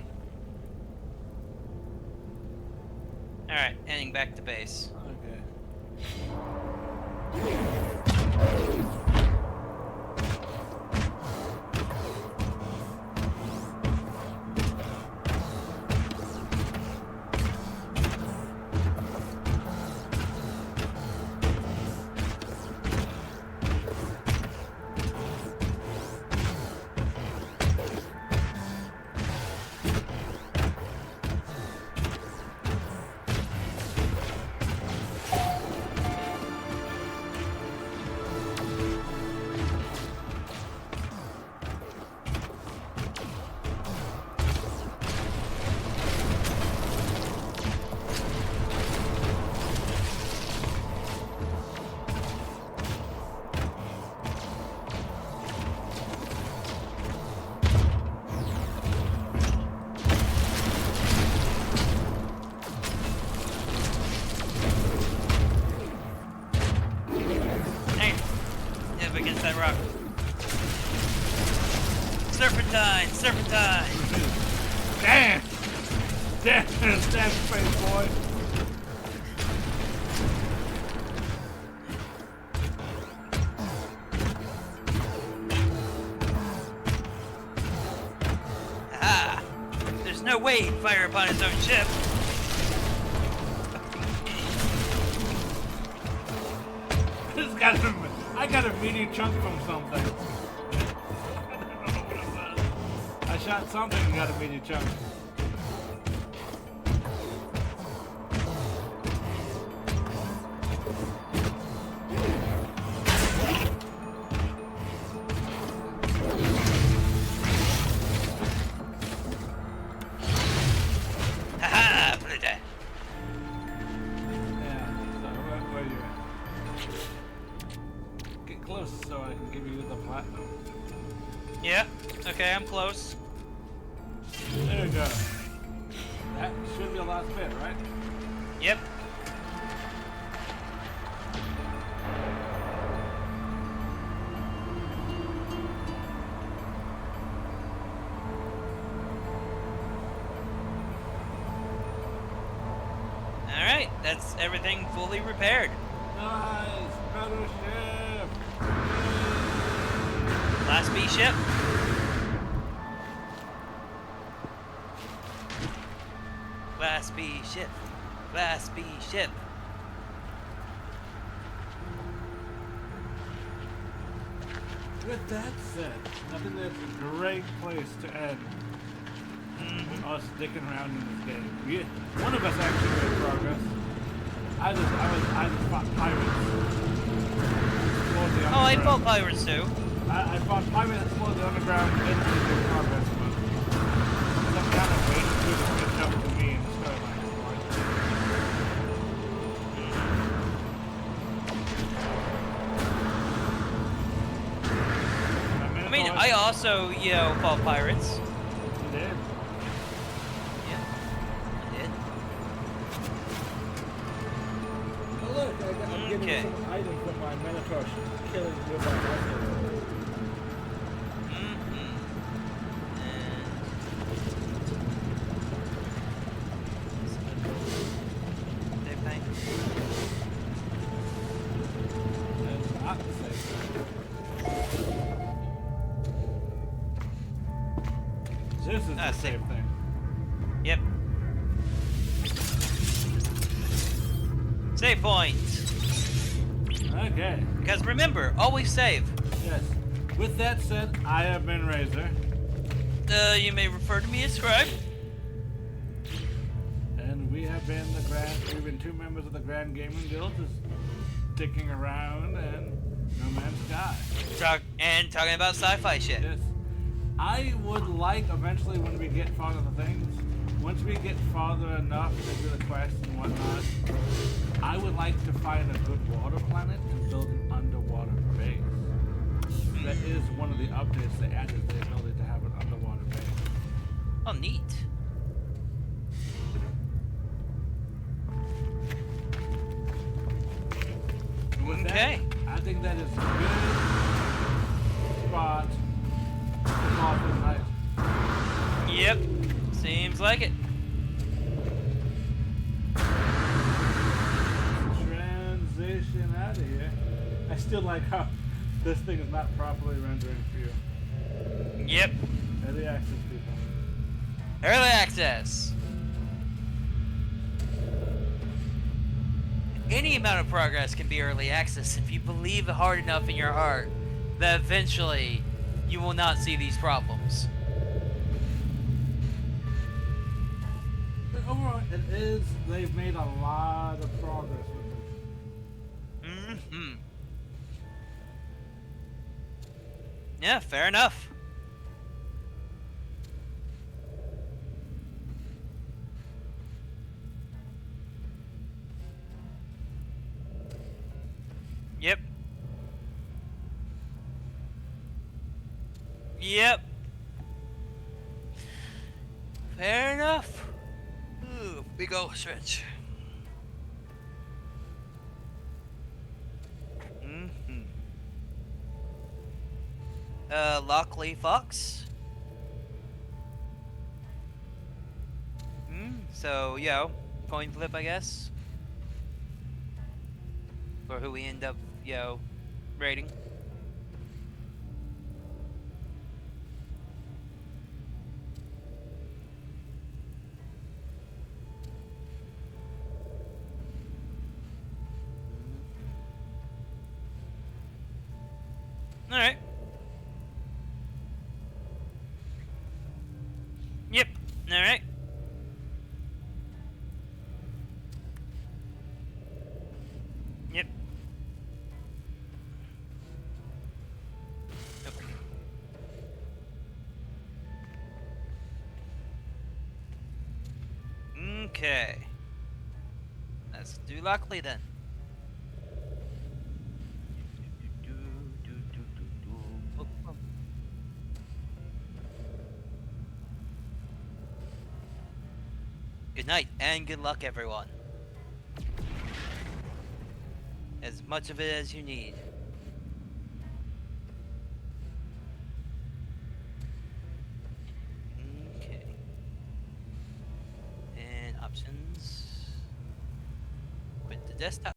Alright, heading back to base. Okay. surfing time. Dance! Dance, space boy! Aha! There's no way he'd fire upon his own ship. I got a meaty chunk from something. I shot something and got a meaty chunk. Haha! Put it down. Yeah, so where are you at? Get close so I can give you the platinum. Yeah. Okay, I'm close. There you go. That should be the last bit, right? Yep. Alright, that's everything fully repaired. Nice! Better ship! Last B ship. Class B ship. Class B ship. With that said, I think that's a great place to end us sticking around in this game. One of us actually made progress. I just fought pirates. Explored the Oh, I underground. fought pirates too. I fought pirates, explored the underground, and didn't make progress, but some kind of waiting for to catch up to me in the storyline. I mean, I also, fought pirates. You did. Yeah, I did. Oh, look, I'm getting Okay. some items from my Minotaur killing you by accident. Same thing. That's not the same thing. This is the same thing. Yep. Save point. Okay. Because remember, always save. Yes. With that said, I have been Razor, You may refer to me as Scribe. and we have been we've been two members of the Grand Gaming Guild, just sticking around and No Man's Sky. Talking about sci-fi shit. Yes. I would like eventually when we get farther the things, once we get farther enough to do the quests and whatnot, I would like to find a good water planet and build an underwater base. That is one of the updates they added, the ability to have an underwater base. Oh, neat. With Okay. that, I think that is a good spot to call for the night. Yep. Seems like it. Transition out of here. I still like how this thing is not properly rendering for you. Yep. Early access people. Early access. Any amount of progress can be early access if you believe hard enough in your heart that eventually you will not see these problems. But overall, they've made a lot of progress with it. Mm-hmm. Yeah, fair enough. Yep. Yep. Fair enough. Ooh, big old stretch. Mm-hmm. Lockley Fox. So, coin flip, I guess. For who we end up, raiding. Alright. Yep. Alright. Yep. Okay. Okay. Let's do luckily then. Good night and good luck, everyone. As much of it as you need. Okay. And options. Quit the desktop.